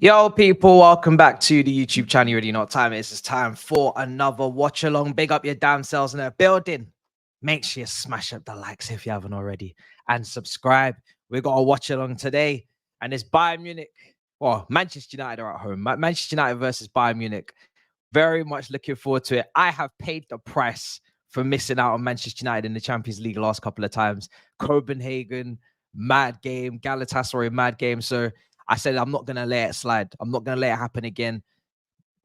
Yo, people, welcome back to the YouTube channel. You already know what time it is. It's time for another watch along. Big up your damn selves in the building. Make sure you smash up the likes if you haven't already and subscribe. We got a watch along today, and it's Bayern Munich. Well, Manchester United are at home. Manchester United versus Bayern Munich. Very much looking forward to it. I have paid the price for missing out on Manchester United in the Champions League last couple of times. Copenhagen, mad game. Galatasaray, mad game. So I said, I'm not going to let it slide. I'm not going to let it happen again.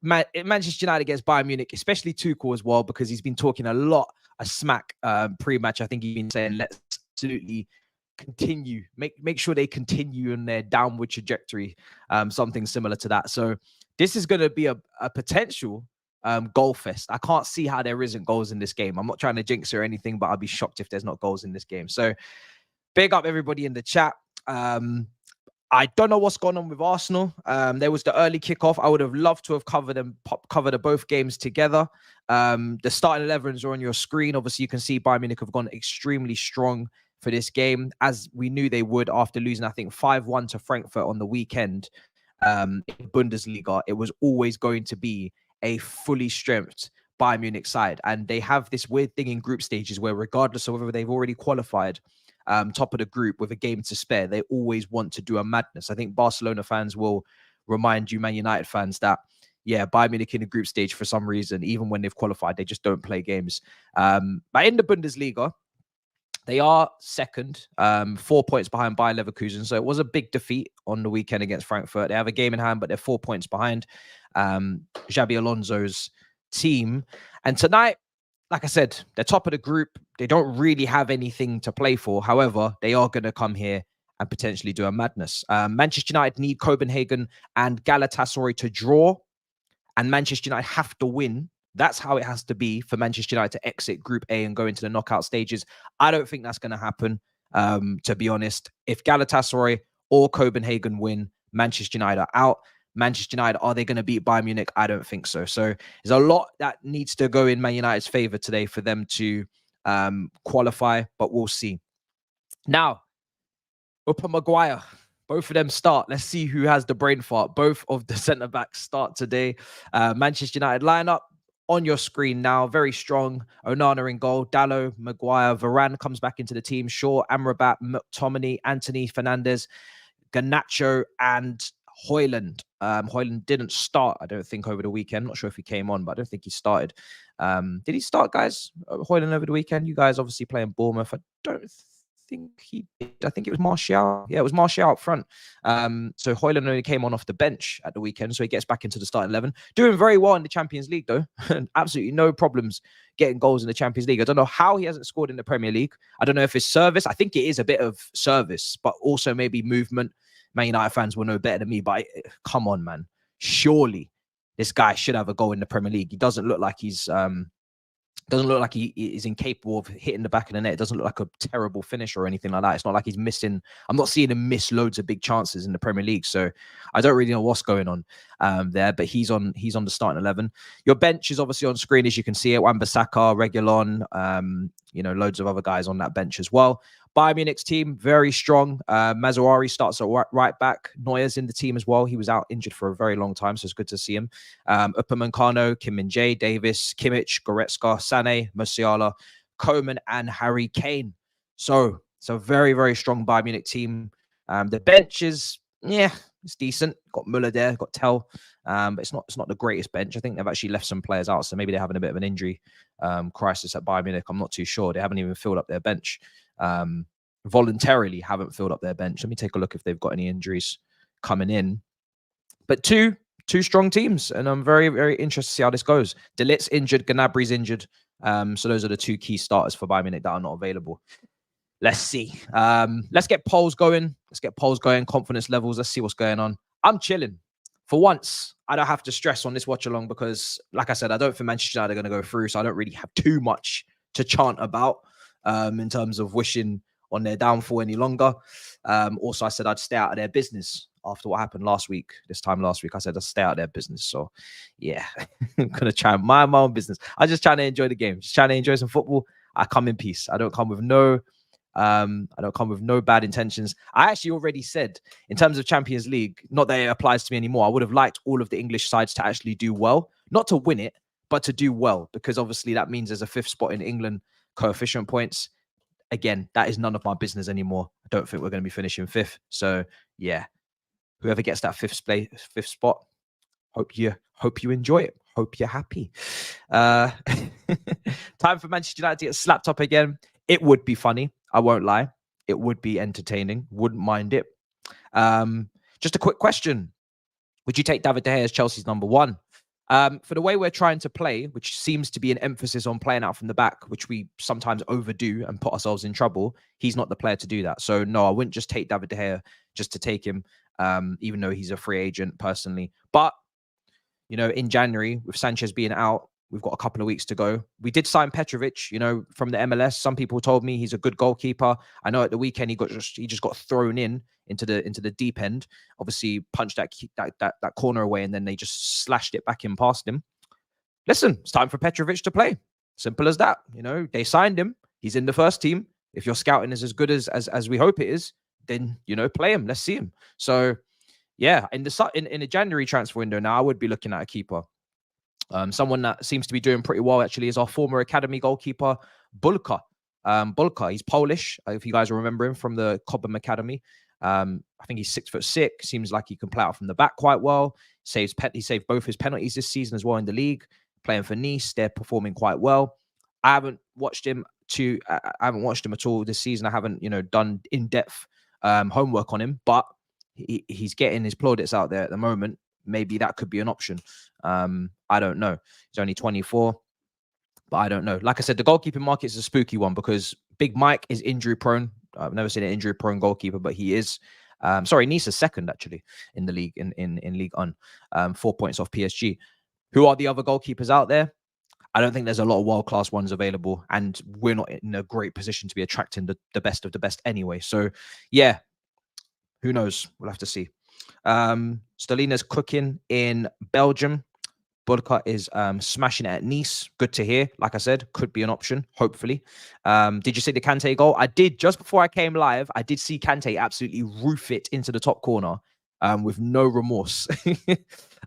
Manchester United against Bayern Munich, especially Tuchel as well, because he's been talking a lot of smack pre-match. I think he's been saying, let's absolutely continue. Make sure they continue in their downward trajectory, something similar to that. So this is going to be a potential goal fest. I can't see how there isn't goals in this game. I'm not trying to jinx or anything, but I'll be shocked if there's not goals in this game. So big up everybody in the chat. I don't know what's going on with Arsenal. There was the early kickoff. I would have loved to have covered both games together. The starting 11s are on your screen. Obviously, you can see Bayern Munich have gone extremely strong for this game, as we knew they would after losing, I think, 5-1 to Frankfurt on the weekend. In Bundesliga, it was always going to be a fully strengthened Bayern Munich side. And they have this weird thing in group stages where, regardless of whether they've already qualified, top of the group with a game to spare, they always want to do a madness. I think Barcelona fans will remind you, Man United fans, that yeah, Bayern Munich in the group stage for some reason, even when they've qualified, they just don't play games. But in the Bundesliga, they are second, 4 points behind Bayer Leverkusen. So it was a big defeat on the weekend against Frankfurt. They have a game in hand, but they're 4 points behind Xabi Alonso's team. And tonight, like I said, they're top of the group. They don't really have anything to play for. However, they are going to come here and potentially do a madness. Manchester United need Copenhagen and Galatasaray to draw, and Manchester United have to win. That's how it has to be for Manchester United to exit Group A and go into the knockout stages. I don't think that's going to happen, to be honest. If Galatasaray or Copenhagen win, Manchester United are out. Manchester United, are they going to beat Bayern Munich? I don't think so. So there's a lot that needs to go in Man United's favor today for them to qualify, but we'll see. Now, Maguire, both of them start. Let's see who has the brain fart. Both of the centre-backs start today. Manchester United lineup on your screen now. Very strong. Onana in goal. Dalot, Maguire, Varane comes back into the team. Shaw, Amrabat, McTominay, Anthony, Fernandes, Garnacho, and Hojlund. Hojlund didn't start, I don't think, over the weekend. Not sure if he came on, but I don't think he started. Did he start, guys? Hojlund over the weekend? You guys obviously playing Bournemouth. I don't think he did. I think it was Martial. Yeah, it was Martial up front. So Hojlund only came on off the bench at the weekend, so he gets back into the starting 11. Doing very well in the Champions League, though. Absolutely no problems getting goals in the Champions League. I don't know how he hasn't scored in the Premier League. I don't know if it's service. I think it is a bit of service, but also maybe movement. Man United fans will know better than me, but come on, man. Surely this guy should have a goal in the Premier League. He doesn't look like he is incapable of hitting the back of the net. It doesn't look like a terrible finish or anything like that. It's not like he's missing. I'm not seeing him miss loads of big chances in the Premier League. So I don't really know what's going on there, but he's on the starting 11. Your bench is obviously on screen, as you can see it. Wan-Bissaka, Reguilon, loads of other guys on that bench as well. Bayern Munich's team, very strong. Maguire starts at right back. Neuer's in the team as well. He was out injured for a very long time, so it's good to see him. Upamecano, Kim Min-jae, Davis, Kimmich, Goretzka, Sané, Musiala, Coman, and Harry Kane. So it's a very, very strong Bayern Munich team. The bench is, yeah, it's decent. Got Müller there, got Tell, but it's not the greatest bench. I think they've actually left some players out, so maybe they're having a bit of an injury crisis at Bayern Munich. I'm not too sure. They haven't even filled up their bench. Voluntarily haven't filled up their bench. Let me take a look if they've got any injuries coming in. But two strong teams, and I'm very, very interested to see how this goes. De Ligt's injured, Gnabry's injured. So those are the two key starters for Bayern Munich that are not available. Let's see. Let's get polls going. Confidence levels. Let's see what's going on. I'm chilling. For once, I don't have to stress on this watch along because, like I said, I don't think Manchester United are going to go through, so I don't really have too much to chant about in terms of wishing on their downfall any longer. Also, I said I'd stay out of their business after what happened this time last week. I said I'd stay out of their business. So, yeah, I'm going to try and mind my own business. I'm just trying to enjoy the game, just trying to enjoy some football. I come in peace. I don't come with no I don't come with no bad intentions. I actually already said, in terms of Champions League, not that it applies to me anymore, I would have liked all of the English sides to actually do well, not to win it, but to do well, because obviously that means there's a 5th spot in England coefficient points. Again, that is none of my business anymore. I don't think we're going to be finishing 5th. So yeah, whoever gets that 5th spot, hope you enjoy it. Hope you're happy. Time for Manchester United to get slapped up again. It would be funny. I won't lie. It would be entertaining. Wouldn't mind it. Just a quick question. Would you take David De Gea as Chelsea's number 1? For the way we're trying to play, which seems to be an emphasis on playing out from the back, which we sometimes overdo and put ourselves in trouble, he's not the player to do that. So no, I wouldn't just take David De Gea just to take him, even though he's a free agent personally. But, you know, in January, with Sanchez being out, we've got a couple of weeks to go. We did sign Petrovic, you know, from the MLS. Some people told me he's a good goalkeeper. I know at the weekend he just got thrown into the deep end. Obviously, punched that corner away, and then they just slashed it back in past him. Listen, it's time for Petrovic to play. Simple as that. You know, they signed him. He's in the first team. If your scouting is as good as we hope it is, then, you know, play him. Let's see him. So yeah, in the January transfer window now, I would be looking at a keeper. Someone that seems to be doing pretty well actually is our former academy goalkeeper, Bulka. Bulka, he's Polish, if you guys remember him from the Cobham Academy. I think he's 6'6". Seems like he can play out from the back quite well. He saved both his penalties this season as well in the league. Playing for Nice, they're performing quite well. I haven't watched him at all this season. I haven't, you know, done in-depth homework on him, but he's getting his plaudits out there at the moment. Maybe that could be an option. I don't know. He's only 24, but I don't know. Like I said, the goalkeeping market is a spooky one because Big Mike is injury prone. I've never seen an injury prone goalkeeper, but he is. Sorry, Nice is second actually in the league in League 1, 4 points off PSG. Who are the other goalkeepers out there? I don't think there's a lot of world-class ones available, and we're not in a great position to be attracting the best of the best anyway. So yeah, who knows? We'll have to see. Stellina's cooking in Belgium. Burka is smashing it at Nice. Good to hear. Like I said, could be an option, hopefully. Did you see the Kante goal? I did. Just before I came live, I did see Kante absolutely roof it into the top corner with no remorse.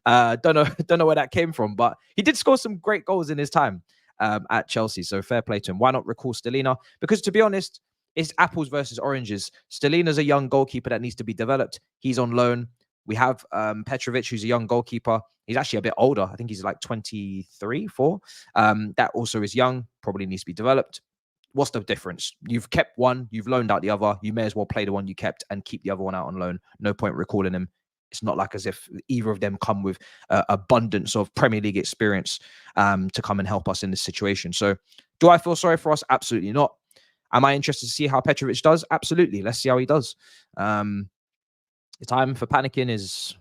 Don't know where that came from, but he did score some great goals in his time at Chelsea. So fair play to him. Why not recall Stellina? Because to be honest, it's apples versus oranges. Stellina's a young goalkeeper that needs to be developed. He's on loan. We have Petrovic, who's a young goalkeeper. He's actually a bit older. I think he's like 23, 4. That also is young, probably needs to be developed. What's the difference? You've kept one, you've loaned out the other. You may as well play the one you kept and keep the other one out on loan. No point recalling him. It's not like as if either of them come with abundance of Premier League experience to come and help us in this situation. So do I feel sorry for us? Absolutely not. Am I interested to see how Petrovic does? Absolutely. Let's see how he does. The time for panicking is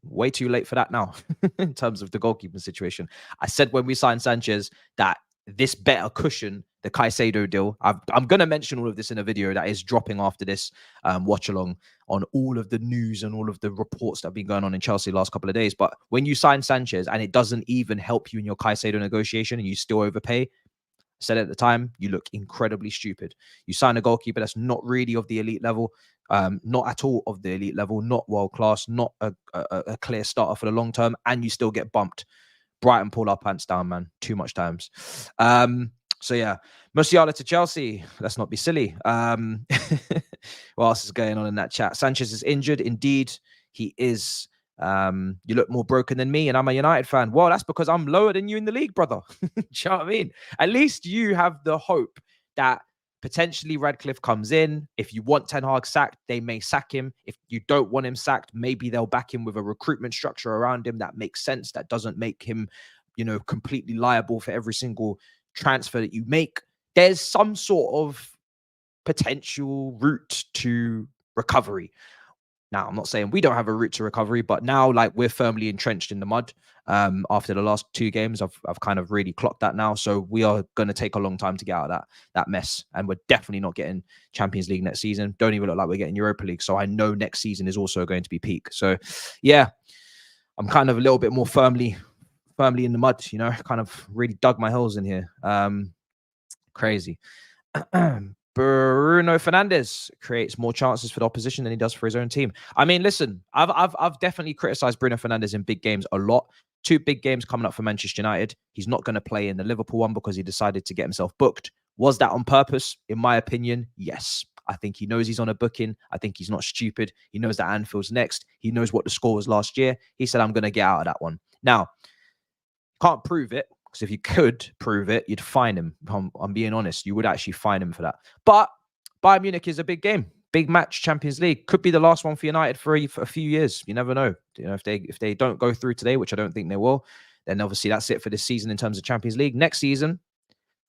way too late for that now in terms of the goalkeeping situation. I said when we signed Sanchez that this better cushion the Caicedo deal. I'm going to mention all of this in a video that is dropping after this watch along on all of the news and all of the reports that have been going on in Chelsea the last couple of days. But when you sign Sanchez and it doesn't even help you in your Caicedo negotiation and you still overpay, said at the time, you look incredibly stupid. You sign a goalkeeper that's not really of the elite level, not at all of the elite level, not world class, not a clear starter for the long term, and you still get bumped. Brighton pull our pants down, man. Too much times. So yeah, Musiala to Chelsea. Let's not be silly. What else is going on in that chat? Sanchez is injured. Indeed, he is. You look more broken than me, and I'm a United fan. Well, that's because I'm lower than you in the league, brother. Do you know what I mean? At least you have the hope that potentially Radcliffe comes in. If you want Ten Hag sacked, they may sack him. If you don't want him sacked, maybe they'll back him with a recruitment structure around him that makes sense, that doesn't make him, you know, completely liable for every single transfer that you make. There's some sort of potential route to recovery. Now, I'm not saying we don't have a route to recovery, but now, like, we're firmly entrenched in the mud. After the last 2 games, I've kind of really clocked that now. So we are going to take a long time to get out of that mess. And we're definitely not getting Champions League next season. Don't even look like we're getting Europa League. So I know next season is also going to be peak. So yeah, I'm kind of a little bit more firmly in the mud, you know, kind of really dug my heels in here. Crazy. Bruno Fernandes creates more chances for the opposition than he does for his own team. I mean, listen, I've definitely criticized Bruno Fernandes in big games a lot. 2 big games coming up for Manchester United. He's not going to play in the Liverpool one because he decided to get himself booked. Was that on purpose? In my opinion, yes. I think he knows he's on a booking. I think he's not stupid. He knows that Anfield's next. He knows what the score was last year. He said, I'm going to get out of that one. Now, can't prove it, because if you could prove it, you'd fine him. I'm being honest. You would actually fine him for that. But Bayern Munich is a big game. Big match, Champions League. Could be the last one for United for a few years. You never know. You know, if they don't go through today, which I don't think they will, then obviously that's it for this season in terms of Champions League. Next season,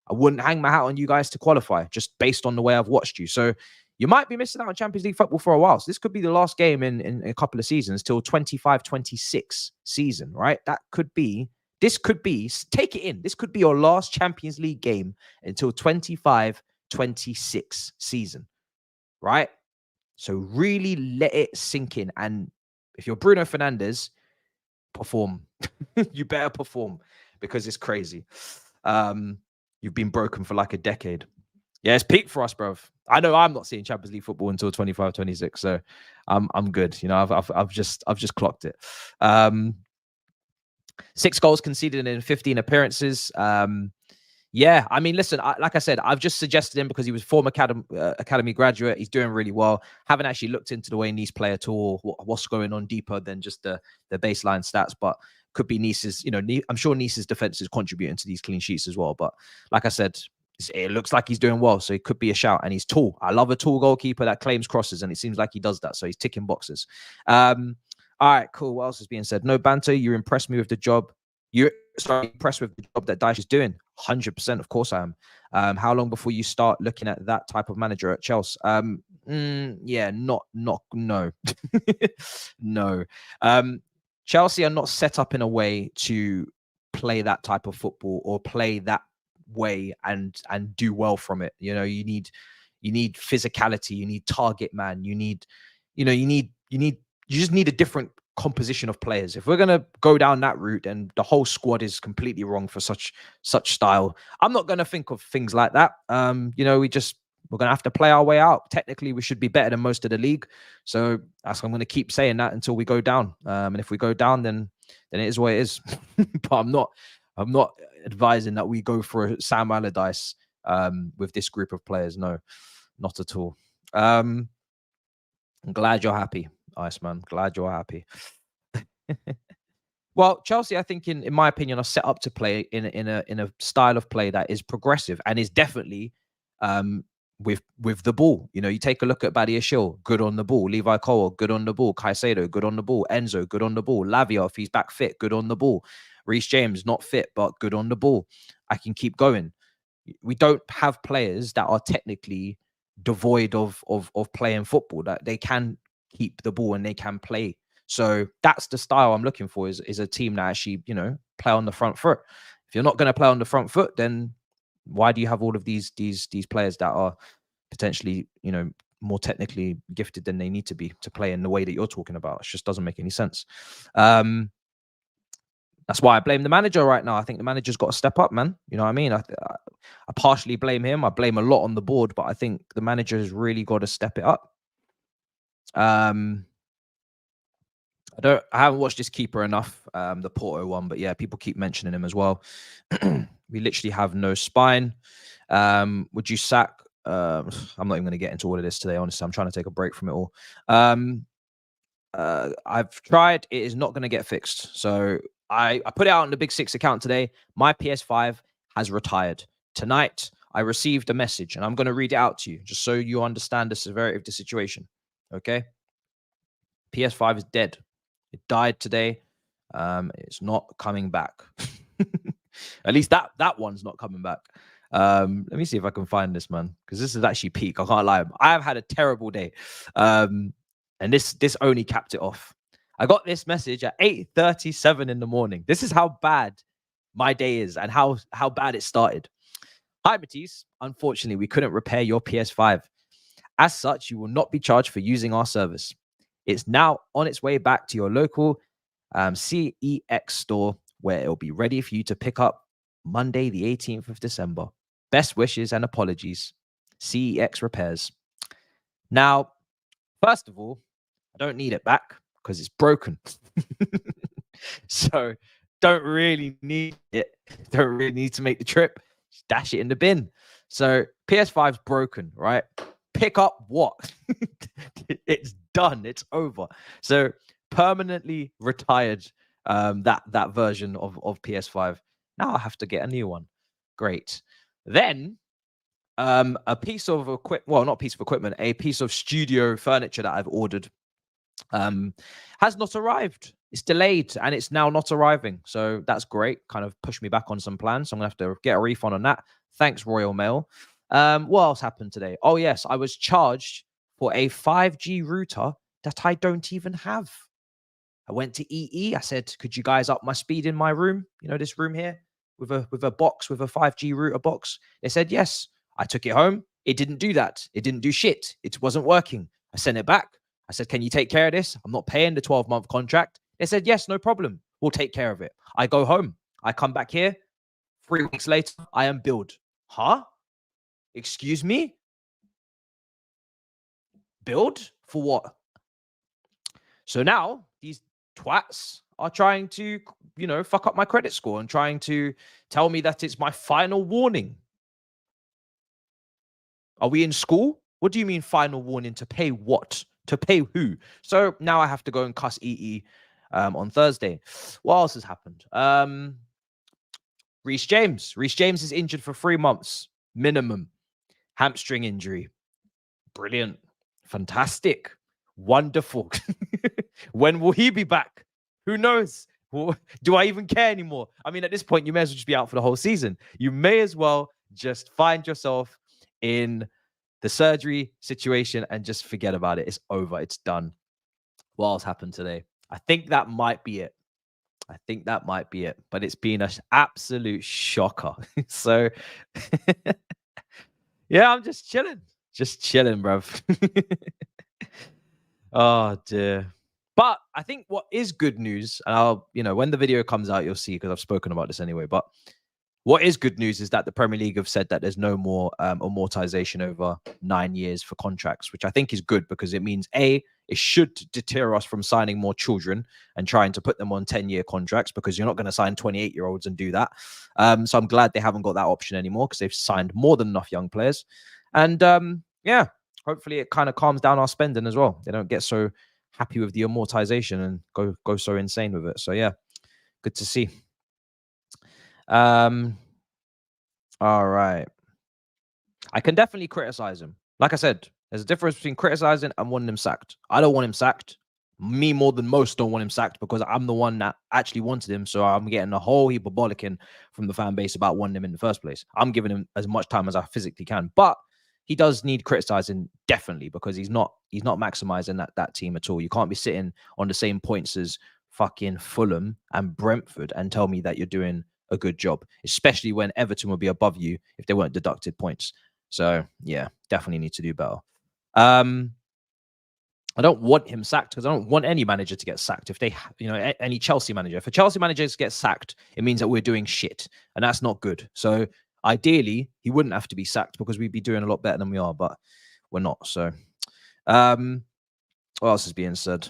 I wouldn't hang my hat on you guys to qualify, just based on the way I've watched you. So you might be missing out on Champions League football for a while. So this could be the last game in a couple of seasons till 25-26 season, right? This could be, take it in. This could be your last Champions League game until 25-26 season, right? So really let it sink in. And if you're Bruno Fernandes, perform. You better perform, because it's crazy. You've been broken for like a decade. Yeah, it's peak for us, bro. I know I'm not seeing Champions League football until 25-26, so I'm good. You know, I've just clocked it. 6 goals conceded in 15 appearances. Yeah, I mean, listen, like I said, I've just suggested him because he was former academy graduate. He's doing really well. Haven't actually looked into the way Nice play at all, what's going on deeper than just the baseline stats, but could be Nice's, you know, I'm sure Nice's defense is contributing to these clean sheets as well. But like I said, it looks like he's doing well, so he could be a shout. And he's tall. I love a tall goalkeeper that claims crosses, and it seems like he does that. So he's ticking boxes. All right, cool. What else is being said? No banter. You impressed me with the job. You're impressed with the job that Dyche is doing. 100%. Of course I am. How long before you start looking at that type of manager at Chelsea? Yeah, no. No. Chelsea are not set up in a way to play that type of football or play that way and do well from it. You know, you need physicality, you need target man, you just need a different composition of players. If we're gonna go down that route, and the whole squad is completely wrong for such style, I'm not gonna think of things like that. You know, we're gonna have to play our way out. Technically, we should be better than most of the league. So I'm gonna keep saying that until we go down. And if we go down, then it is what it is. But I'm not advising that we go for a Sam Allardyce with this group of players. No, not at all. I'm glad you're happy, Iceman. Glad you're happy. Well, Chelsea, I think, in my opinion, are set up to play in a style of play that is progressive and is definitely with the ball. You know, you take a look at Badiashile, good on the ball. Levi Cole, good on the ball. Caicedo, good on the ball. Enzo, good on the ball. Lavia, if he's back fit, good on the ball. Reece James, not fit, but good on the ball. I can keep going. We don't have players that are technically devoid of playing football, that they can keep the ball and they can play. So that's the style I'm looking for, is a team that actually, you know, play on the front foot. If you're not going to play on the front foot, then why do you have all of these players that are potentially, you know, more technically gifted than they need to be to play in the way that you're talking about? It just doesn't make any sense. That's why I blame the manager right now. I think the manager's got to step up, man. You know what I mean? I partially blame him. I blame a lot on the board, but I think the manager has really got to step it up. I haven't watched this keeper enough, the Porto one, but yeah, people keep mentioning him as well. We literally have no spine. Would you sack? I'm not even going to get into all of this today, honestly. I'm trying to take a break from it all. I've tried. It is not going to get fixed. So I put it out on the Big Six account today. My PS5 has retired. Tonight, I received a message, and I'm going to read it out to you, just so you understand the severity of the situation. Okay? PS5 is dead. It died today. It's not coming back. At least that one's not coming back. Let me see if I can find this, man, because this is actually peak. I can't lie. I have had a terrible day. And this only capped it off. I got this message at 8:37 in the morning. This is how bad my day is and how bad it started. Hi, Matisse. Unfortunately, we couldn't repair your PS5. As such, you will not be charged for using our service. It's now on its way back to your local CEX store, where it will be ready for you to pick up Monday, the 18th of December. Best wishes and apologies. CEX repairs. Now, first of all, I don't need it back because it's broken. So don't really need it. Don't really need to make the trip. Just dash it in the bin. So PS5's broken, right? Pick up what? It's done. It's over. So permanently retired that version of PS5. Now I have to get a new one. Great. Then a piece of equipment, well, not a piece of equipment, a piece of studio furniture that I've ordered has not arrived. It's delayed and it's now not arriving. So that's great. Kind of pushed me back on some plans. So I'm gonna have to get a refund on that. Thanks, Royal Mail. What else happened today? Oh, yes, I was charged for a 5G router that I don't even have. I went to EE. I said, could you guys up my speed in my room? You know, this room here with a box, with a 5G router box. They said, yes. I took it home. It didn't do that. It didn't do shit. It wasn't working. I sent it back. I said, can you take care of this? I'm not paying the 12-month contract. They said, yes, no problem. We'll take care of it. I go home. I come back here. 3 weeks later, I am billed. Huh? Excuse me? Billed? For what? So now these twats are trying to, you know, fuck up my credit score and trying to tell me that it's my final warning. Are we in school? What do you mean final warning? To pay what? To pay who? So now I have to go and cuss EE on Thursday. What else has happened? Reece James. Reece James is injured for 3 months minimum. Hamstring injury. Brilliant. Fantastic. Wonderful. When will he be back? Who knows? Do I even care anymore? I mean, at this point, you may as well just be out for the whole season. You may as well just find yourself in the surgery situation and just forget about it. It's over. It's done. What else happened today? I think that might be it. But it's been an absolute shocker. So, yeah, I'm just chilling. Bruv. Oh, dear. But I think what is good news, and I'll, you know, when the video comes out, you'll see, because I've spoken about this anyway, but what is good news is that the Premier League have said that there's no more amortization over 9 years for contracts, which I think is good because it means, A, it should deter us from signing more children and trying to put them on 10-year contracts, because you're not going to sign 28-year-olds and do that. So I'm glad they haven't got that option anymore, because they've signed more than enough young players. And yeah, hopefully it kind of calms down our spending as well. They don't get so happy with the amortization and go so insane with it. So yeah, good to see. All right. I can definitely criticize him. Like I said, there's a difference between criticizing and wanting him sacked. I don't want him sacked. Me more than most don't want him sacked, because I'm the one that actually wanted him. So I'm getting a whole heap of bollocking from the fan base about wanting him in the first place. I'm giving him as much time as I physically can. But he does need criticizing, definitely, because he's not maximizing that team at all. You can't be sitting on the same points as fucking Fulham and Brentford and tell me that you're doing a good job, especially when Everton will be above you if they weren't deducted points. So yeah, definitely need to do better. I don't want him sacked, because I don't want any manager to get sacked. If they, you know, any Chelsea manager, if a Chelsea manager gets sacked, it means that we're doing shit, and that's not good. So ideally, he wouldn't have to be sacked, because we'd be doing a lot better than we are, but we're not. So what else is being said?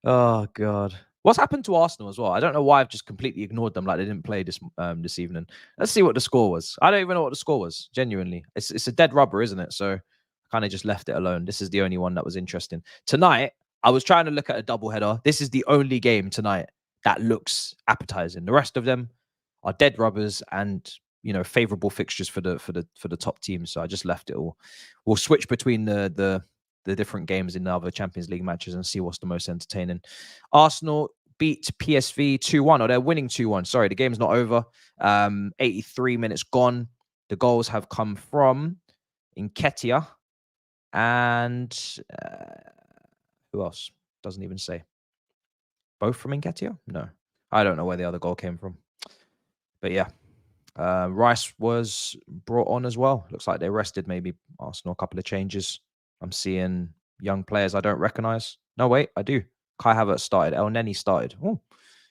Oh God. What's happened to Arsenal as well? I don't know why I've just completely ignored them like they didn't play this evening. Let's see what the score was. I don't even know what the score was, genuinely. It's a dead rubber, isn't it? So I kind of just left it alone. This is the only one that was interesting. Tonight, I was trying to look at a double header. This is the only game tonight that looks appetizing. The rest of them are dead rubbers and, you know, favorable fixtures for the top teams. So I just left it all. We'll switch between the different games in the other Champions League matches and see what's the most entertaining. Arsenal beat PSV 2-1, or they're winning 2-1. Sorry, the game's not over. 83 minutes gone. The goals have come from Nketiah and who else? Doesn't even say. Both from Nketiah? No. I don't know where the other goal came from. But yeah. Rice was brought on as well. Looks like they rested maybe Arsenal, a couple of changes. I'm seeing young players I don't recognize. No, wait, I do. Kai Havertz started. El Neni started. Oh,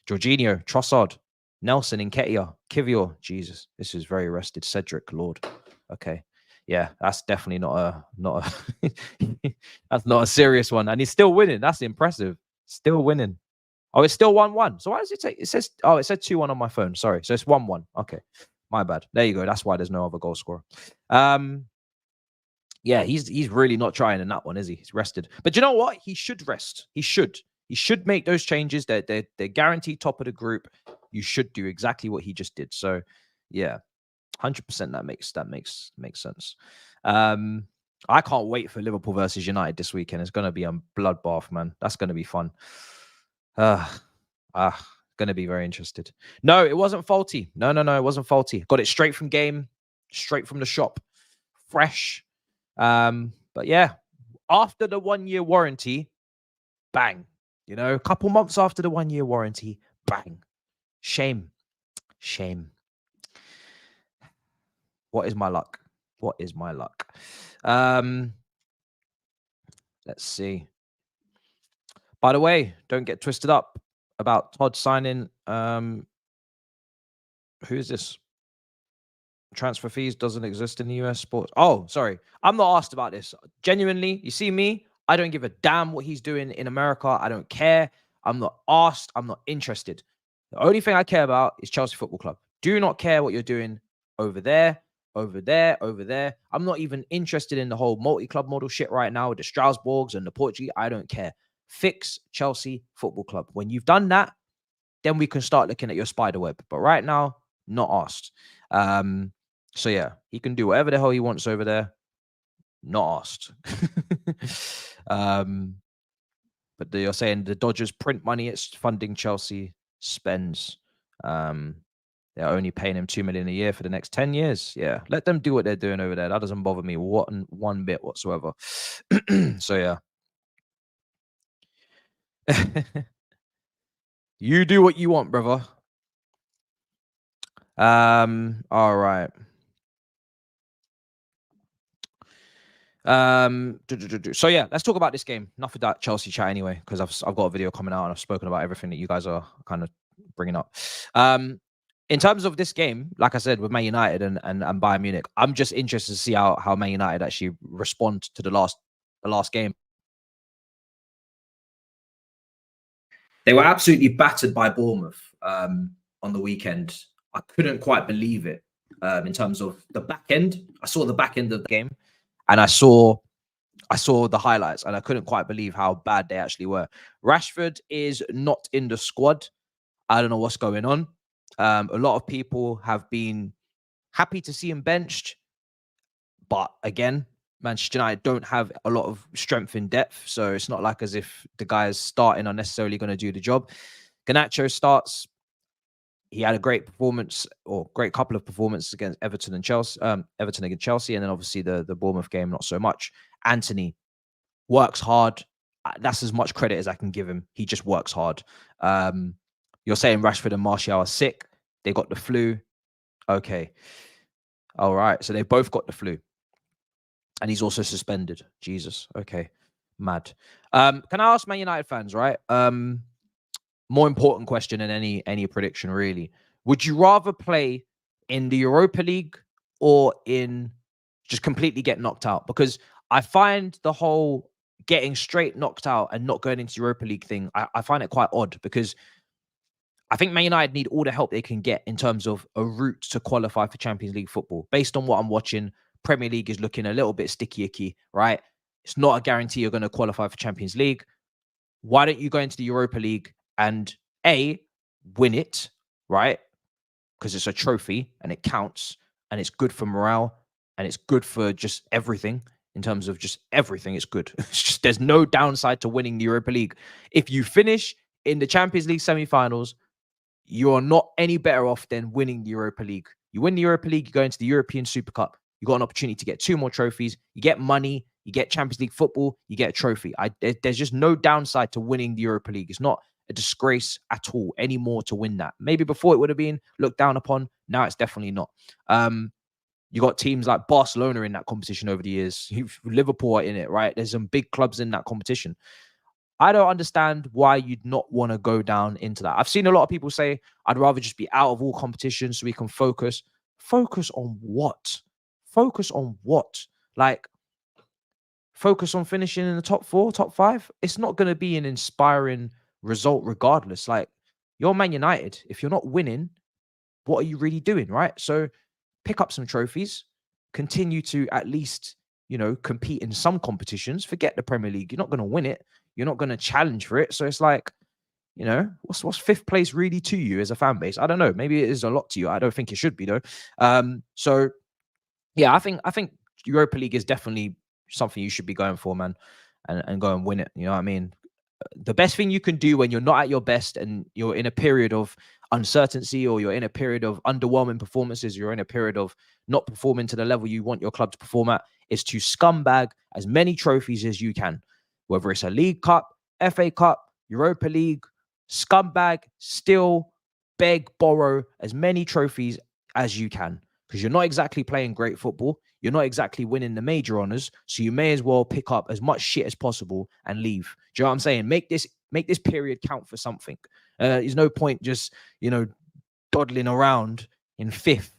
Jorginho, Trossard, Nelson, Nketiah, Kivior. Jesus, this is very rested. Cedric, Lord. Okay. Yeah, that's definitely not a that's not a serious one. And he's still winning. That's impressive. Still winning. Oh, it's still 1-1. So why does it take? It says, oh, it said 2-1 on my phone. Sorry. So it's 1-1. Okay. My bad. There you go. That's why there's no other goal scorer. Yeah, he's really not trying in that one, is he? He's rested. But you know what? He should rest. He should. He should make those changes. They're guaranteed top of the group. You should do exactly what he just did. So yeah, 100% that makes sense. I can't wait for Liverpool versus United this weekend. It's gonna be a bloodbath, man. That's gonna be fun. Gonna be very interested. No, it wasn't faulty. No, it wasn't faulty. Got it straight from game, straight from the shop, fresh. But yeah, after the 1-year warranty, bang. You know, a couple months after the 1-year warranty, bang. Shame. What is my luck? What is my luck? Let's see. By the way, don't get twisted up about Todd signing. Who is this? Transfer fees doesn't exist in the US sports. Oh, sorry. I'm not asked about this. Genuinely, you see me? I don't give a damn what he's doing in America. I don't care. I'm not asked. I'm not interested. The only thing I care about is Chelsea Football Club. Do not care what you're doing over there, over there, over there. I'm not even interested in the whole multi-club model shit right now with the Strasbourgs and the Portuguese. I don't care. Fix Chelsea Football Club. When you've done that, then we can start looking at your spider web. But right now, not asked. So yeah, he can do whatever the hell he wants over there. Not asked. But you're saying the Dodgers print money, it's funding Chelsea spends. They're only paying him $2 million a year for the next 10 years. Yeah, let them do what they're doing over there. That doesn't bother me one bit whatsoever. So yeah. You do what you want, brother. All right. So yeah, let's talk about this game. Enough of that Chelsea chat anyway, because I've got a video coming out and I've spoken about everything that you guys are kind of bringing up. In terms of this game, like I said, with Man United and Bayern Munich, I'm just interested to see how Man United actually respond to the last game. They were absolutely battered by Bournemouth on the weekend. I couldn't quite believe it. In terms of the back end, I saw the back end of the game, and I saw the highlights, and I couldn't quite believe how bad they actually were. Rashford is not in the squad. I don't know what's going on. A lot of people have been happy to see him benched, but again, Manchester United don't have a lot of strength in depth, so it's not like as if the guys starting are necessarily going to do the job. Garnacho starts. He had a great performance, or great couple of performances against Everton and Chelsea. Everton against Chelsea, and then obviously the Bournemouth game, not so much. Anthony works hard. That's as much credit as I can give him. He just works hard. You're saying Rashford and Martial are sick. They got the flu. Okay. All right. So they both got the flu. And he's also suspended. Jesus. Okay. Mad. Can I ask Man United fans, right? More important question than any prediction, really. Would you rather play in the Europa League or in just completely get knocked out? Because I find the whole getting straight knocked out and not going into Europa League thing, I find it quite odd, because I think Man United need all the help they can get in terms of a route to qualify for Champions League football. Based on what I'm watching, Premier League is looking a little bit sticky-icky, right? It's not a guarantee you're going to qualify for Champions League. Why don't you go into the Europa League and win it, right? Because it's a trophy and it counts and it's good for morale and it's good for just everything. In terms of just everything, it's good. It's just, there's no downside to winning the Europa League. If you finish in the Champions League semi-finals, you're not any better off than winning the Europa League. You win the Europa League, you go into the European Super Cup. You got an opportunity to get 2 more trophies. You get money, you get Champions League football, you get a trophy. There's just no downside to winning the Europa League. It's not a disgrace at all anymore to win that. Maybe before it would have been looked down upon. Now it's definitely not. You got teams like Barcelona in that competition over the years. Liverpool are in it, right? There's some big clubs in that competition. I don't understand why you'd not want to go down into that. I've seen a lot of people say, I'd rather just be out of all competitions so we can focus. Focus on what? focus on what? Like, focus on finishing in the top 4, top 5. It's not going to be an inspiring result regardless. Like, you're Man United. If you're not winning, what are you really doing, right? So pick up some trophies, continue to at least, compete in some competitions. Forget the Premier League. You're not going to win it. You're not going to challenge for it. So it's like, what's fifth place really to you as a fan base? I don't know. Maybe it is a lot to you. I don't think it should be though. So yeah, I think Europa League is definitely something you should be going for, man, and go and win it. You know what I mean? The best thing you can do when you're not at your best and you're in a period of uncertainty, or you're in a period of underwhelming performances, you're in a period of not performing to the level you want your club to perform at, is to scumbag as many trophies as you can, whether it's a League Cup, FA Cup, Europa League. Scumbag, steal, beg, borrow as many trophies as you can, because you're not exactly playing great football. You're not exactly winning the major honors. So you may as well pick up as much shit as possible and leave. Do you know what I'm saying? Make this period count for something. There's no point just, dawdling around in fifth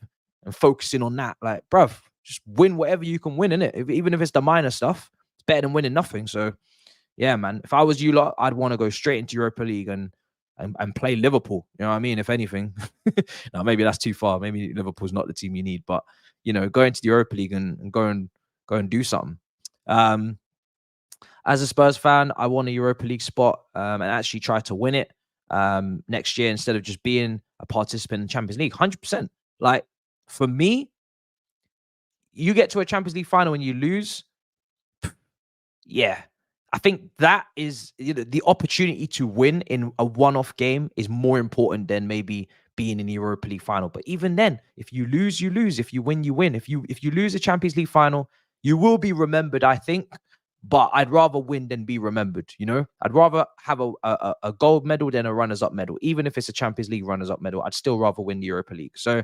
and focusing on that. Like, bruv, just win whatever you can win, innit? Even if it's the minor stuff, it's better than winning nothing. So yeah, man, if I was you lot, I'd want to go straight into Europa League and play Liverpool. You know what I mean? If anything, now maybe that's too far. Maybe Liverpool's not the team you need, but go into the Europa League and go and do something. As a Spurs fan, I want a Europa League spot and actually try to win it next year instead of just being a participant in Champions League. 100%. Like, for me, you get to a Champions League final and you lose. Yeah. I think that is the opportunity to win in a one-off game is more important than maybe being in the Europa League final. But even then, if you lose, you lose. If you win, you win. If you lose a Champions League final, you will be remembered, I think. But I'd rather win than be remembered. I'd rather have a gold medal than a runners-up medal. Even if it's a Champions League runners-up medal, I'd still rather win the Europa League. So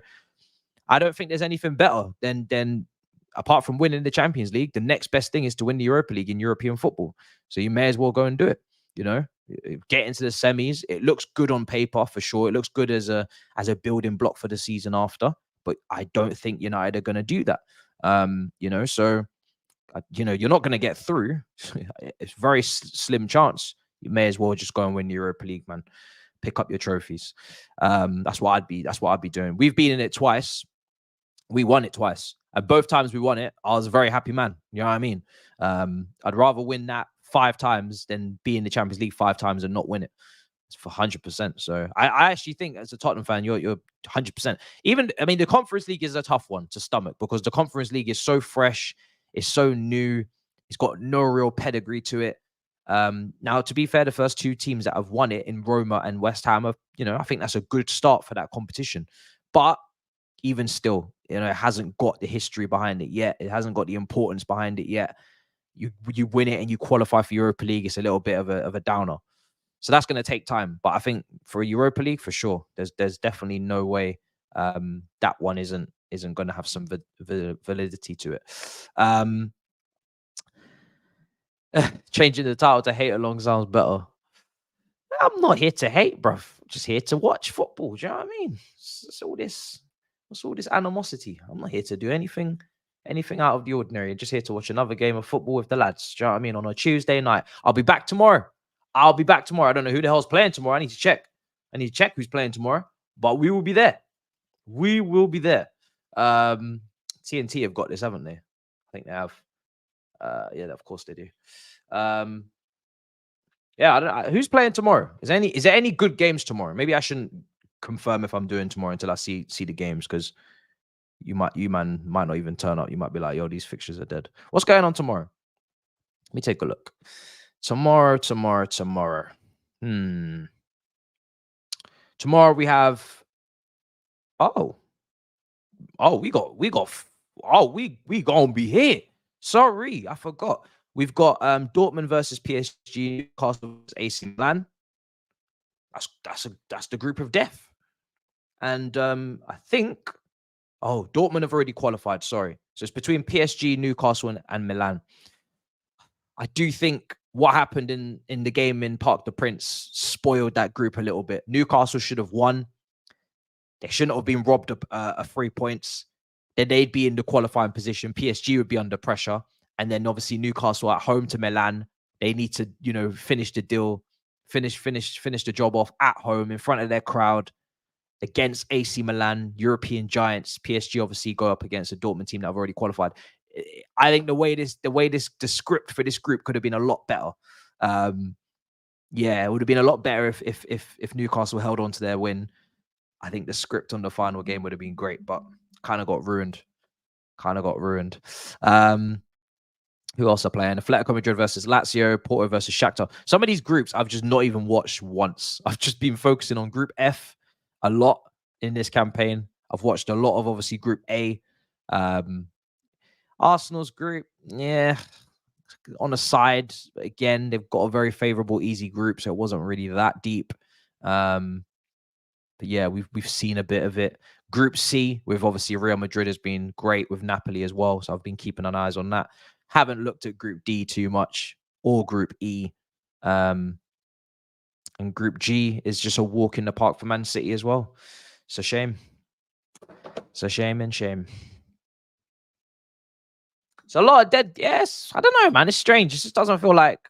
I don't think there's anything better than apart from winning the Champions League. The next best thing is to win the Europa League in European football. So you may as well go and do it. Get into the semis. It looks good on paper for sure. It looks good as a building block for the season after. But I don't think United are going to do that. So you're not going to get through. It's very slim chance. You may as well just go and win the Europa League, man. Pick up your trophies. That's what I'd be doing. We've been in it twice. We won it twice. And both times we won it, I was a very happy man. You know what I mean? I'd rather win that 5 times than be in the Champions League 5 times and not win it. It's for 100%. So I actually think, as a Tottenham fan, you're 100%. The Conference League is a tough one to stomach because the Conference League is so fresh. It's so new. It's got no real pedigree to it. Now, to be fair, the first 2 teams that have won it in Roma and West Ham, I think that's a good start for that competition. But even still, it hasn't got the history behind it yet. It hasn't got the importance behind it yet. You win it and you qualify for Europa League, it's a little bit of a downer. So that's going to take time. But I think for a Europa League, for sure, there's definitely no way that one isn't going to have some validity to it. Changing the title to Hate Along sounds better. I'm not here to hate, bruv. I'm just here to watch football. Do you know what I mean? What's all this animosity? I'm not here to do anything out of the ordinary. I'm just here to watch another game of football with the lads. Do you know what I mean? On a Tuesday night. I'll be back tomorrow. I don't know who the hell's playing tomorrow. I need to check who's playing tomorrow. But we will be there. TNT have got this, haven't they? I think they have. Yeah, of course they do. Yeah, I don't know. Who's playing tomorrow? Is there any good games tomorrow? Maybe I shouldn't confirm if I'm doing tomorrow until I see the games, because you might not even turn up. You might be like, yo, these fixtures are dead. What's going on tomorrow? Let me take a look. Tomorrow. Tomorrow we have. We gonna be here. Sorry, I forgot. We've got Dortmund versus PSG, Newcastle versus AC Milan. That's the group of death. And I think Dortmund have already qualified. Sorry, so it's between PSG, Newcastle, and Milan. I do think what happened in the game in Parc des Princes spoiled that group a little bit. Newcastle should have won. They shouldn't have been robbed of 3 points. then they'd be in the qualifying position. PSG would be under pressure. And then obviously Newcastle at home to Milan. They need to, you know, finish the deal, finish the job off at home in front of their crowd against AC Milan, European giants. PSG obviously go up against a Dortmund team that have already qualified. I think the script for this group could have been a lot better. Yeah, it would have been a lot better if Newcastle held on to their win. I think the script on the final game would have been great, but kind of got ruined. Who else are playing? Atletico Madrid versus Lazio, Porto versus Shakhtar. Some of these groups I've just not even watched once. I've just been focusing on Group F a lot in this campaign. I've watched a lot of obviously Group A. Arsenal's group, yeah, on the side. Again, they've got a very favorable, easy group, so it wasn't really that deep. But yeah, we've seen a bit of it. Group C, with obviously Real Madrid has been great with Napoli as well, so I've been keeping an eyes on that. Haven't looked at Group D too much, or Group E. And Group G is just a walk in the park for Man City as well. It's a shame. It's a shame and shame. It's a lot of dead. Yes, I don't know, man. It's strange. It just doesn't feel like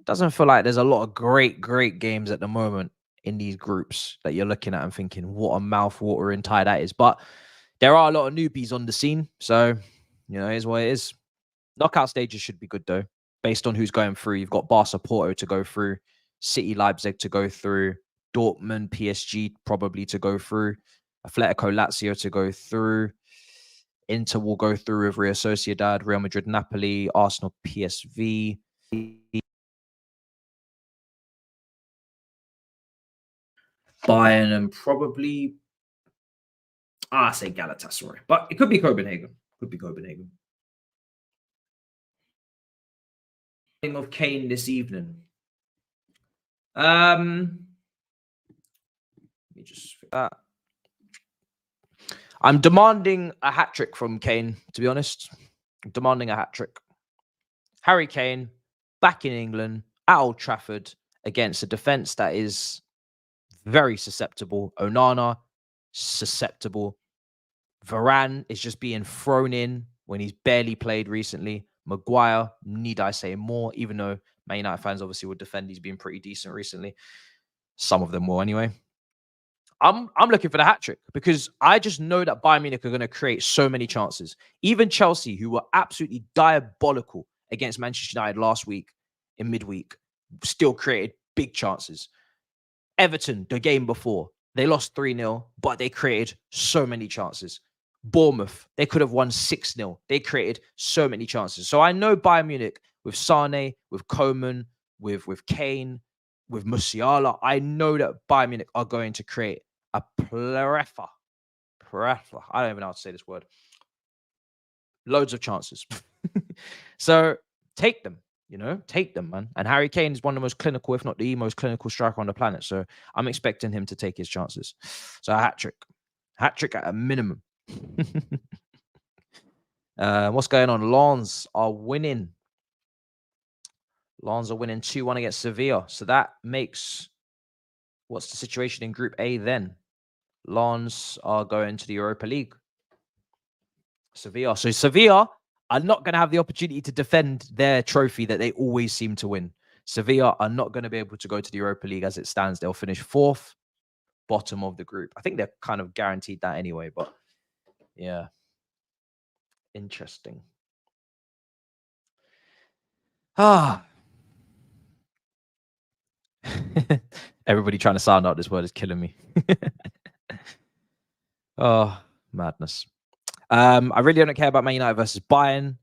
there's a lot of great games at the moment in these groups that you're looking at and thinking, what a mouth-watering tie that is. But there are a lot of newbies on the scene, so you know, it is what it is. Knockout stages should be good though, based on who's going through. You've got Barca, Porto to go through, City, Leipzig to go through, Dortmund, PSG probably to go through, Atletico, Lazio to go through. Inter will go through with Real Sociedad, Real Madrid, Napoli, Arsenal, PSV. Bayern and probably, I say Galatasaray, but it could be Copenhagen. Game of Kane this evening. Let me just that. I'm demanding a hat trick from Kane, to be honest. I'm demanding a hat trick. Harry Kane back in England at Old Trafford against a defense that is very susceptible. Onana, susceptible. Varane is just being thrown in when he's barely played recently. Maguire, need I say more, even though Man United fans obviously would defend he's been pretty decent recently. Some of them will anyway. I'm looking for the hat trick because I just know that Bayern Munich are going to create so many chances. Even Chelsea, who were absolutely diabolical against Manchester United last week in midweek, still created big chances. Everton, the game before, they lost 3-0, but they created so many chances. Bournemouth, they could have won 6-0. They created so many chances. So I know Bayern Munich with Sane, with Coman, with Kane, with Musiala, I know that Bayern Munich are going to create a plethora. I don't even know how to say this word. Loads of chances. So take them, man. And Harry Kane is one of the most clinical, if not the most clinical striker on the planet. So I'm expecting him to take his chances. So a hat trick at a minimum. What's going on? Lens are winning 2-1 against Sevilla. So that makes, what's the situation in Group A then? Lens are going to the Europa League. Sevilla. So Sevilla are not going to have the opportunity to defend their trophy that they always seem to win. Sevilla are not going to be able to go to the Europa League as it stands. They'll finish 4th, bottom of the group. I think they're kind of guaranteed that anyway, but yeah. Interesting. Everybody trying to sound out this word is killing me. Oh, madness. I really don't care about Man United versus Bayern,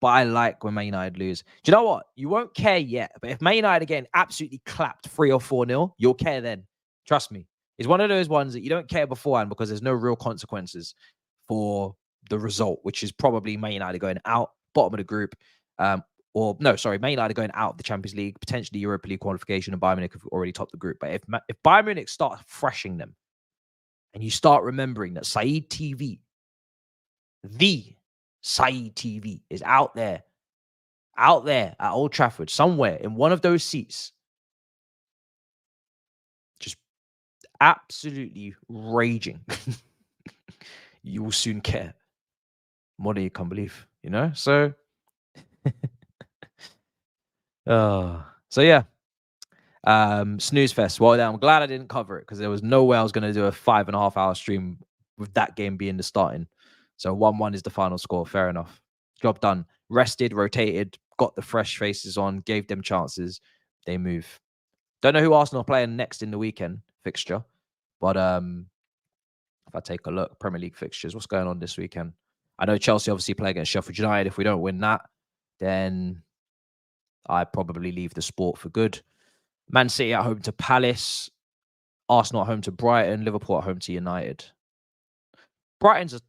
but I like when Man United lose. Do you know what? You won't care yet, but if Man United again absolutely clapped 3 or 4-0, you'll care then. Trust me. It's one of those ones that you don't care beforehand because there's no real consequences for the result, which is probably Man United going out, bottom of the group. Man United going out of the Champions League, potentially Europa League qualification, and Bayern Munich have already topped the group. But if Bayern Munich start thrashing them, and you start remembering that Saeed TV, the Saeed TV, is out there at Old Trafford, somewhere in one of those seats, just absolutely raging, you will soon care. more than you can believe, you know? So, so yeah. Snooze fest. Well, I'm glad I didn't cover it because there was no way I was going to do a 5.5 hour stream with that game being the starting. So 1-1 is the final score. Fair enough. Job done. Rested, rotated, got the fresh faces on, gave them chances. They move. Don't know who Arsenal are playing next in the weekend fixture, but if I take a look, Premier League fixtures, what's going on this weekend? I know Chelsea obviously play against Sheffield United. If we don't win that, then I probably leave the sport for good. Man City at home to Palace. Arsenal at home to Brighton. Liverpool at home to United. Brighton's an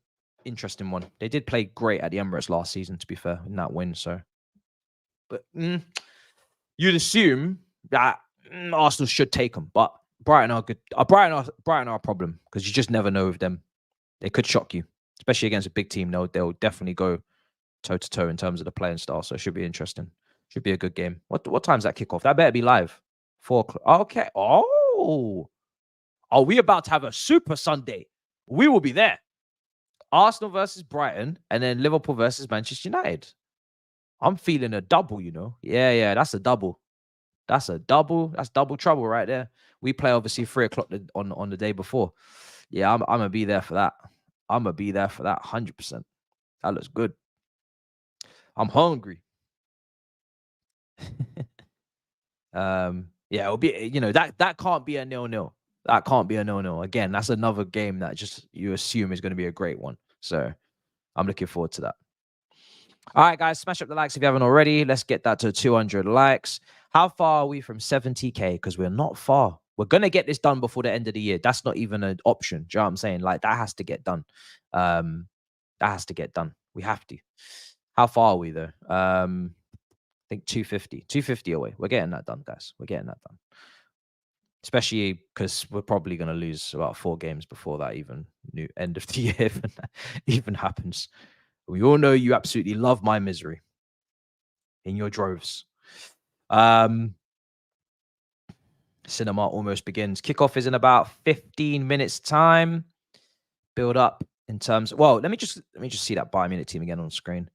interesting one. They did play great at the Emirates last season, to be fair, in that win. So, but you'd assume that Arsenal should take them, but Brighton are good. Brighton are a problem because you just never know with them. They could shock you, especially against a big team. They'll definitely go toe to toe in terms of the playing style. So it should be interesting. Should be a good game. What time's that kickoff? That better be live. 4 o'clock. Okay. Oh, are we about to have a super Sunday? We will be there. Arsenal versus Brighton, and then Liverpool versus Manchester United. I'm feeling a double, you know. Yeah, that's a double. That's a double. That's double trouble right there. We play obviously 3 o'clock on the day before. Yeah, I'm gonna be there for that. I'm gonna be there for that 100%. That looks good. I'm hungry. Yeah, it'll be, you know, that can't be a 0-0. That can't be a 0-0. Again, that's another game that just you assume is going to be a great one. So I'm looking forward to that. All right, guys, smash up the likes if you haven't already. Let's get that to 200 likes. How far are we from 70K? Because we're not far. We're going to get this done before the end of the year. That's not even an option. Do you know what I'm saying? Like, that has to get done. That has to get done. We have to. How far are we, though? I think 250 away. We're getting that done, guys. We're getting that done. Especially because we're probably going to lose about 4 games before that even end of the year even happens. We all know you absolutely love my misery in your droves. Cinema almost begins. Kickoff is in about 15 minutes time. Build up in terms of, well, let me just see that Bayern Munich team again on screen.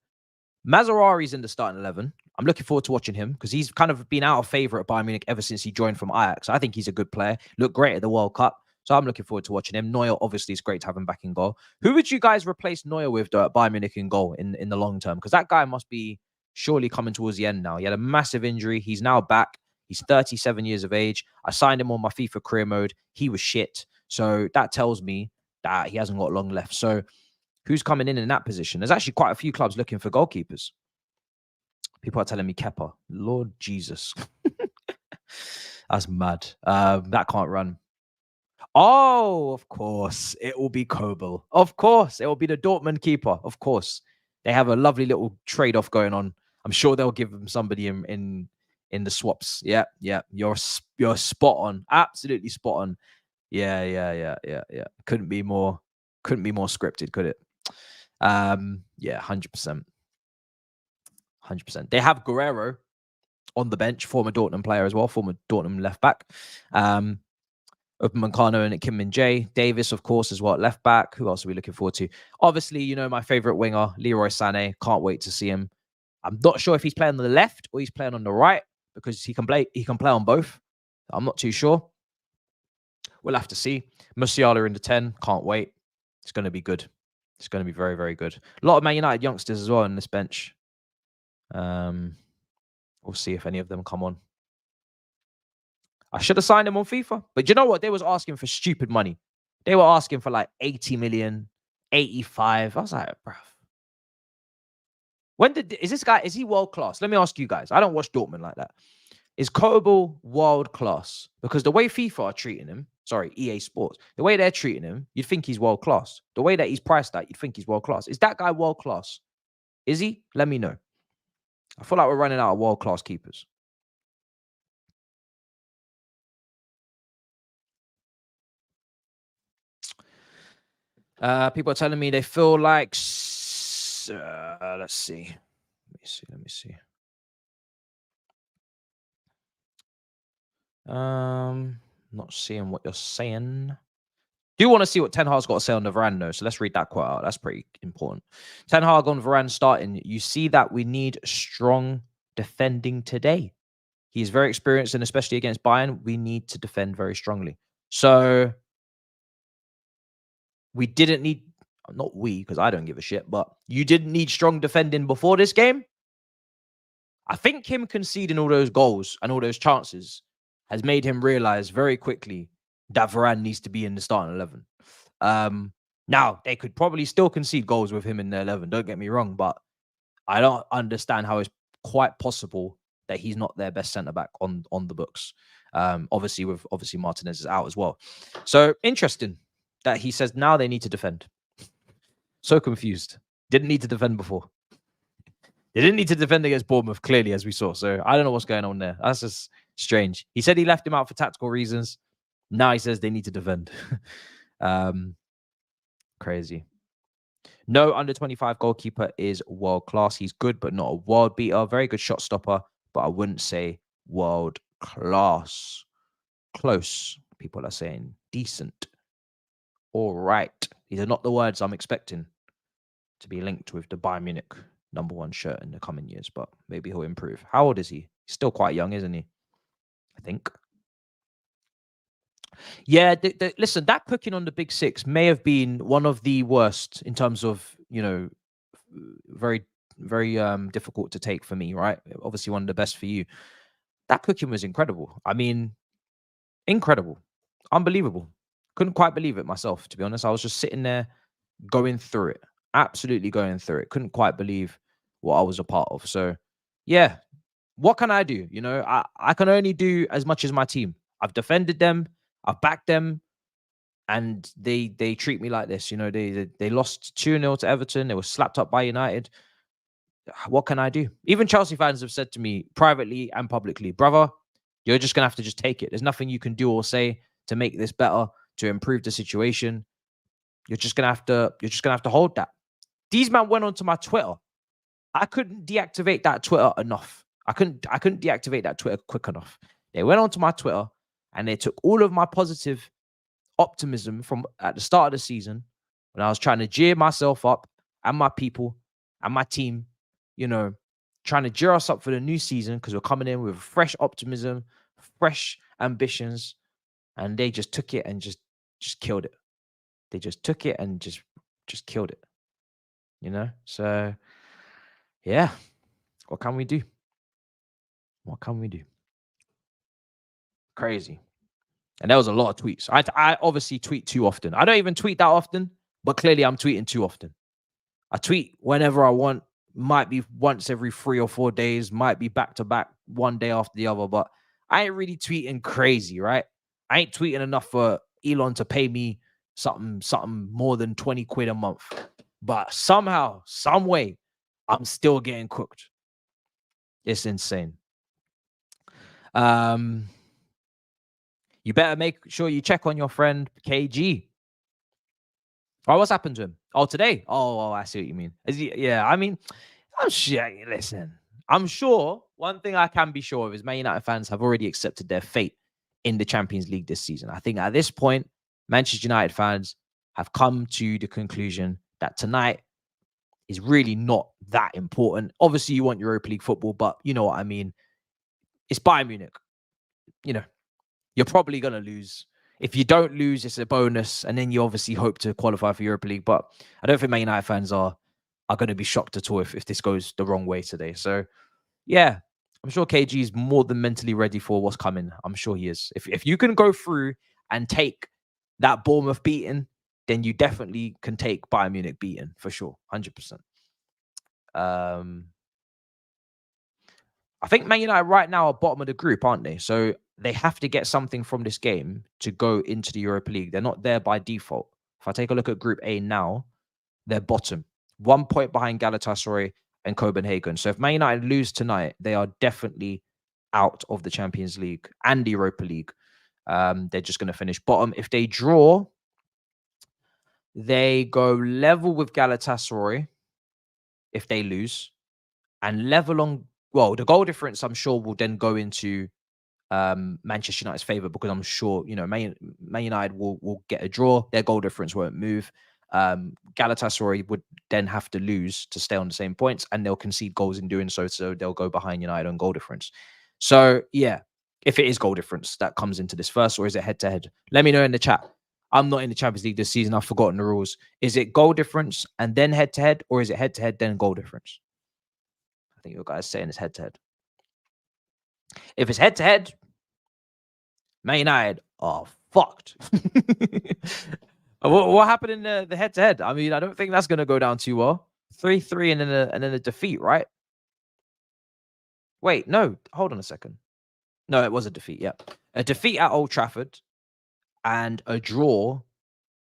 Mazarawi's in the starting 11. I'm looking forward to watching him because he's kind of been out of favor at Bayern Munich ever since he joined from Ajax. I think he's a good player. Looked great at the World Cup. So I'm looking forward to watching him. Neuer, obviously, is great to have him back in goal. Who would you guys replace Neuer with, though, at Bayern Munich in goal in the long term? Because that guy must be surely coming towards the end now. He had a massive injury. He's now back. He's 37 years of age. I signed him on my FIFA career mode. He was shit. So that tells me that he hasn't got long left. So who's coming in that position? There's actually quite a few clubs looking for goalkeepers. People are telling me Kepa. Lord Jesus. That's mad. That can't run. Oh, of course. It will be Kobel. Of course. It will be the Dortmund keeper. Of course. They have a lovely little trade-off going on. I'm sure they'll give them somebody in the swaps. Yeah. You're spot on. Absolutely spot on. Yeah. Couldn't be more scripted, could it? Yeah, 100%. 100%. They have Guerrero on the bench, former Dortmund player as well, former Dortmund left back. Upamecano and Kim Min-jae. Davis, of course, as well, left back. Who else are we looking forward to? Obviously, you know, my favorite winger, Leroy Sané. Can't wait to see him. I'm not sure if he's playing on the left or he's playing on the right because he can play on both. I'm not too sure. We'll have to see. Musiala in the 10. Can't wait. It's going to be good. It's going to be very, very good. A lot of Man United youngsters as well in this bench. We'll see if any of them come on. I should have signed them on FIFA. But you know what? They was asking for stupid money. They were asking for like 80 million, 85. I was like, bruv. Is he world class? Let me ask you guys. I don't watch Dortmund like that. Is Kobel world class? Because the way FIFA are treating him, sorry, EA Sports, the way they're treating him, you'd think he's world class. The way that he's priced at, you'd think he's world class. Is that guy world class? Is he? Let me know. I feel like we're running out of world class keepers. People are telling me they feel like, let's see. Let me see. Not seeing what you're saying. Do want to see what Ten Hag's got to say on the Varane, though. So let's read that quote out. That's pretty important. Ten Hag on Varane starting. You see that we need strong defending today. He's very experienced, and especially against Bayern, we need to defend very strongly. So we didn't need, not we, because I don't give a shit, but you didn't need strong defending before this game. I think him conceding all those goals and all those chances has made him realize very quickly that Varane needs to be in the starting 11. Now, they could probably still concede goals with him in the 11, don't get me wrong, but I don't understand how it's quite possible that he's not their best centre-back on the books. Obviously Martinez is out as well. So, interesting that he says now they need to defend. So confused. Didn't need to defend before. They didn't need to defend against Bournemouth, clearly, as we saw. So I don't know what's going on there. That's just strange. He said he left him out for tactical reasons. Now he says they need to defend. Crazy. No under 25 goalkeeper is world class. He's good, but not a world beater. Very good shot stopper, but I wouldn't say world class. Close. People are saying decent. All right. These are not the words I'm expecting to be linked with the Bayern Munich #1 shirt in the coming years, but maybe he'll improve. How old is he? He's still quite young, isn't he? I think. Yeah, listen, that cooking on the big six may have been one of the worst in terms of, very, very difficult to take for me, right? Obviously one of the best for you. That cooking was incredible. I mean, incredible. Unbelievable. Couldn't quite believe it myself, to be honest. I was just sitting there going through it. Absolutely going through it. Couldn't quite believe what I was a part of. So, yeah, what can I do? I can only do as much as my team. I've defended them. I've backed them. And they treat me like this. They lost 2-0 to Everton. They were slapped up by United. What can I do? Even Chelsea fans have said to me privately and publicly, brother, you're just going to have to just take it. There's nothing you can do or say to make this better, to improve the situation. You're just going to have to hold that. These men went onto my Twitter. I couldn't deactivate that Twitter enough. I couldn't deactivate that Twitter quick enough. They went onto my Twitter and they took all of my positive optimism from at the start of the season when I was trying to gear myself up and my people and my team, trying to gear us up for the new season because we're coming in with fresh optimism, fresh ambitions, and they just took it and just killed it. They just took it and just killed it. So yeah, what can we do? What can we do? Crazy. And there was a lot of tweets. I obviously tweet too often. I don't even tweet that often, but clearly I'm tweeting too often. I tweet whenever I want. Might be once every 3 or 4 days. Might be back to back, one day after the other. But I ain't really tweeting crazy, right? I ain't tweeting enough for Elon to pay me something more than 20 quid a month. But somehow, some way, I'm still getting cooked. It's insane. You better make sure you check on your friend KG. Oh, what's happened to him? Oh, today? Oh, I see what you mean. Yeah, I mean, listen, I'm sure one thing I can be sure of is Man United fans have already accepted their fate in the Champions League this season. I think at this point, Manchester United fans have come to the conclusion that tonight is really not that important. Obviously, you want Europa League football, but you know what I mean. It's Bayern Munich. You're probably going to lose. If you don't lose, it's a bonus. And then you obviously hope to qualify for Europa League. But I don't think Man United fans are going to be shocked at all if this goes the wrong way today. So, yeah, I'm sure KG is more than mentally ready for what's coming. I'm sure he is. If you can go through and take that Bournemouth beating, then you definitely can take Bayern Munich beating for sure. 100%. I think Man United right now are bottom of the group, aren't they? So they have to get something from this game to go into the Europa League. They're not there by default. If I take a look at Group A now, they're bottom. 1 point behind Galatasaray and Copenhagen. So if Man United lose tonight, they are definitely out of the Champions League and the Europa League. They're just going to finish bottom. If they draw, they go level with Galatasaray if they lose, and level on. Well, the goal difference, I'm sure, will then go into Manchester United's favour, because I'm sure, you know, Man United will get a draw. Their goal difference won't move. Galatasaray would then have to lose to stay on the same points, and they'll concede goals in doing so. So they'll go behind United on goal difference. So yeah, if it is goal difference that comes into this first, or is it head to head? Let me know in the chat. I'm not in the Champions League this season. I've forgotten the rules. Is it goal difference and then head to head, or is it head to head then goal difference? I think your guys saying it's head to head. If it's head to head, Man United are fucked. What happened in the head to head? I mean, I don't think that's going to go down too well. 3-3 and then a defeat, right? Wait, no, hold on a second. No, it was a defeat. Yeah, a defeat at Old Trafford and a draw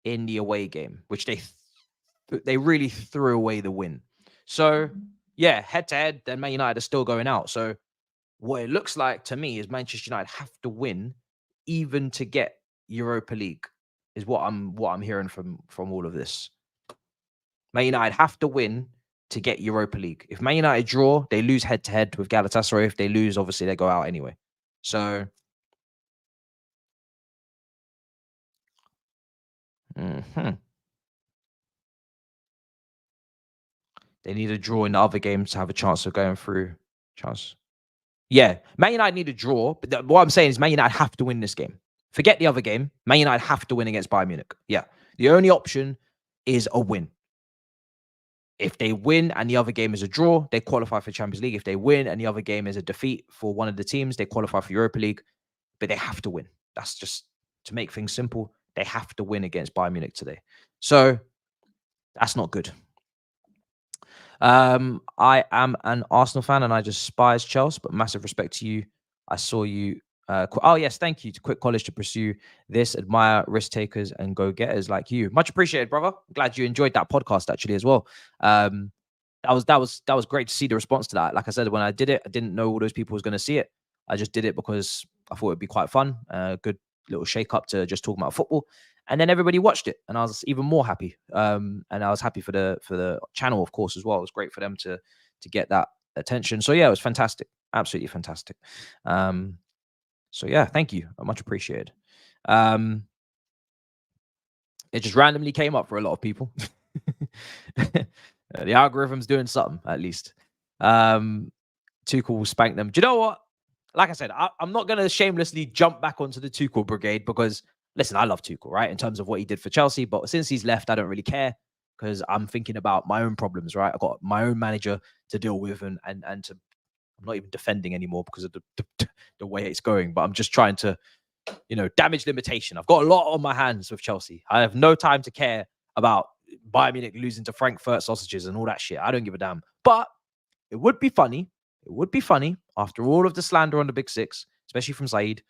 in the away game, which they really threw away the win. So yeah, head to head, then Man United are still going out. So what it looks like to me is Manchester United have to win even to get Europa League, is what I'm hearing from all of this. Man United have to win to get Europa League. If Man United draw, they lose head to head with Galatasaray. If they lose, obviously they go out anyway. So they need a draw in the other games to have a chance of going through. Yeah, Man United need a draw. But what I'm saying is Man United have to win this game. Forget the other game. Man United have to win against Bayern Munich. Yeah. The only option is a win. If they win and the other game is a draw, they qualify for Champions League. If they win and the other game is a defeat for one of the teams, they qualify for Europa League. But they have to win. That's just to make things simple. They have to win against Bayern Munich today. So that's not good. I am an Arsenal fan and I despise Chelsea, but massive respect to you. I saw you. Oh, yes. Thank you to Quick College to pursue this. Admire risk takers and go getters like you. Much appreciated, brother. Glad you enjoyed that podcast actually as well. That was great to see the response to that. Like I said, when I did it, I didn't know all those people was going to see it. I just did it because I thought it'd be quite fun. Good little shake up to just talk about football. And then everybody watched it, and I was even more happy. And I was happy for the channel, of course, as well. It was great for them to get that attention. So yeah, it was fantastic, absolutely fantastic. So yeah, thank you, much appreciated. It just randomly came up for a lot of people. The algorithm's doing something at least. Tuchel will spank them. Do you know what? Like I said, I'm not going to shamelessly jump back onto the Tuchel brigade because, listen, I love Tuchel, right, in terms of what he did for Chelsea. But since he's left, I don't really care because I'm thinking about my own problems, right? I've got my own manager to deal with and to, I'm not even defending anymore because of the way it's going. But I'm just trying to, damage limitation. I've got a lot on my hands with Chelsea. I have no time to care about Bayern Munich losing to Frankfurt sausages and all that shit. I don't give a damn. But it would be funny. It would be funny after all of the slander on the Big Six, especially from Saeed,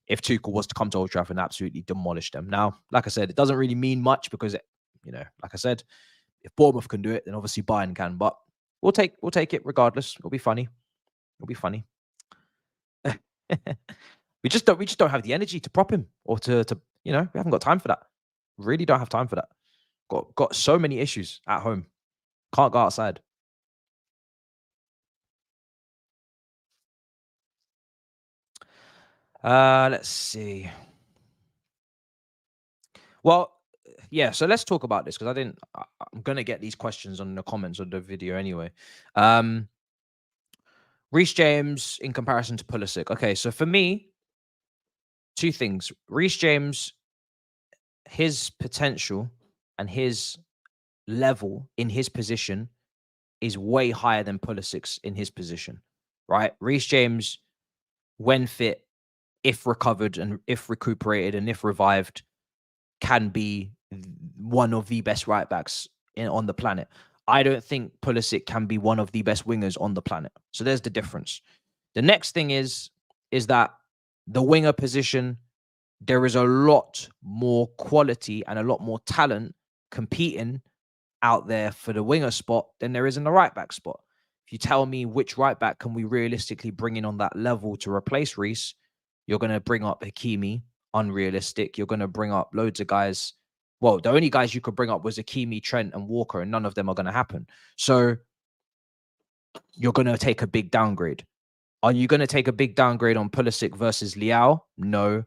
if Tuchel was to come to Old Trafford and absolutely demolish them. Now, like I said, it doesn't really mean much because, like I said, if Bournemouth can do it, then obviously Bayern can. But we'll take it regardless. It'll be funny. It'll be funny. we just don't have the energy to prop him or to we haven't got time for that. Really don't have time for that. Got so many issues at home. Can't go outside. Let's see. Well, yeah, so let's talk about this because I'm gonna get these questions on the comments of the video anyway. Reece James in comparison to Pulisic. Okay, so for me, two things. Reece James, his potential and his level in his position is way higher than Pulisic's in his position, right? Reece James, when fit, if recovered and if recuperated and if revived, can be one of the best right backs on the planet. I don't think Pulisic can be one of the best wingers on the planet. So there's the difference. The next thing is that the winger position, there is a lot more quality and a lot more talent competing out there for the winger spot than there is in the right back spot. If you tell me which right back can we realistically bring in on that level to replace Reece, you're going to bring up Hakimi, unrealistic. You're going to bring up loads of guys. Well, the only guys you could bring up was Hakimi, Trent, and Walker, and none of them are going to happen. So you're going to take a big downgrade. Are you going to take a big downgrade on Pulisic versus Liao? No.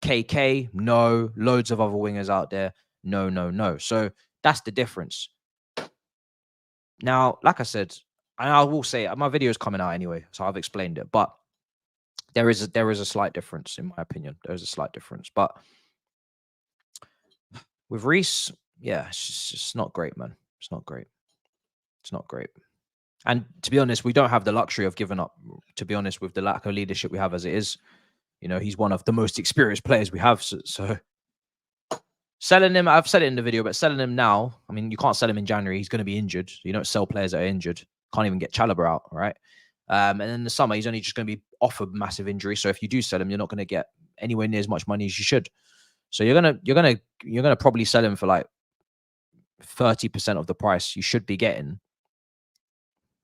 KK? No. Loads of other wingers out there? No, no, no. So that's the difference. Now, like I said, and I will say my video is coming out anyway, so I've explained it. But there is a slight difference, in my opinion. There is a slight difference. But with Reece, yeah, it's just not great, man. It's not great. It's not great. And to be honest, we don't have the luxury of giving up, to be honest, with the lack of leadership we have as it is. You know, he's one of the most experienced players we have. So selling him, I've said it in the video, but selling him now, I mean, you can't sell him in January. He's going to be injured. You don't sell players that are injured. Can't even get Chalobah out, right? And in the summer, he's only just going to be off a massive injury. So if you do sell him, you're not going to get anywhere near as much money as you should. So you're gonna probably sell him for like 30% of the price you should be getting.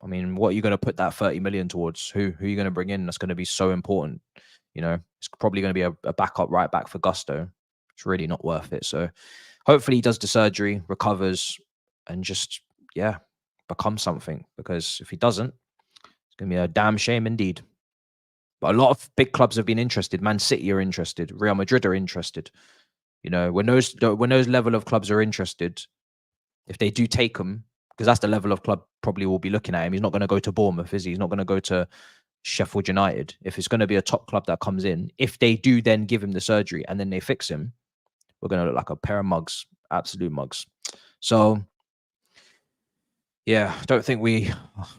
I mean, what are you going to put that 30 million towards? Who are you going to bring in? That's going to be so important. You know, it's probably going to be a backup right back for Gusto. It's really not worth it. So hopefully he does the surgery, recovers, and just, yeah, becomes something. Because if he doesn't, it's going to be a damn shame indeed. But a lot of big clubs have been interested. Man City are interested. Real Madrid are interested. You know, when those level of clubs are interested, if they do take him, because that's the level of club probably will be looking at him. He's not going to go to Bournemouth, is he? He's not going to go to Sheffield United. If it's going to be a top club that comes in, if they do then give him the surgery and then they fix him, we're going to look like a pair of mugs, absolute mugs. So, yeah, I don't think we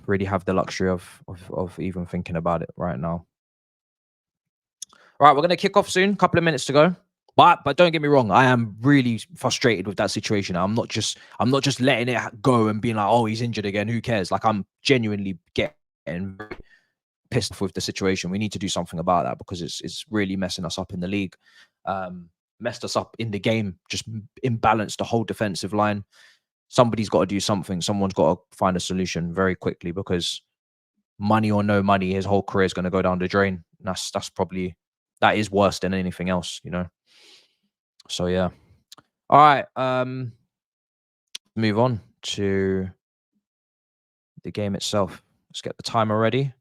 really have the luxury of even thinking about it right now. All right, we're going to kick off soon. Couple of minutes to go. But don't get me wrong, I am really frustrated with that situation. I'm not just letting it go and being like, oh, he's injured again. Who cares? Like, I'm genuinely getting very pissed off with the situation. We need to do something about that because it's really messing us up in the league. Messed us up in the game, just imbalanced the whole defensive line. Somebody's got to do something. Someone's got to find a solution very quickly because money or no money, his whole career is going to go down the drain. And that is worse than anything else, you know. So yeah. All right. Move on to the game itself. Let's get the timer ready.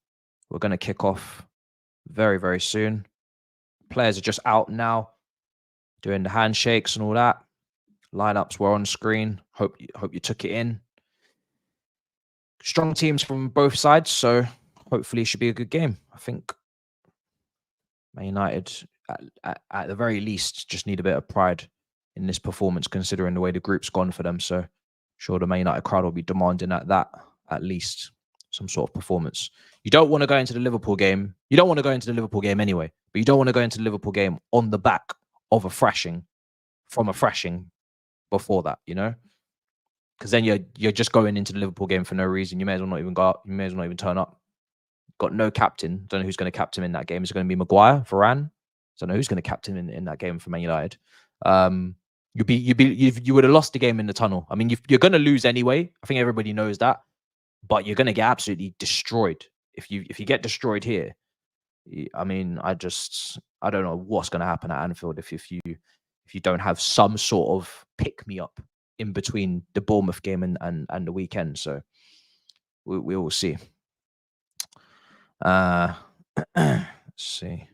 We're going to kick off very, very soon. Players are just out now, doing the handshakes and all that. Lineups were on screen. Hope you took it in. Strong teams from both sides, so hopefully it should be a good game. I think Man United, at the very least, just need a bit of pride in this performance, considering the way the group's gone for them. So, sure, the Man United crowd will be demanding at least some sort of performance. You don't want to go into the Liverpool game. You don't want to go into the Liverpool game anyway, but you don't want to go into the Liverpool game on the back of a thrashing before that, you know? Because then you're just going into the Liverpool game for no reason. You may as well not even go up. You may as well not even turn up. Got no captain. Don't know who's going to captain in that game. Is it going to be Maguire, Varane? Don't know who's going to captain in that game for Man United. You would have lost the game in the tunnel. I mean, you're going to lose anyway. I think everybody knows that, but you're going to get absolutely destroyed if you get destroyed here. I mean, I don't know what's going to happen at Anfield if you don't have some sort of pick me up in between the Bournemouth game and the weekend. So we will see. Let's see.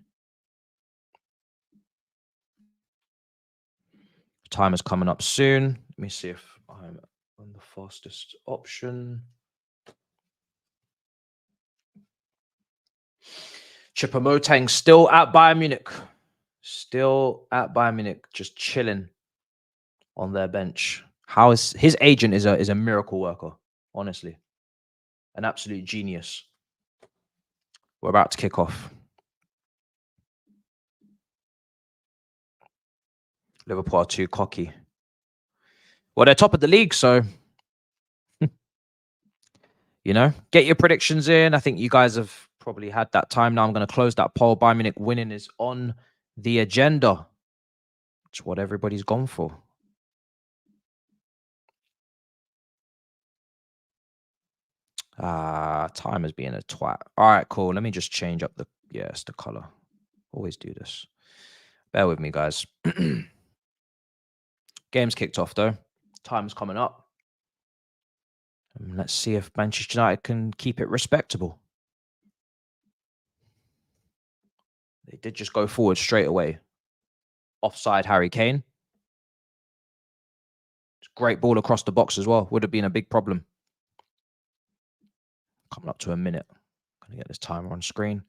Timer's coming up soon. Let me see if I'm on the fastest option. Choupo-Moting still at Bayern Munich. Still at Bayern Munich, just chilling on their bench. His agent is a miracle worker, honestly. An absolute genius. We're about to kick off. Liverpool are too cocky. Well, they're top of the league, so you know, get your predictions in. I think you guys have probably had that time now. I'm going to close that poll. Bayern Munich winning is on the agenda. It's what everybody's gone for. Time is being a twat. All right, cool. Let me just change up the color. Always do this. Bear with me, guys. Game's kicked off though. Time's coming up. Let's see if Manchester United can keep it respectable. They did just go forward straight away. Offside Harry Kane. Great ball across the box as well. Would have been a big problem. Coming up to a minute. Gonna get this timer on screen.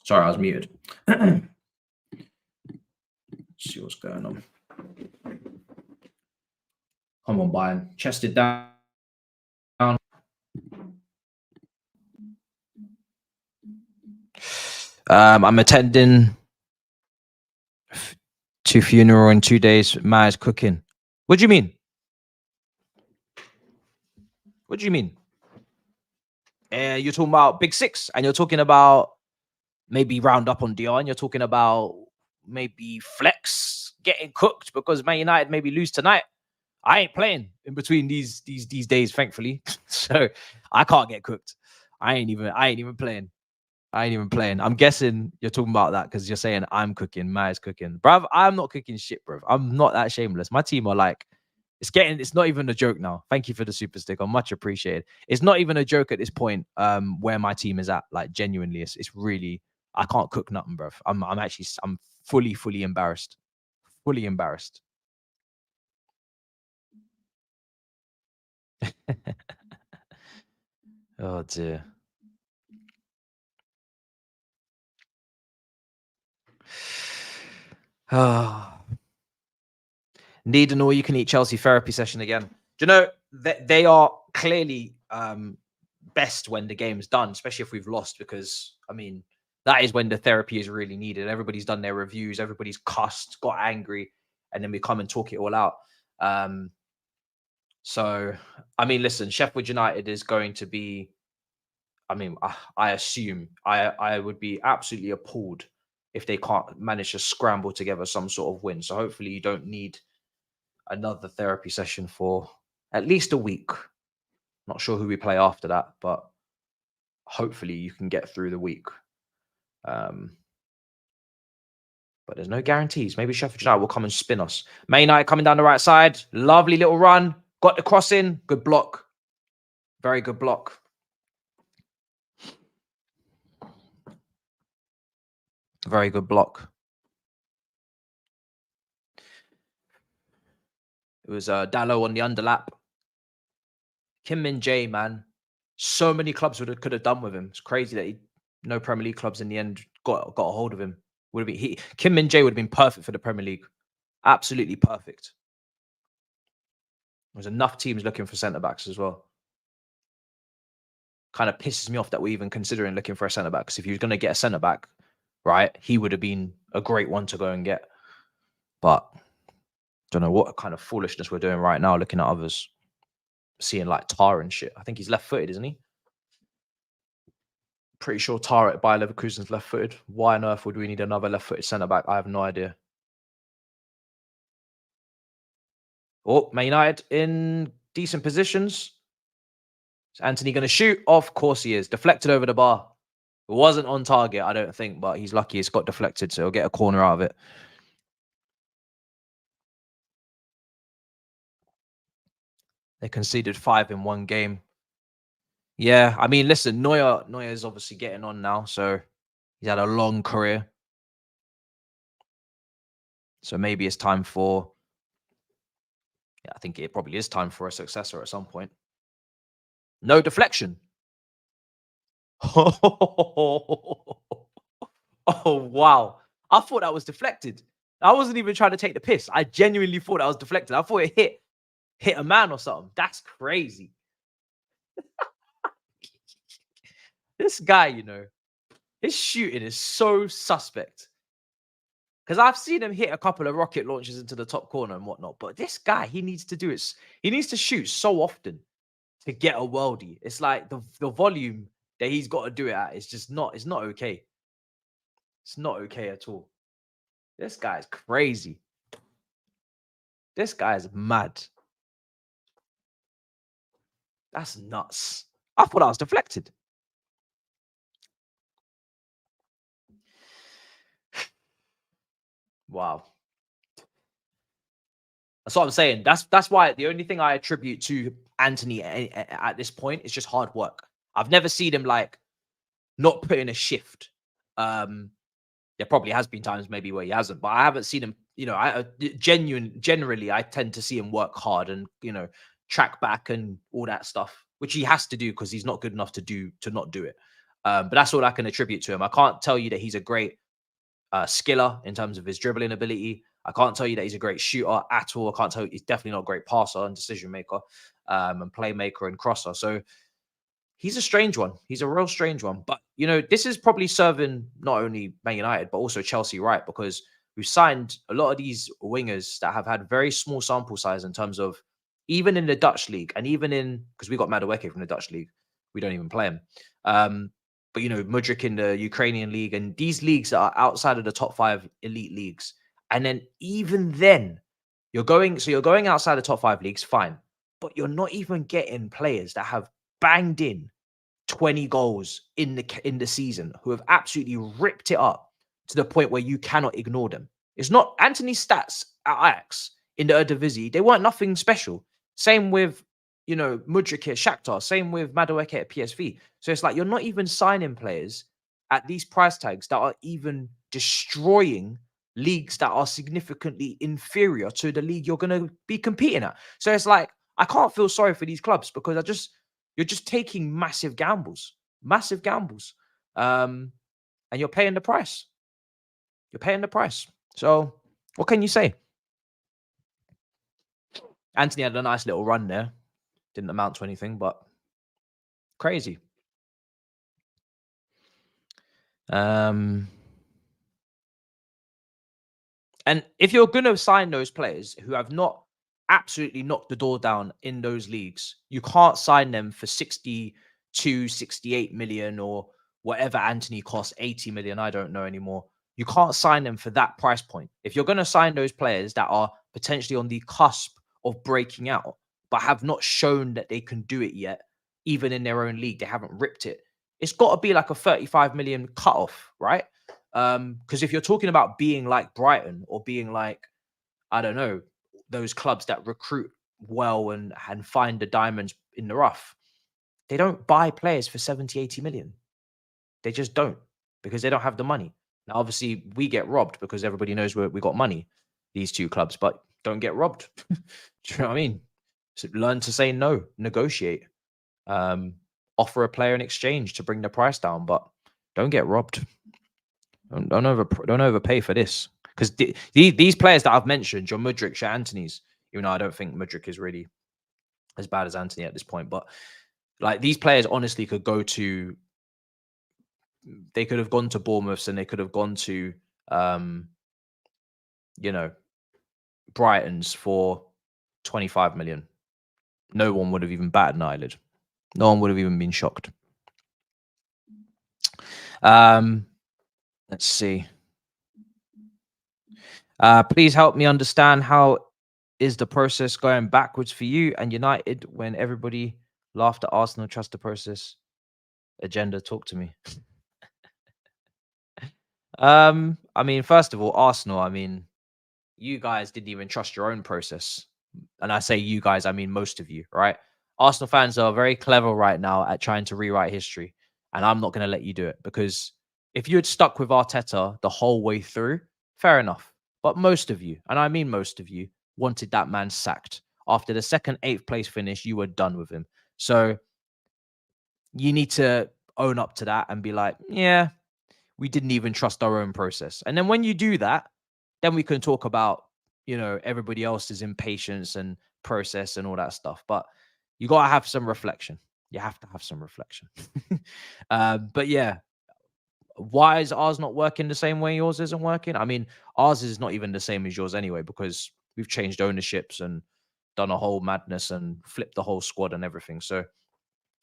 Sorry, I was muted. Let's see what's going on. Come on, Bayern. Chested down. I'm attending to funeral in 2 days. Ma's cooking. What do you mean? What do you mean? You're talking about Big Six, and you're talking about maybe round up on Dion. You're talking about maybe flex getting cooked because Man United maybe lose tonight. I ain't playing in between these days, thankfully. So I can't get cooked. I ain't even playing. I'm guessing you're talking about that because you're saying I'm cooking, Ma's cooking. Bruv, I'm not cooking shit, bruv. I'm not that shameless. My team are like, it's not even a joke now. Thank you for the super sticker. Much appreciated. It's not even a joke at this point, where my team is at. Like, genuinely, it's really, I can't cook nothing, bruv. I'm fully embarrassed. Fully embarrassed. Oh dear. Need an all-you-can-eat Chelsea therapy session again. Do you know that they are clearly best when the game's done, especially if we've lost, because I mean that is when the therapy is really needed. Everybody's done their reviews, everybody's cussed, got angry, and then we come and talk it all out. So I mean, listen, Sheffield United is going to be. I mean, I assume I would be absolutely appalled if they can't manage to scramble together some sort of win. So hopefully you don't need another therapy session for at least a week. Not sure who we play after that, but hopefully you can get through the week. But there's no guarantees. Maybe Sheffield United will come and spin us. Man United coming down the right side. Lovely little run. Got the cross in. Good block. Very good block. Very good block. It was Dallo on the underlap. Kim Min-jae, man. So many clubs could have done with him. It's crazy that no Premier League clubs in the end got a hold of him. Kim Min-jae would have been perfect for the Premier League. Absolutely perfect. There's enough teams looking for centre-backs as well. Kind of pisses me off that we're even considering looking for a centre-back, because if he was going to get a centre-back, right, he would have been a great one to go and get. But don't know what kind of foolishness we're doing right now looking at others. Seeing like Tar and shit. I think he's left-footed, isn't he? Pretty sure Tar at Bayer Leverkusen's left-footed. Why on earth would we need another left-footed centre-back? I have no idea. Oh, Man United in decent positions. Is Anthony going to shoot? Of course he is. Deflected over the bar. It wasn't on target, I don't think, but he's lucky it's got deflected, so he'll get a corner out of it. They conceded 5 in one game. Yeah, I mean, listen, Neuer is obviously getting on now, so he's had a long career. So maybe it's time for... Yeah, I think it probably is time for a successor at some point. No deflection. Oh, wow. I thought that was deflected. I wasn't even trying to take the piss. I genuinely thought that was deflected. I thought it hit a man or something. That's crazy. This guy, you know, his shooting is so suspect. Because I've seen him hit a couple of rocket launches into the top corner and whatnot. But this guy, he needs to do it. He needs to shoot so often to get a worldie. It's like the volume that he's got to do it at is just not, it's not okay. It's not okay at all. This guy's crazy. This guy's mad. That's nuts. I thought I was deflected. Wow. That's what I'm saying. That's why the only thing I attribute to Anthony at this point is just hard work. I've never seen him like not put in a shift. There probably has been times maybe where he hasn't, but I haven't seen him. You know, generally, I tend to see him work hard and track back and all that stuff, which he has to do because he's not good enough to not do it. But that's all I can attribute to him. I can't tell you that he's a great skiller in terms of his dribbling ability. I can't tell you that he's a great shooter at all. I can't tell you he's definitely not a great passer and decision maker, and playmaker and crosser. So he's a strange one. He's a real strange one. But, this is probably serving not only Man United, but also Chelsea right, because we've signed a lot of these wingers that have had very small sample size in terms of, even in the Dutch league and even because we got Madueke from the Dutch league. We don't even play him. But, Mudryk in the Ukrainian league and these leagues that are outside of the top 5 elite leagues. And then even then, you're going outside the top 5 leagues, fine. But you're not even getting players that have banged in 20 goals in the season, who have absolutely ripped it up to the point where you cannot ignore them. It's not Anthony's stats at Ajax in the Eredivisie. They weren't nothing special. Same with, Mudryk at Shakhtar. Same with Madueke at PSV. So it's like you're not even signing players at these price tags that are even destroying leagues that are significantly inferior to the league you're going to be competing at. So it's like, I can't feel sorry for these clubs because you're just taking massive gambles. And you're paying the price. So what can you say? Anthony had a nice little run there. Didn't amount to anything, but crazy. And if you're going to sign those players who have not absolutely knocked the door down in those leagues, you can't sign them for 62, 68 million or whatever Anthony costs, 80 million. I don't know anymore. You can't sign them for that price point. If you're going to sign those players that are potentially on the cusp of breaking out, but have not shown that they can do it yet, even in their own league, they haven't ripped it. It's got to be like a 35 million cutoff, right? Because if you're talking about being like Brighton or being like, I don't know, those clubs that recruit well and find the diamonds in the rough, they don't buy players for 70, 80 million. They just don't, because they don't have the money. Now, obviously, we get robbed because everybody knows we got money, these two clubs, but don't get robbed. Do you know what I mean? So learn to say no, negotiate, offer a player in exchange to bring the price down, but don't get robbed. Don't overpay for this, because these players that I've mentioned, your Mudryk, your Antony's, even though I don't think Mudryk is really as bad as Anthony at this point, but like these players honestly could go to. They could have gone to Bournemouths and they could have gone to, Brighton's for 25 million. No one would have even batted an eyelid. No one would have even been shocked. Let's see. Please help me understand, how is the process going backwards for you and United when everybody laughed at Arsenal? Trust the process. Agenda, talk to me. I mean, first of all, Arsenal, I mean, you guys didn't even trust your own process. And I say you guys, I mean most of you, right? Arsenal fans are very clever right now at trying to rewrite history. And I'm not going to let you do it, because if you had stuck with Arteta the whole way through, fair enough. But most of you, and I mean most of you, wanted that man sacked. After the second 8th place finish, you were done with him. So you need to own up to that and be like, yeah, we didn't even trust our own process. And then when you do that, then we can talk about, everybody else's impatience and process and all that stuff. But you got to have some reflection. You have to have some reflection. But yeah, why is ours not working the same way yours isn't working? I mean, ours is not even the same as yours anyway, because we've changed ownerships and done a whole madness and flipped the whole squad and everything. So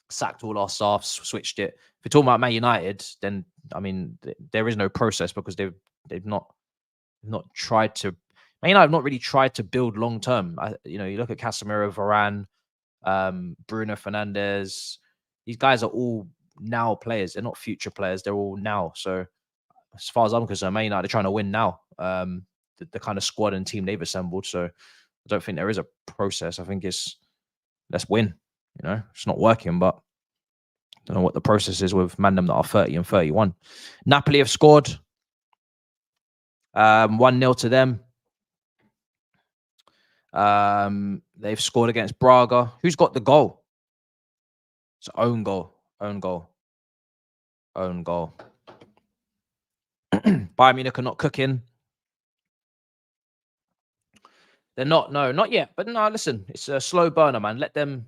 sacked all our staff, switched it. If you're talking about Man United, then I mean, there is no process, because they've not tried to. Man United have not really tried to build long term. You look at Casemiro, Varane, Bruno Fernandes. These guys are all now players. They're not future players. They're all now. So as far as I'm concerned, Man United are trying to win now. The kind of squad and team they've assembled. So I don't think there is a process. I think it's let's win. You know, it's not working, but I don't know what the process is with Mandem that are 30 and 31. Napoli have scored 1-0 to them. They've scored against Braga. Who's got the goal? It's own goal. Own goal. Own goal. Bayern Munich are not cooking. They're not. No, not yet. But no, listen, it's a slow burner, man. Let them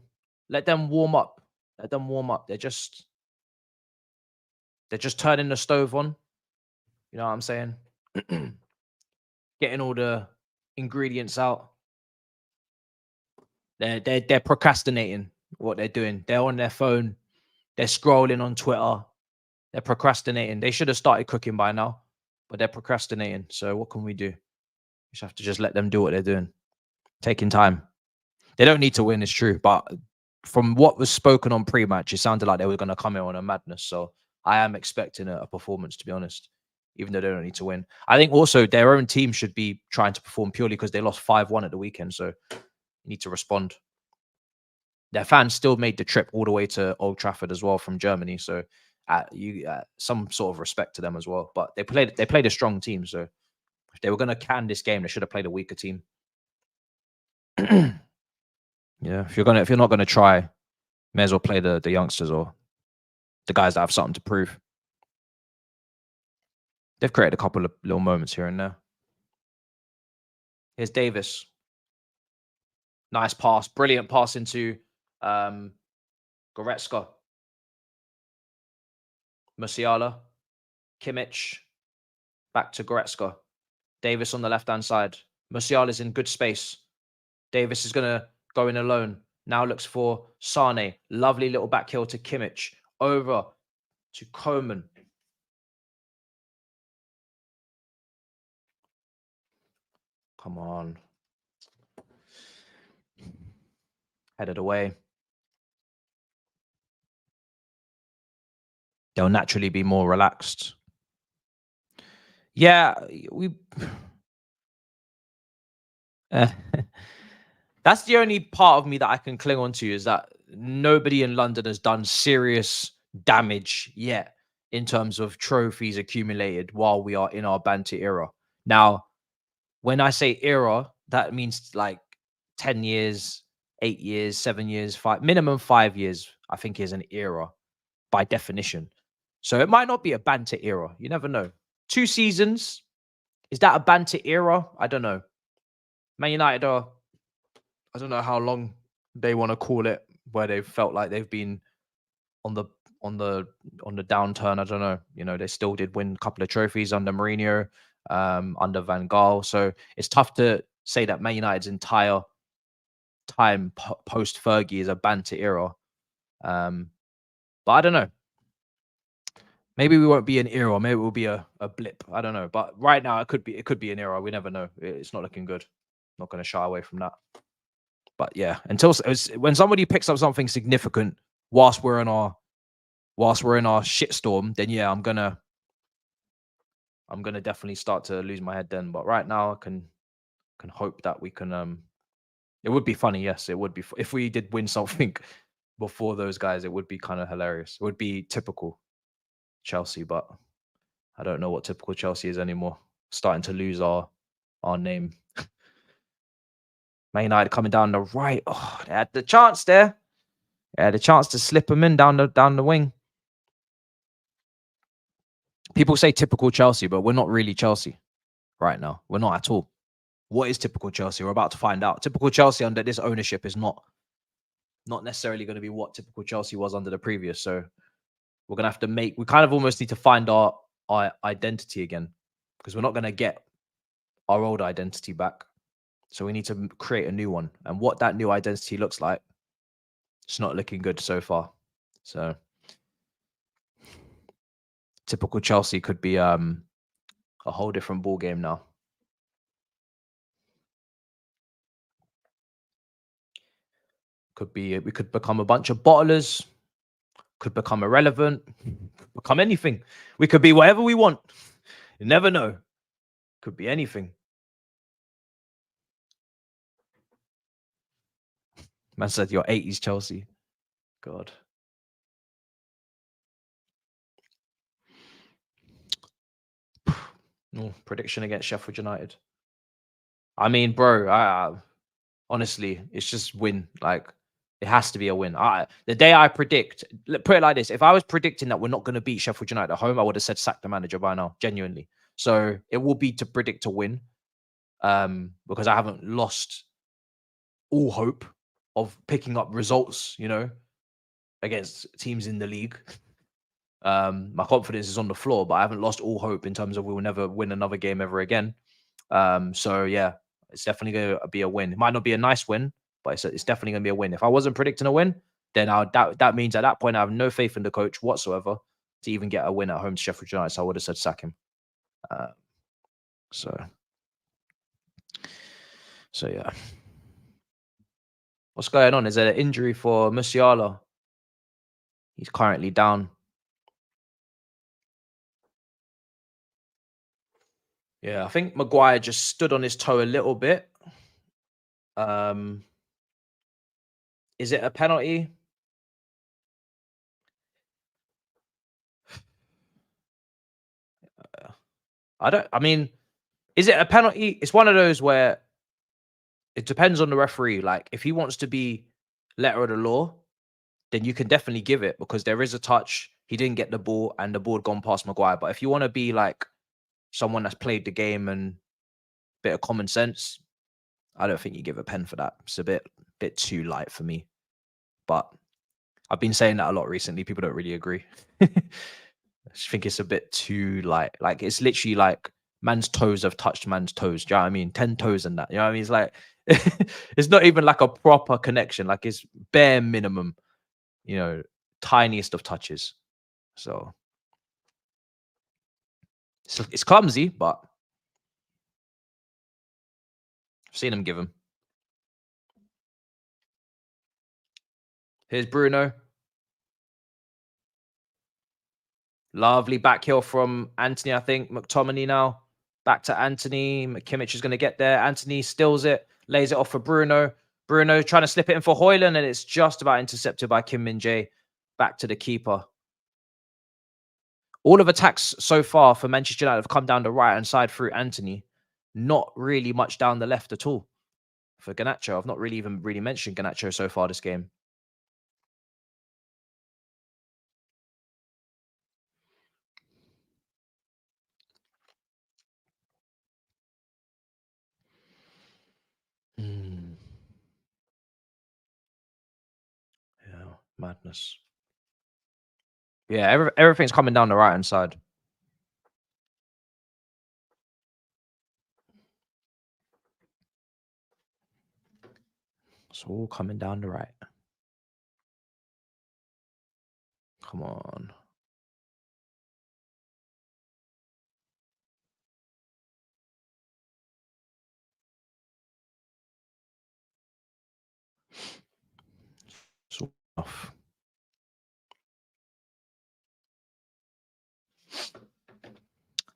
warm up. Let them warm up. They're just turning the stove on. You know what I'm saying? Getting all the ingredients out. They're procrastinating what they're doing. They're on their phone. They're scrolling on Twitter. They're procrastinating. They should have started cooking by now, but they're procrastinating. So what can we do? We just have to just let them do what they're doing. Taking time. They don't need to win, it's true. But from what was spoken on pre-match, it sounded like they were going to come in on a madness. So I am expecting a performance, to be honest, even though they don't need to win. I think also their own team should be trying to perform purely because they lost 5-1 at the weekend. So you need to respond. Their fans still made the trip all the way to Old Trafford as well from Germany. So some sort of respect to them as well. But they played a strong team. So if they were going to can this game, they should have played a weaker team. Yeah, if you're not gonna try, may as well play the youngsters or the guys that have something to prove. They've created a couple of little moments here and there. Here's Davis. Nice pass, brilliant pass into Goretzka. Musiala, Kimmich, back to Goretzka. Davis on the left-hand side. Musiala's in good space. Davis is gonna go in alone. Now looks for Sane. Lovely little back heel to Kimmich. Over to Coman. Come on. Headed away. They'll naturally be more relaxed. Yeah, that's the only part of me that I can cling on to, is that nobody in London has done serious damage yet in terms of trophies accumulated while we are in our banter era. Now, when I say era, that means like 10 years, 8 years, 7 years, minimum 5 years, I think is an era by definition. So it might not be a banter era. You never know. 2 seasons, is that a banter era? I don't know. Man United are, I don't know how long they want to call it, where they've felt like they've been on the downturn. I don't know. You know, they still did win a couple of trophies under Mourinho, under Van Gaal. So it's tough to say that Man United's entire time post Fergie is a banter era. But I don't know. Maybe we won't be an era. Maybe it will be a blip. I don't know. But right now, it could be an era. We never know. It's not looking good. Not going to shy away from that. But yeah, when somebody picks up something significant whilst we're in our shitstorm, then yeah, I'm gonna definitely start to lose my head then. But right now, I can hope that we can. It would be funny, yes. It would be if we did win something before those guys. It would be kind of hilarious. It would be typical Chelsea, but I don't know what typical Chelsea is anymore. Starting to lose our name. Man United coming down the right. Oh, they had the chance there. They had a chance to slip them in down the wing. People say typical Chelsea, but we're not really Chelsea right now. We're not at all. What is typical Chelsea? We're about to find out. Typical Chelsea under this ownership is not necessarily going to be what typical Chelsea was under the previous. So we're going to have to we kind of almost need to find our identity again, because we're not going to get our old identity back. So we need to create a new one. And what that new identity looks like, it's not looking good so far. So typical Chelsea could be a whole different ball game now. Could be we could become a bunch of bottlers. Could become irrelevant. Could become anything. We could be whatever we want. You never know. Could be anything. Man said you're 80s Chelsea. God. No prediction against Sheffield United. I mean, bro, I honestly, it's just win. Like, it has to be a win. The day I predict, put it like this: if I was predicting that we're not going to beat Sheffield United at home, I would have said sack the manager by now, genuinely. So it will be to predict a win, because I haven't lost all hope of picking up results, against teams in the league. My confidence is on the floor, but I haven't lost all hope in terms of we will never win another game ever again. So yeah, it's definitely going to be a win. It might not be a nice win, but it's definitely going to be a win. If I wasn't predicting a win, then that means at that point I have no faith in the coach whatsoever to even get a win at home to Sheffield United. So I would have said sack him. So yeah. What's going on? Is there an injury for Musiala? He's currently down. Yeah, I think Maguire just stood on his toe a little bit. Is it a penalty? I mean, is it a penalty? It's one of those where it depends on the referee. Like, if he wants to be letter of the law, then you can definitely give it because there is a touch. He didn't get the ball and the ball had gone past Maguire. But if you want to be like someone that's played the game and a bit of common sense, I don't think you give a pen for that. It's a bit too light for me. But I've been saying that a lot recently. People don't really agree. I just think it's a bit too light. Like, it's literally like man's toes have touched man's toes. Do you know what I mean? 10 toes and that. You know what I mean? It's like, it's not even like a proper connection. Like, it's bare minimum, tiniest of touches. So it's clumsy, but I've seen him give him. Here's Bruno. Lovely back heel from Anthony, I think. McTominay now. Back to Anthony. Kimmich is going to get there. Anthony steals it, lays it off for Bruno. Bruno trying to slip it in for Hojlund, and it's just about intercepted by Kim Min-jae. Back to the keeper. All of attacks so far for Manchester United have come down the right-hand side through Anthony. Not really much down the left at all for Garnacho. I've not really even mentioned Garnacho so far this game. Yeah, madness. Yeah, everything's coming down the right-hand side. It's all coming down the right. Come on. It's all off.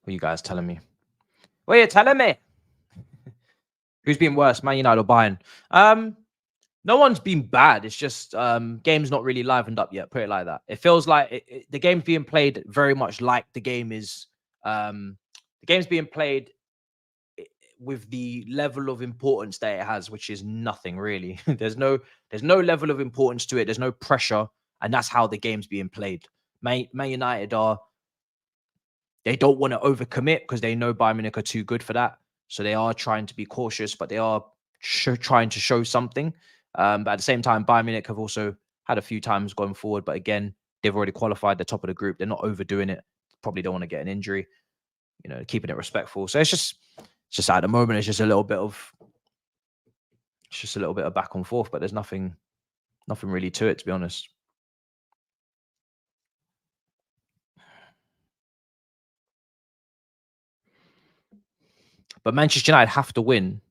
What are you guys telling me? What are you telling me? Who's been worse, Man United or Bayern? No one's been bad. It's just game's not really livened up yet. Put it like that. It feels like the game's being played very much like the game is. The game's being played with the level of importance that it has, which is nothing really. there's no level of importance to it. There's no pressure, and that's how the game's being played. Man United they don't want to overcommit because they know Bayern Munich are too good for that. So they are trying to be cautious, but they are trying to show something. But at the same time, Bayern Munich have also had a few times going forward. But again, they've already qualified the top of the group. They're not overdoing it. Probably don't want to get an injury. Keeping it respectful. So it's just at the moment, it's just a little bit of back and forth. But there's nothing really to it, to be honest. But Manchester United have to win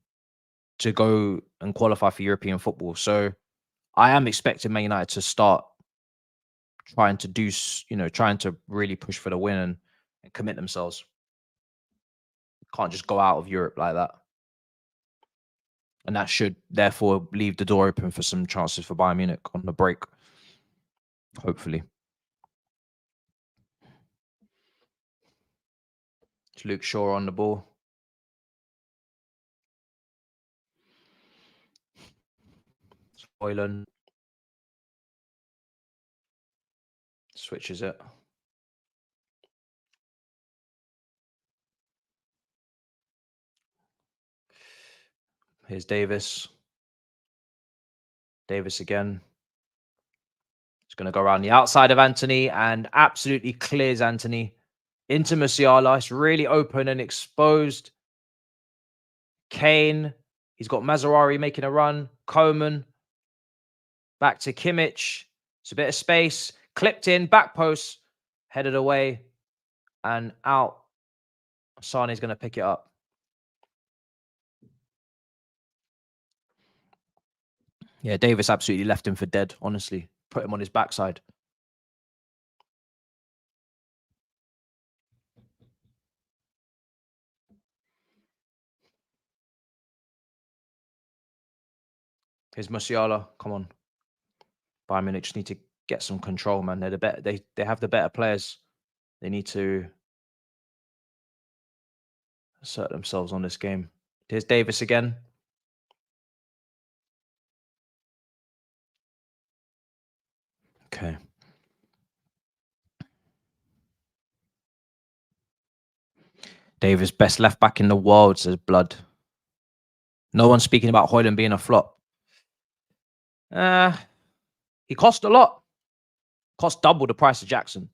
to go and qualify for European football. So I am expecting Man United to start trying to do, trying to really push for the win and commit themselves. Can't just go out of Europe like that. And that should therefore leave the door open for some chances for Bayern Munich on the break. Hopefully. It's Luke Shaw on the ball. Hojlund switches it. Here's Davis. Davis again. He's going to go around the outside of Anthony and absolutely clears Anthony into Musiala. It's really open and exposed. Kane. He's got Maguire making a run. Coman. Back to Kimmich. It's a bit of space. Clipped in. Back post. Headed away. And out. Sane's going to pick it up. Yeah, Davis absolutely left him for dead, honestly. Put him on his backside. Here's Musiala. Come on. Bayern Munich just need to get some control, man. They're the better. They have the better players. They need to assert themselves on this game. Here's Davis again. Okay. Davis, best left back in the world, says Blood. No one's speaking about Hojlund being a flop. He cost a lot. Cost double the price of Jackson.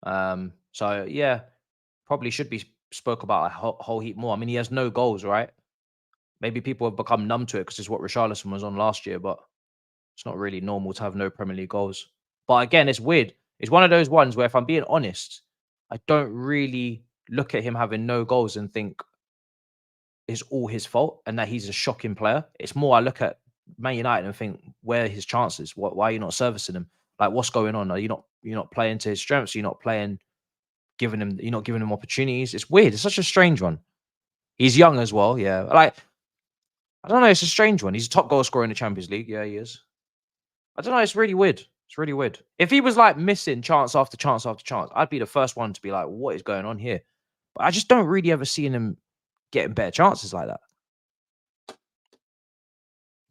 So yeah, probably should be spoke about a whole heap more. I mean, he has no goals, right? Maybe people have become numb to it because it's what Richarlison was on last year, but it's not really normal to have no Premier League goals. But again, it's weird. It's one of those ones where, if I'm being honest, I don't really look at him having no goals and think it's all his fault and that he's a shocking player. It's more I look at Man United and think, where are his chances? Why are you not servicing him? Like, what's going on? Are you're not playing to his strengths? You're not playing, you're not giving him opportunities. It's weird. It's such a strange one. He's young as well. Yeah. Like, I don't know. It's a strange one. He's a top goal scorer in the Champions League. Yeah, he is. I don't know. It's really weird. It's really weird. If he was like missing chance after chance after chance, I'd be the first one to be like, what is going on here? But I just don't really ever see him getting better chances like that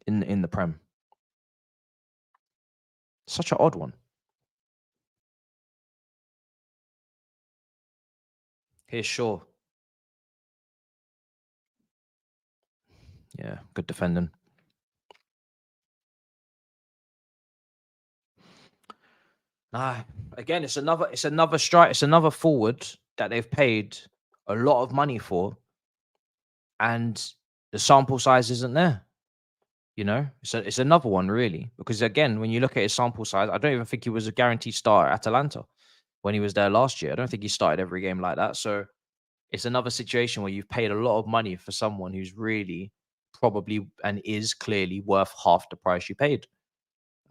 in the Prem. Such an odd one. Here's Shaw. Yeah, good defending. Again, it's another strike. It's another forward that they've paid a lot of money for, and the sample size isn't there. You know, it's another one really, because again, when you look at his sample size, I don't even think he was a guaranteed starter at Atalanta when he was there last year. I don't think he started every game like that. So it's another situation where you've paid a lot of money for someone who's really probably and is clearly worth half the price you paid.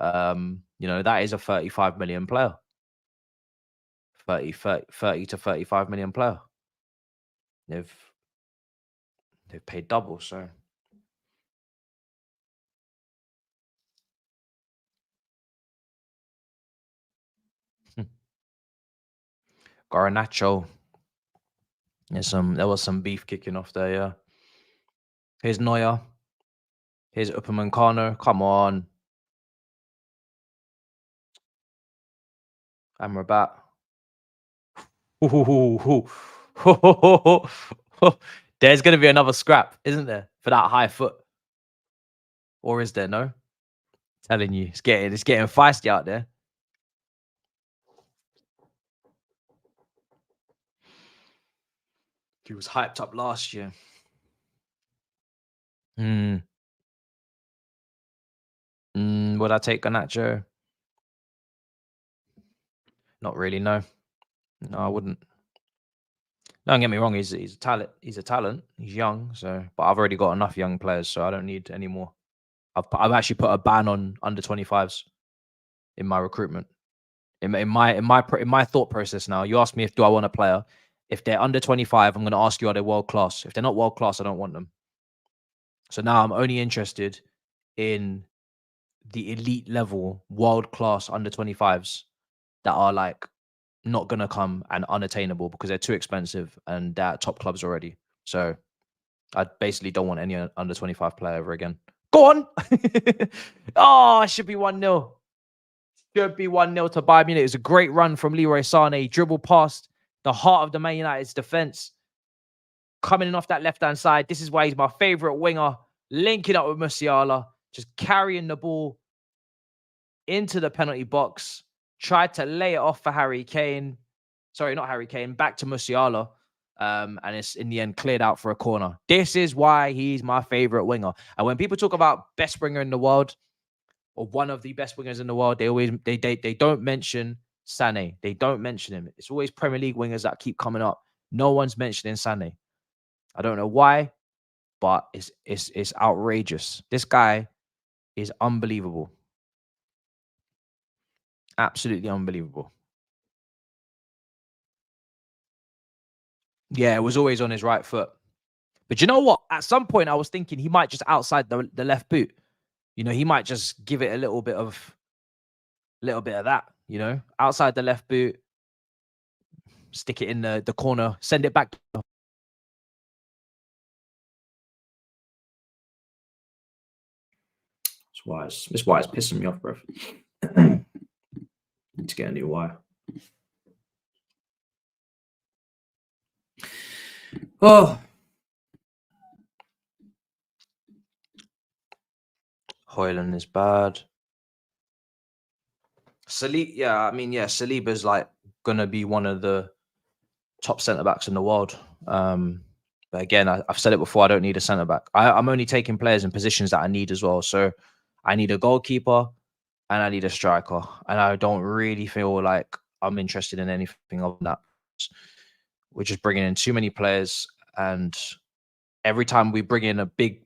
That is a 35 million player. 30 to 35 million player. They've paid double, so Garnacho. There was some beef kicking off there, yeah. Here's Neuer. Here's Upamecano. Come on. Amrabat. There's going to be another scrap, isn't there, for that high foot? Or is there? No? Telling you, it's getting feisty out there. He was hyped up last year. Would I take Garnacho? Not really, no. No, I wouldn't. Don't get me wrong, he's a talent. He's a talent. He's young, but I've already got enough young players, so I don't need any more. I've actually put a ban on under 25s in my recruitment. In my thought process now, you ask me if do I want a player. If they're under 25, I'm going to ask you, are they world class? If they're not world class, I don't want them. So now I'm only interested in the elite level, world class under 25s that are like not going to come and unattainable because they're too expensive and they're at top clubs already. So I basically don't want any under 25 player ever again. Go on. Oh, it should be 1-0. Should be 1-0 to Bayern Munich. It was a great run from Leroy Sané. Dribble past the heart of the Man United's defense. Coming in off that left-hand side. This is why he's my favorite winger. Linking up with Musiala. Just carrying the ball into the penalty box. Tried to lay it off for Harry Kane. Sorry, not Harry Kane. Back to Musiala. And it's in the end cleared out for a corner. This is why he's my favorite winger. And when people talk about best winger in the world, or one of the best wingers in the world, they don't mention Sané. They don't mention him. It's always Premier League wingers that keep coming up. No one's mentioning Sané. I don't know why, but it's outrageous. This guy is unbelievable. Absolutely unbelievable. Yeah, it was always on his right foot. But you know what? At some point, I was thinking he might just outside the left boot. You know, he might just give it a little bit of that, you know, outside the left boot, stick it in the corner, send it back. That's why it's pissing me off, bro. Need to get a new wire. Oh, Hojlund is bad. Saliba's like gonna be one of the top centre backs in the world. But again, I've said it before. I don't need a centre back. I'm only taking players in positions that I need as well. So I need a goalkeeper and I need a striker. And I don't really feel like I'm interested in anything of that. We're just bringing in too many players, and every time we bring in a big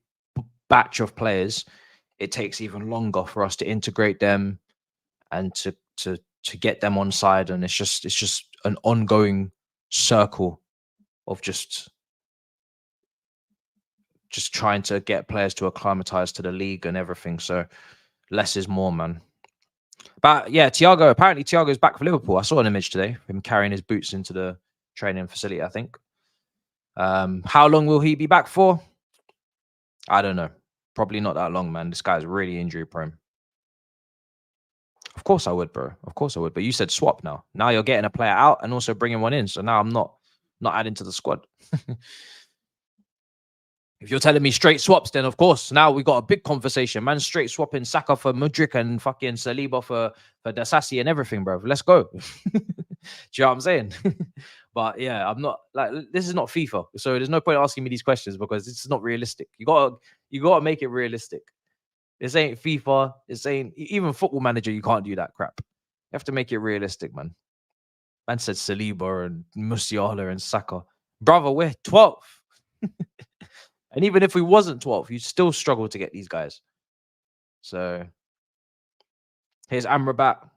batch of players, it takes even longer for us to integrate them and to get them on side. And it's just an ongoing circle of just trying to get players to acclimatize to the league and everything. So less is more, man. But yeah, apparently Thiago's back for Liverpool. I saw an image today of him carrying his boots into the training facility, I think. How long will he be back for? I don't know. Probably not that long, man. This guy's really injury prone. Of course I would, bro. Of course I would. But you said swap now. Now you're getting a player out and also bringing one in. So now I'm not adding to the squad. If you're telling me straight swaps, then of course now we got a big conversation, man. Straight swapping Saka for Mudryk and fucking Saliba for Dasasi and everything, bro. Let's go. Do you know what I'm saying? But yeah, I'm not like, this is not FIFA, so there's no point asking me these questions because it's not realistic. You gotta make it realistic. This ain't FIFA. This ain't even Football Manager. You can't do that crap. You have to make it realistic, man. Man said Saliba and Musiala and Saka. Brother, we're 12th. And even if we wasn't 12th, you'd still struggle to get these guys. So here's Amrabat.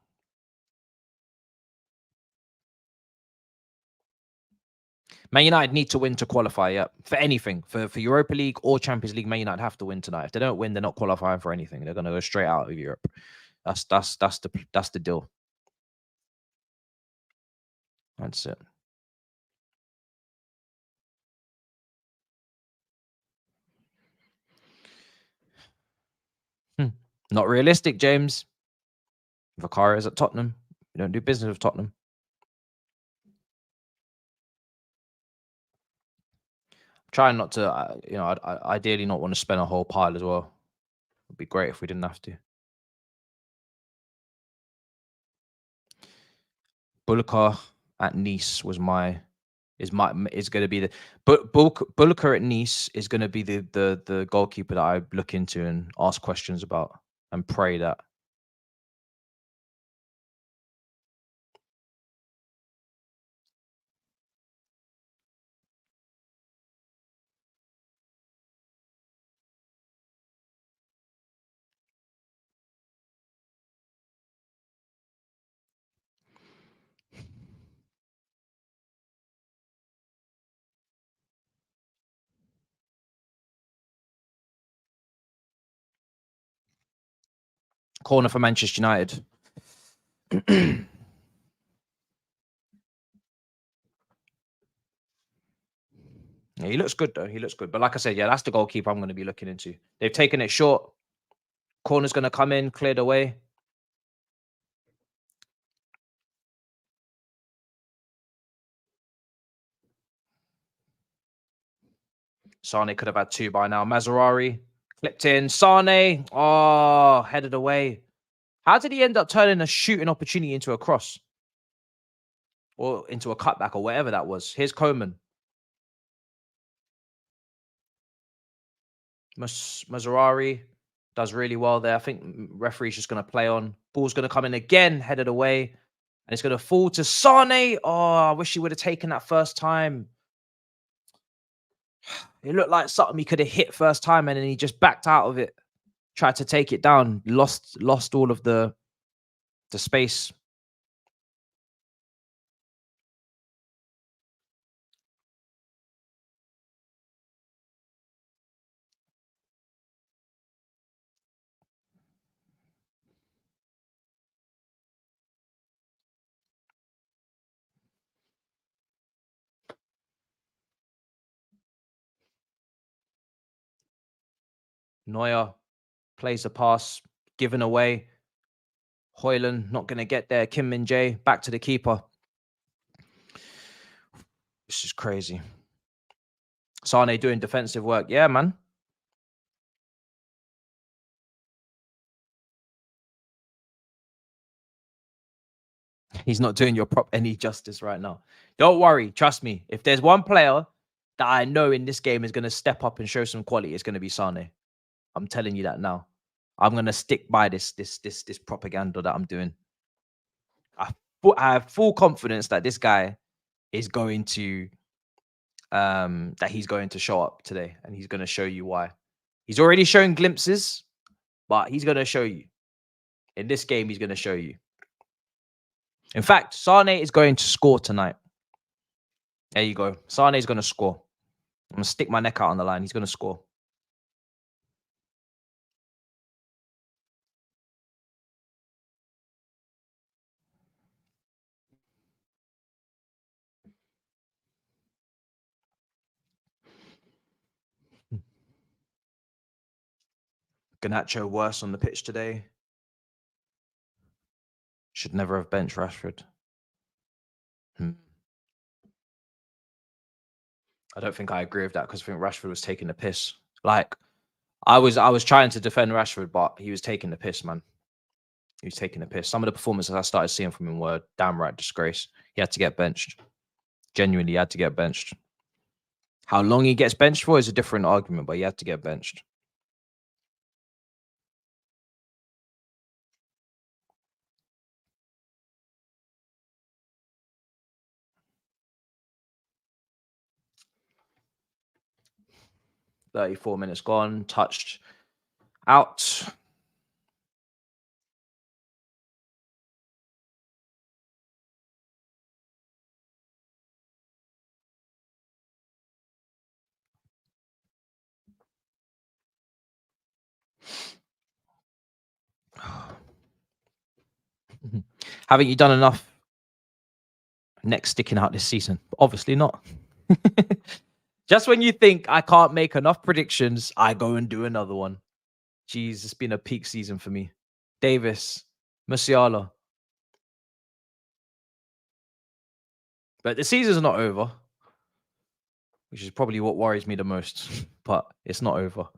Man United need to win to qualify, yeah. For anything. For Europa League or Champions League, Man United have to win tonight. If they don't win, they're not qualifying for anything. They're gonna go straight out of Europe. That's the deal. That's it. Not realistic, James. Vicario is at Tottenham. We don't do business with Tottenham. Trying not to, I ideally not want to spend a whole pile as well. It'd be great if we didn't have to. Bullocker at Nice is going to be the Bullocker at Nice is going to be the goalkeeper that I look into and ask questions about and pray that. Corner for Manchester United. Yeah, he looks good though. He looks good. But like I said, yeah, that's the goalkeeper I'm going to be looking into. They've taken it short. Corner's going to come in, cleared away. Sane could have had 2 by now. Mazzarari clipped in. Sane, oh, headed away. How did he end up turning a shooting opportunity into a cross? Or into a cutback or whatever that was? Here's Coman. Mazzarari does really well there. I think referee's just going to play on. Ball's going to come in again, headed away. And it's going to fall to Sane. Oh, I wish he would have taken that first time. It looked like something he could have hit first time, and then he just backed out of it. Tried to take it down. Lost all of the space. Neuer plays the pass, given away. Hojlund not going to get there. Kim Min-jae back to the keeper. This is crazy. Sane doing defensive work. Yeah, man. He's not doing your prop any justice right now. Don't worry. Trust me. If there's one player that I know in this game is going to step up and show some quality, it's going to be Sane. I'm telling you that now. I'm going to stick by this propaganda that I'm doing. I have full confidence that this guy is going to show up today, and he's going to show you why. He's already shown glimpses, but he's going to show you. In this game, he's going to show you. In fact, Sane is going to score tonight. There you go. Sane is going to score. I'm going to stick my neck out on the line. He's going to score. Garnacho worse on the pitch today. Should never have benched Rashford. I don't think I agree with that, because I think Rashford was taking the piss. Like, I was trying to defend Rashford, but he was taking the piss, man. He was taking the piss. Some of the performances I started seeing from him were damn right disgrace. He had to get benched. Genuinely, he had to get benched. How long he gets benched for is a different argument, but he had to get benched. "34 minutes gone, touched out." Haven't you done enough neck sticking out this season? Obviously not. Just when you think I can't make enough predictions, I go and do another one. Jeez, it's been a peak season for me. Davis, Musiala. But the season's not over, which is probably what worries me the most. But it's not over.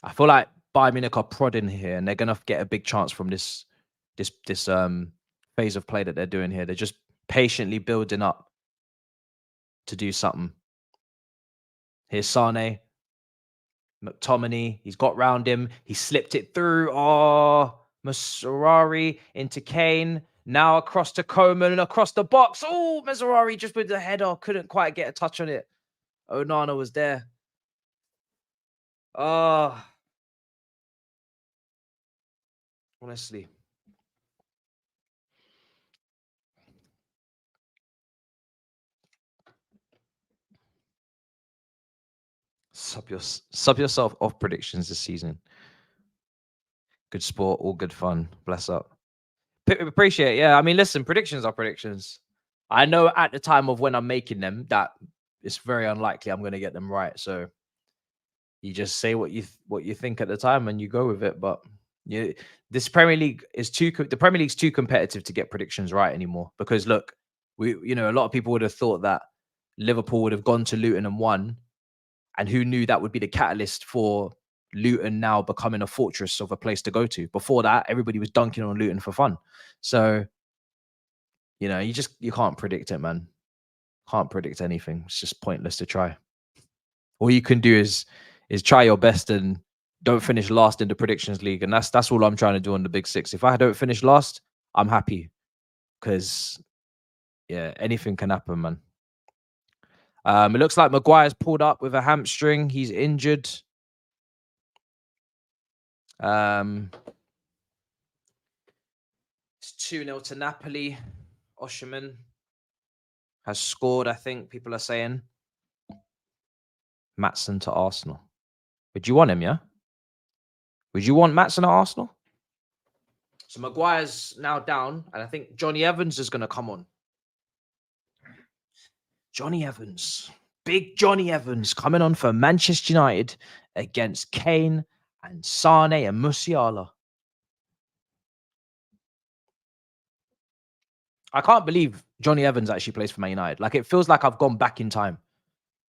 I feel like Bayern Munich are prodding here, and they're gonna get a big chance from this phase of play that they're doing here. They're just patiently building up to do something. Here's Sane. McTominay, he's got round him. He slipped it through. Oh, Mazzarari into Kane. Now across to Coman and across the box. Oh, Mazzarari just with the header. Couldn't quite get a touch on it. Onana was there. Oh, honestly. Sub yourself off predictions this season. Good sport, all good fun. Bless up. Appreciate it. Yeah, I mean, listen, predictions are predictions. I know at the time of when I'm making them that it's very unlikely I'm going to get them right. So you just say what you think at the time and you go with it. But this Premier League is the Premier League's too competitive to get predictions right anymore. Because look, a lot of people would have thought that Liverpool would have gone to Luton and won, and who knew that would be the catalyst for Luton now becoming a fortress of a place to go to. Before that, everybody was dunking on Luton for fun. So, you can't predict it, man. Can't predict anything. It's just pointless to try. All you can do is try your best and don't finish last in the predictions league. And that's all I'm trying to do on the Big Six. If I don't finish last, I'm happy. Because anything can happen, man. It looks like Maguire's pulled up with a hamstring. He's injured. It's 2-0 to Napoli. Osherman has scored, I think people are saying. Maatsen to Arsenal. Would you want him, yeah? Would you want Maatsen at Arsenal? So Maguire's now down, and I think Johnny Evans is going to come on. Johnny Evans. Big Johnny Evans coming on for Manchester United against Kane and Sane and Musiala. I can't believe Johnny Evans actually plays for Man United. Like, it feels like I've gone back in time.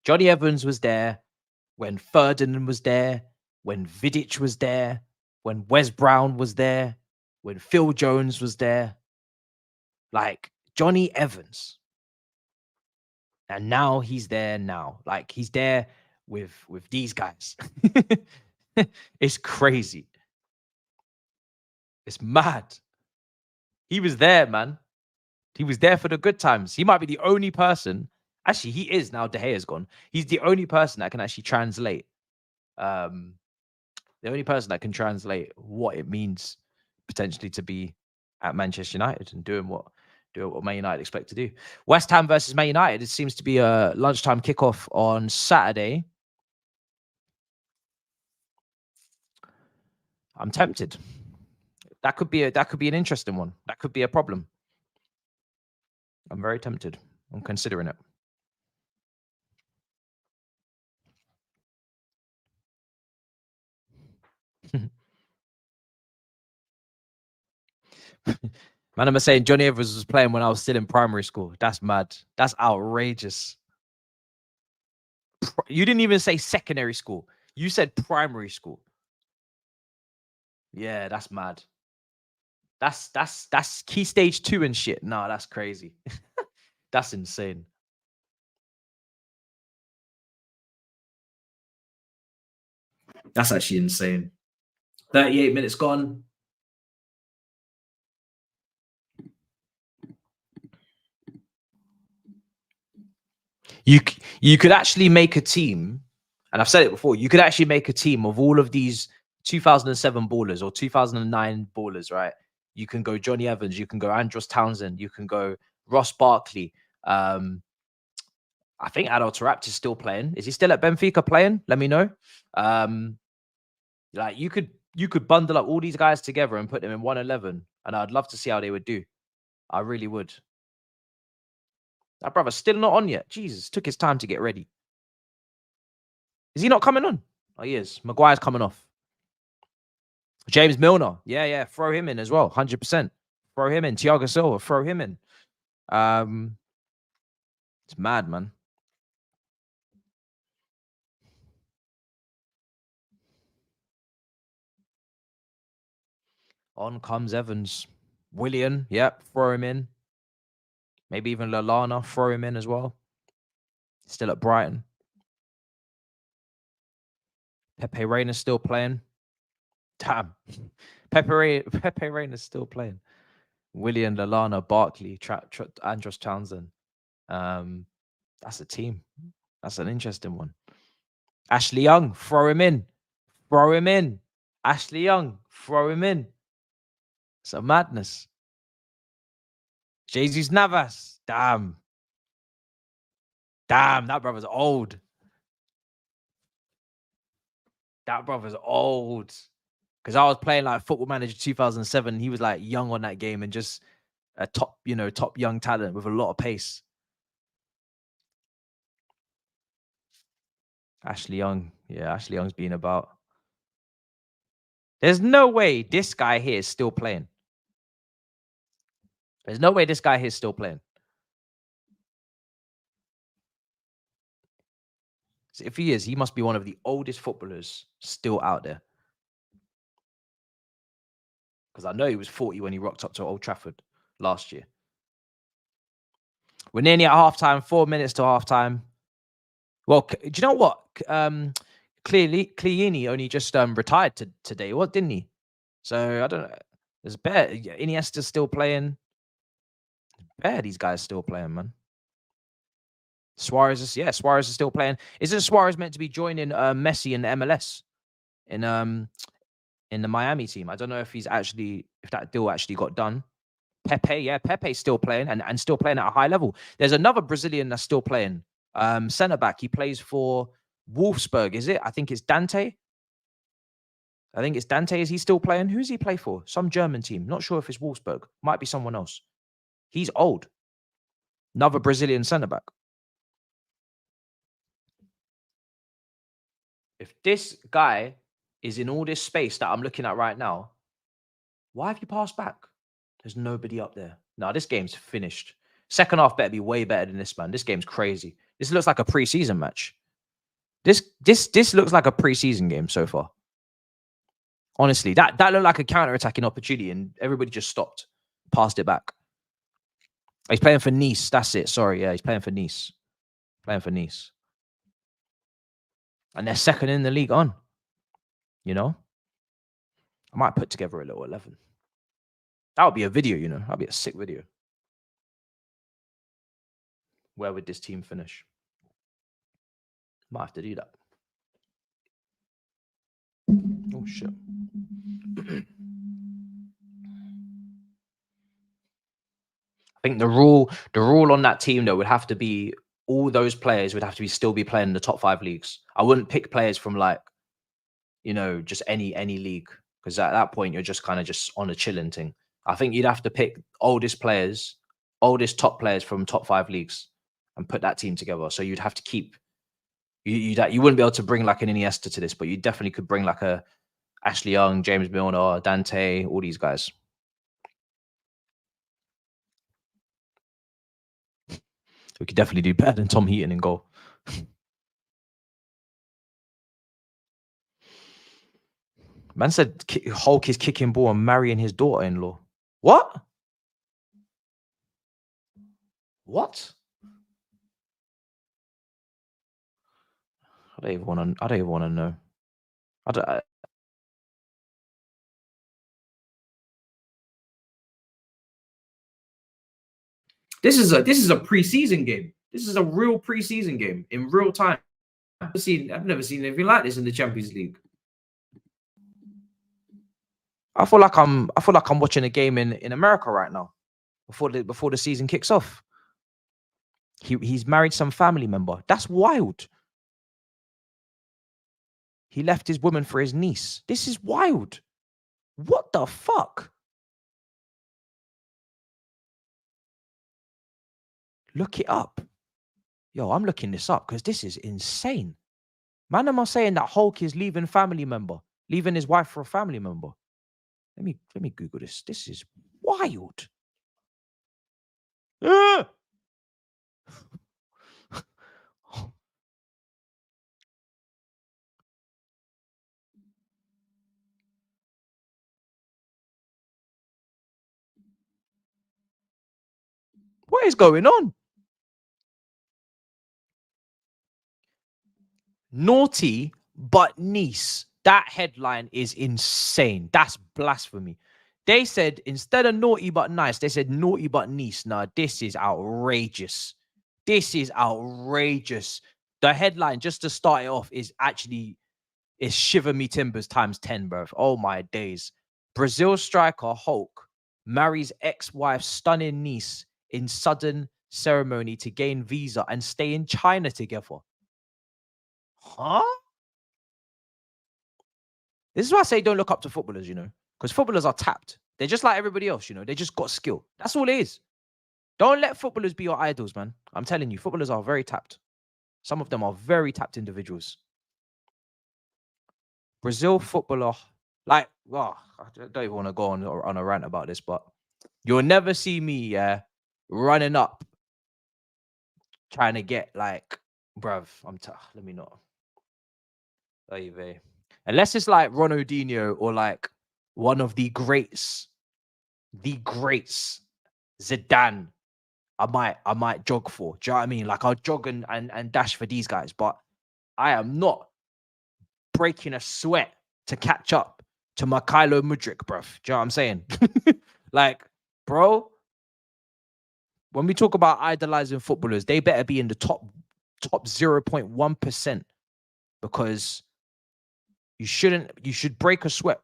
Johnny Evans was there when Ferdinand was there, when Vidic was there, when Wes Brown was there, when Phil Jones was there. Like, Johnny Evans. And now he's there now. Like, he's there with these guys. It's crazy. It's mad. He was there, man. He was there for the good times. He might be the only person. Actually, he is now. De Gea's gone. He's the only person that can actually translate. The only person that can translate what it means potentially to be at Manchester United and doing what Man United expect to do. West Ham versus Man United. It seems to be a lunchtime kickoff on Saturday. I'm tempted. That could be an interesting one. That could be a problem. I'm very tempted. I'm considering it. Man, I'm saying Johnny Evans was playing when I was still in primary school. That's mad. That's outrageous. You didn't even say secondary school. You said primary school. Yeah, that's mad. That's key stage 2 and shit. No, that's crazy. That's insane. That's actually insane. 38 minutes gone. You could actually make a team, and I've said it before, you could actually make a team of all of these 2007 ballers or 2009 ballers, right? You can go Johnny Evans, you can go Andros Townsend, you can go Ross Barkley. I think Adel Taarabt is still playing. Is he still at Benfica playing? Let me know. Like you could bundle up all these guys together and put them in 111, and I'd love to see how they would do. I really would. That brother's still not on yet. Jesus, took his time to get ready. Is he not coming on? Oh, he is. Maguire's coming off. James Milner. Yeah. Throw him in as well. 100%. Throw him in. Thiago Silva. Throw him in. It's mad, man. On comes Evans. Willian. Yep. Throw him in. Maybe even Lallana. Throw him in as well. Still at Brighton. Pepe Reina's still playing. Damn. Pepe Reina's still playing. Willian, Lallana, Barkley, Andros Townsend. That's a team. That's an interesting one. Ashley Young, throw him in. Throw him in. Ashley Young, throw him in. It's a madness. Jesus Navas. Damn, that brother's old. That brother's old. Because I was playing like Football Manager 2007. He was like young on that game and just a top, top young talent with a lot of pace. Ashley Young. Yeah, Ashley Young's been about. There's no way this guy here is still playing. There's no way this guy here is still playing. So if he is, he must be one of the oldest footballers still out there. Because I know he was 40 when he rocked up to Old Trafford last year. We're nearly at halftime, 4 minutes to halftime. Well, do you know what? Chiellini only just retired today, didn't he? So I don't know. There's better. Iniesta's still playing. Better these guys still playing, man. Suarez is still playing. Isn't Suarez meant to be joining Messi in the MLS in the Miami team? I don't know if that deal actually got done. Pepe's still playing and still playing at a high level. There's another Brazilian that's still playing. Centre back. He plays for Wolfsburg, is it? I think it's Dante. Is he still playing? Who's he play for? Some German team. Not sure if it's Wolfsburg. Might be someone else. He's old. Another Brazilian centre back. If this guy is in all this space that I'm looking at right now, why have you passed back? There's nobody up there. No, this game's finished. Second half better be way better than this, man. This game's crazy. This looks like a preseason match. This looks like a preseason game so far. Honestly, that looked like a counter-attacking opportunity and everybody just stopped. Passed it back. He's playing for Nice. That's it. Sorry. Yeah, he's playing for Nice. And they're second in the league on. I might put together a little 11. That would be a video, That'd be a sick video. Where would this team finish? Might have to do that. Oh, shit. I think the rule on that team, though, would have to be all those players would have to still be playing in the top 5 leagues. I wouldn't pick players from just any league, because at that point you're just kind of just on a chilling thing. I think you'd have to pick oldest top players from top 5 leagues and put that team together. So you'd have to keep you wouldn't be able to bring like an Iniesta to this, but you definitely could bring like a Ashley Young, James Milner, Dante, all these guys. We could definitely do better than Tom Heaton in goal. Man said Hulk is kicking ball and marrying his daughter-in-law. What? What? I don't even want to know. This is a preseason game. This is a real preseason game in real time. I've never seen anything like this in the Champions League. I feel like I'm watching a game in America right now before the season kicks off. He's married some family member. That's wild. He left his woman for his niece. This is wild. What the fuck? Look it up. Yo, I'm looking this up because this is insane. Man, am I saying that Hulk is leaving his wife for a family member? Let me Google this. This is wild. What is going on? Naughty but niece. That headline is insane. That's blasphemy. They said instead of naughty but nice, they said naughty but niece. Nah, this is outrageous. The headline, just to start it off, is Shiver Me Timbers times 10, bro. Oh my days. Brazil striker Hulk marries ex-wife's stunning niece in sudden ceremony to gain visa and stay in China together. Huh? This is why I say don't look up to footballers, you know, because footballers are tapped. They're just like everybody else, you know. They just got skill. That's all it is. Don't let footballers be your idols, man. I'm telling you, footballers are very tapped. Some of them are very tapped individuals. Brazil footballer, like, well, I don't even want to go on a rant about this, but you'll never see me running up trying to get like, bruv, let me not. Unless it's like Ronaldinho or like one of the greats, Zidane, I might jog for. Do you know what I mean? Like I'll jog and dash for these guys, but I am not breaking a sweat to catch up to Mikhailo Mudryk, bruv. Do you know what I'm saying? Like, bro, when we talk about idolizing footballers, they better be in the top 0.1%, because you should break a sweat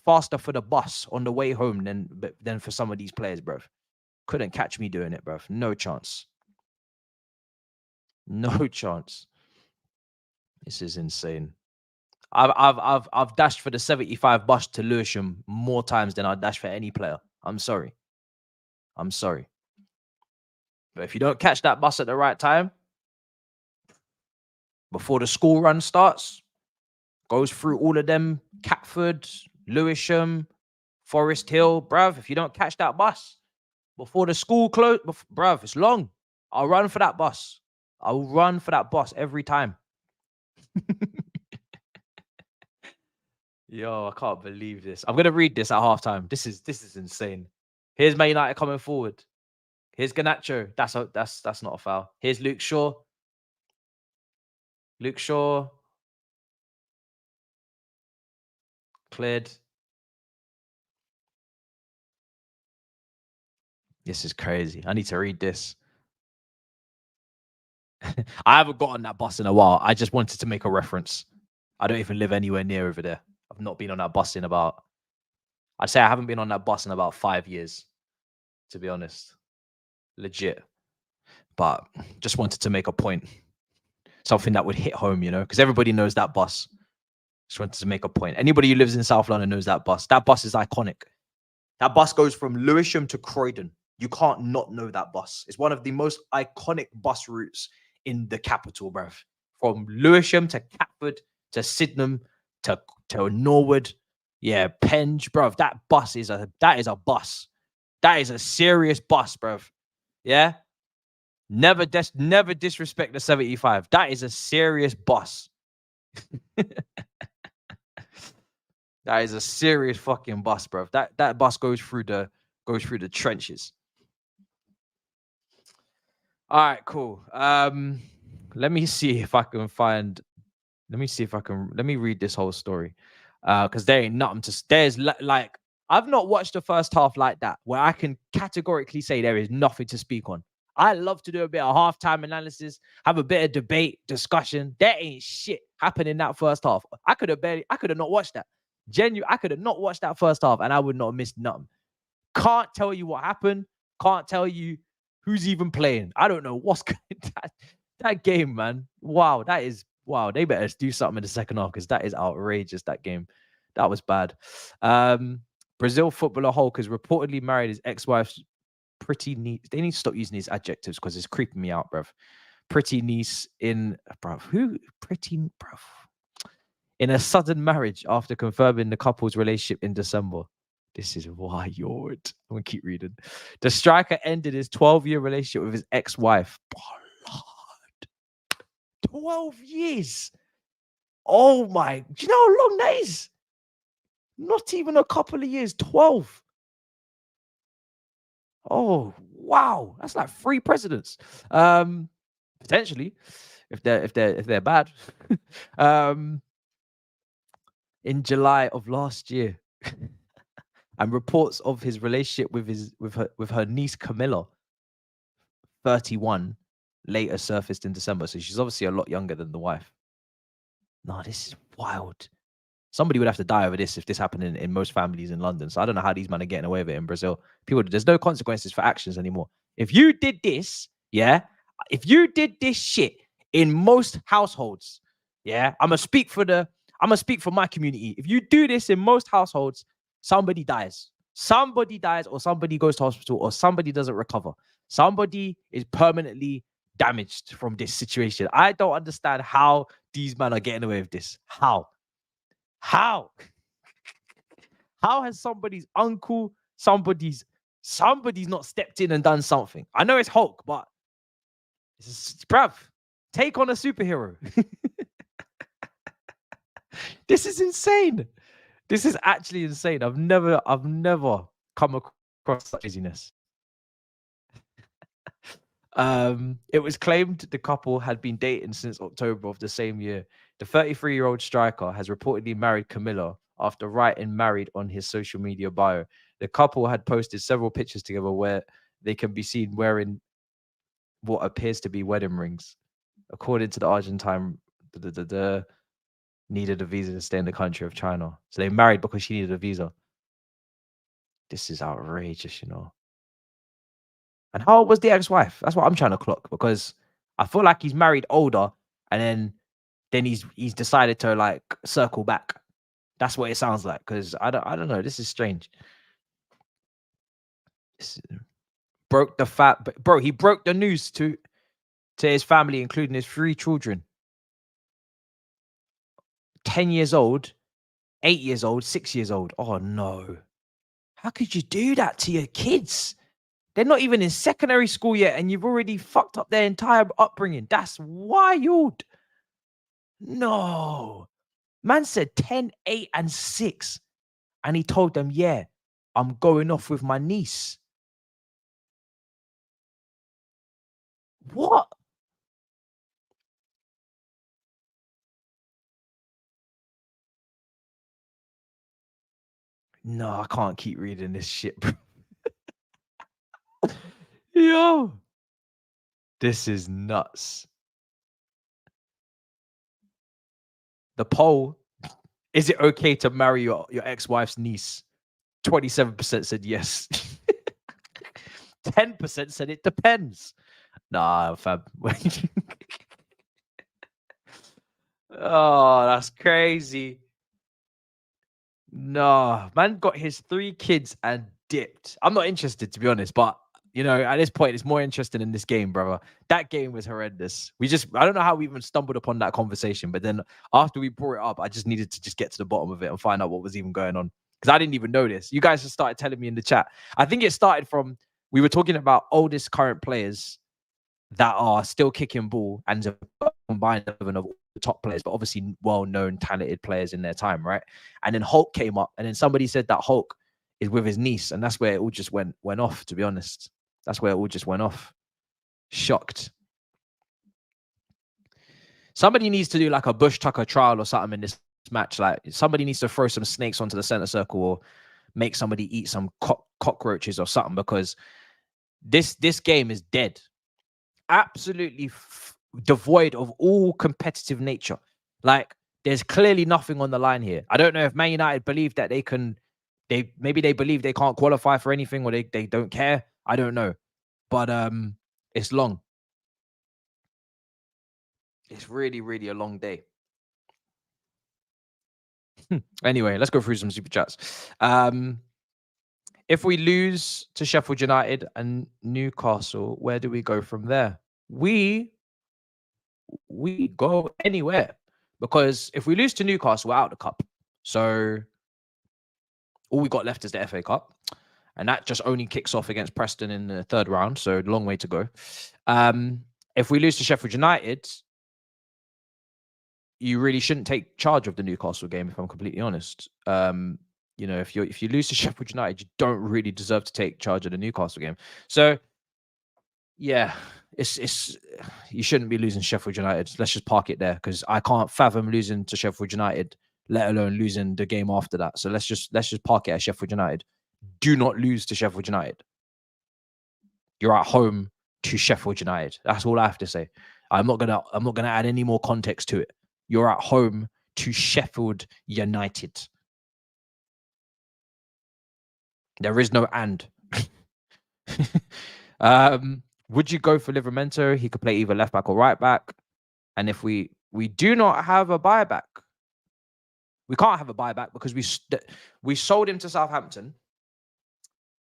faster for the bus on the way home than for some of these players, bruv. Couldn't catch me doing it, bruv. No chance. No chance. This is insane. I've dashed for the 75 bus to Lewisham more times than I dash for any player. I'm sorry. But if you don't catch that bus at the right time, before the school run starts, goes through all of them, Catford, Lewisham, Forest Hill, bruv, if you don't catch that bus before the school close, bruv, it's long. I'll run for that bus. I'll run for that bus every time. Yo, I can't believe this. I'm gonna read this at halftime. This is insane. Here's Man United coming forward. Here's Garnacho. That's not a foul. Here's Luke Shaw. Cleared. This is crazy. I need to read this. I haven't got on that bus in a while. I just wanted to make a reference. I don't even live anywhere near over there. I've not been on that bus in about, I'd say I haven't been on that bus in about 5 years, to be honest. Legit. But just wanted to make a point. Something that would hit home, you know, because everybody knows that bus. Just wanted to make a point. Anybody who lives in South London knows that bus. That bus is iconic. That bus goes from Lewisham to Croydon. You can't not know that bus. It's one of the most iconic bus routes in the capital, bruv. From Lewisham to Catford to Sydenham to Norwood. Yeah, Penge, bruv. That is a bus. That is a serious bus, bruv. Yeah? Never disrespect the 75. That is a serious bus. That is a serious fucking bus, bruv. That bus goes through the trenches. All right, cool. Let me see if I can let me read this whole story. Because there ain't nothing to, there's like, I've not watched the first half like that, where I can categorically say there is nothing to speak on. I love to do a bit of halftime analysis, have a bit of debate, discussion. There ain't shit happening in that first half. I could have not watched that. I could have not watched that first half and I would not have missed nothing. Can't tell you what happened. Can't tell you who's even playing. I don't know what's going that game, man. Wow, they better do something in the second half, because that is outrageous, that game. That was bad. Brazil footballer Hulk has reportedly married his ex-wife's pretty niece. They need to stop using these adjectives because it's creeping me out, bruv. Pretty niece in a sudden marriage after confirming the couple's relationship in December. This is wild. I'm gonna keep reading. The striker ended his 12-year relationship with his ex-wife. Oh, Lord. 12 years. Oh my, do you know how long that is? Not even a couple of years. 12. Oh wow, that's like 3 presidents. Potentially, if they're bad. In July of last year. And reports of his relationship with her niece Camilla, 31, later surfaced in December. So she's obviously a lot younger than the wife. No, this is wild. Somebody would have to die over this if this happened in most families in London. So I don't know how these men are getting away with it in Brazil. There's no consequences for actions anymore. If you did this, if you did this shit in most households, I'm gonna speak for the I'm gonna speak for my community. If you do this in most households, somebody dies. Somebody dies, or somebody goes to hospital, or somebody doesn't recover. Somebody is permanently damaged from this situation. I don't understand how these men are getting away with this. How? How has somebody's uncle, somebody's not stepped in and done something? I know it's Hulk, but bruv, take on a superhero. This is insane. This is actually insane. I've never come across such craziness. It was claimed the couple had been dating since October of the same year. The 33-year-old striker has reportedly married Camilla after writing married on his social media bio. The couple had posted several pictures together where they can be seen wearing what appears to be wedding rings. According to the Argentine, needed a visa to stay in the country of China. So they married because she needed a visa. This is outrageous, you know. And how old was the ex-wife? That's what I'm trying to clock, because I feel like he's married older, and then he's decided to like circle back. That's what it sounds like, because I don't know. This is strange. Broke the bro. He broke the news to his family, including his 3 children. 10 years old, 8 years old, 6 years old. Oh no. How could you do that to your kids? They're not even in secondary school yet, and you've already fucked up their entire upbringing. That's wild. No. Man said 10, 8, and 6. And he told them, yeah, I'm going off with my niece. What? No, I can't keep reading this shit, bro. Yo. This is nuts. The poll, is it okay to marry your ex-wife's niece? 27% said yes. 10% said it depends. Nah, fam. Oh, that's crazy. No, man got his 3 kids and dipped. I'm not interested, to be honest, but you know, at this point, it's more interesting in this game, brother. That game was horrendous. I don't know how we even stumbled upon that conversation, but then after we brought it up, I just needed to just get to the bottom of it and find out what was even going on, because I didn't even know this. You guys just started telling me in the chat. I think it started from, we were talking about oldest current players that are still kicking ball and combined 11 of the top players, but obviously well-known, talented players in their time, right? And then Hulk came up, and then somebody said that Hulk is with his niece, and that's where it all just went off, to be honest. That's where it all just went off. Shocked. Somebody needs to do like a Bush Tucker trial or something in this match. Like somebody needs to throw some snakes onto the center circle, or make somebody eat some cockroaches or something, because this game is dead. Absolutely devoid of all competitive nature. Like there's clearly nothing on the line here. I don't know if Man United believe that maybe they believe they can't qualify for anything, or they don't care. I don't know. But it's long. It's really, really a long day. Anyway, let's go through some super chats. If we lose to Sheffield United and Newcastle, where do we go from there? We go anywhere, because if we lose to Newcastle, we're out of the cup. So all we got left is the FA Cup, and that just only kicks off against Preston in the 3rd round. So long way to go. If we lose to Sheffield United, you really shouldn't take charge of the Newcastle game, if I'm completely honest. You know, if you lose to Sheffield United, you don't really deserve to take charge of the Newcastle game. So yeah, it's you shouldn't be losing Sheffield United. Let's just park it there, because I can't fathom losing to Sheffield United, let alone losing the game after that. So let's just park it at Sheffield United. Do not lose to Sheffield United. You're at home to Sheffield United. That's all I have to say. I'm not gonna add any more context to it. You're at home to Sheffield United. There is no and. Would you go for Livramento? He could play either left back or right back. And if we do not have a buyback, We can't have a buyback because we sold him to Southampton.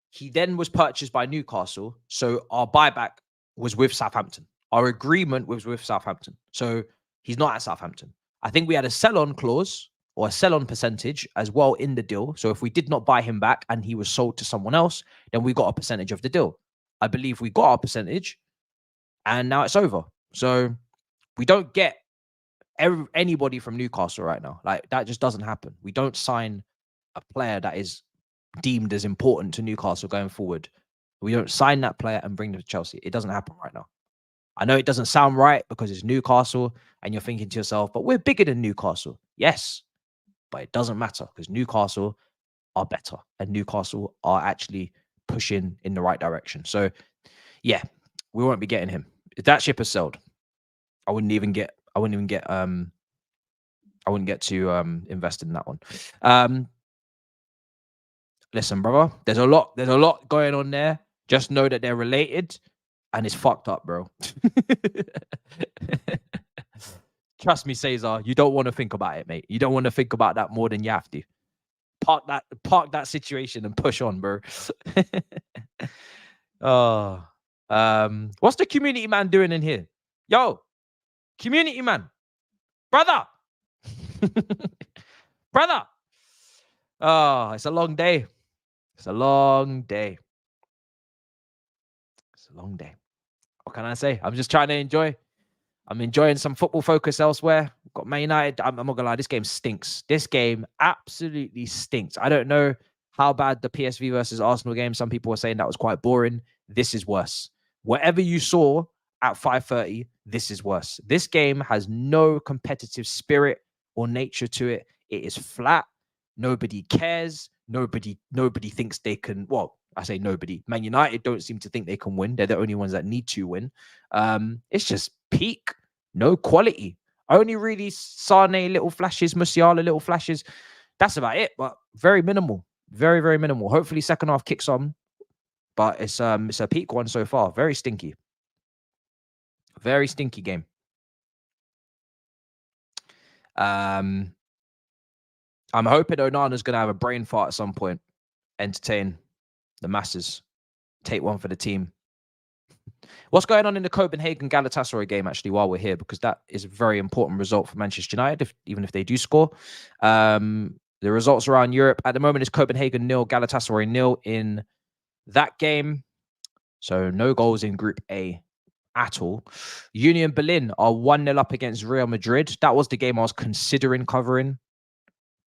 He then was purchased by Newcastle. So our buyback was with Southampton. Our agreement was with Southampton. So he's not at Southampton. I think we had a sell-on clause or a sell-on percentage as well in the deal. So if we did not buy him back and he was sold to someone else, then we got a percentage of the deal. I believe we got our percentage and now it's over. So we don't get anybody from Newcastle right now. Like, that just doesn't happen. We don't sign a player that is deemed as important to Newcastle going forward. We don't sign that player and bring them to Chelsea. It doesn't happen right now. I know it doesn't sound right because it's Newcastle and you're thinking to yourself, but we're bigger than Newcastle. Yes, but it doesn't matter because Newcastle are better and Newcastle are actually pushing in the right direction. So yeah, we won't be getting him. If that ship has sailed, I wouldn't get to invest in that one. Listen, brother, there's a lot going on there. Just know that they're related and it's fucked up, bro. Trust me, Cesar, you don't want to think about it, mate. You don't want to think about that more than you have to. Park that situation and push on, bro. What's the community man doing in here? Yo, community man, brother. Brother. Oh, it's a long day. It's a long day. It's a long day. What can I say? I'm just trying to enjoy. I'm enjoying some football focus elsewhere. We've got Man United. I'm not gonna lie, this game stinks. This game absolutely stinks. I don't know how bad the PSV versus Arsenal game. Some people were saying that was quite boring. This is worse. Whatever you saw at 5:30, this is worse. This game has no competitive spirit or nature to it. It is flat. Nobody cares. Nobody thinks they can. Well, I say nobody. Man United don't seem to think they can win. They're the only ones that need to win. It's just peak, no quality. Only really Sane little flashes, Musiala little flashes. That's about it. But very minimal, very, very minimal. Hopefully second half kicks on, but it's a peak one so far. Very stinky, very stinky game. I'm hoping Onana's gonna have a brain fart at some point, entertain the masses, take one for the team. What's going on in the Copenhagen Galatasaray game, actually, while we're here, because that is a very important result for Manchester United, even if they do score. The results around Europe at the moment is Copenhagen 0, Galatasaray 0 in that game. So no goals in Group A at all. Union Berlin are 1-0 up against Real Madrid. That was the game I was considering covering.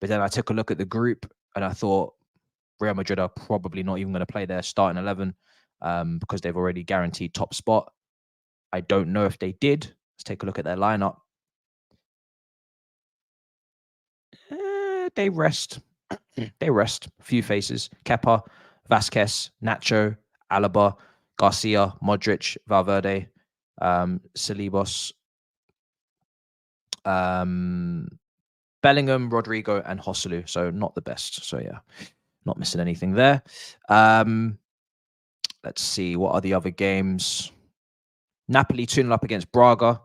But then I took a look at the group and I thought Real Madrid are probably not even going to play their starting 11 because they've already guaranteed top spot. I don't know if they did. Let's take a look at their lineup. They rest. They rest. A few faces. Kepa, Vasquez, Nacho, Alaba, Garcia, Modric, Valverde, Salibos, Bellingham, Rodrigo, and Joselu. So not the best. So yeah, not missing anything there. Let's see. What are the other games? Napoli 2-0 up against Braga.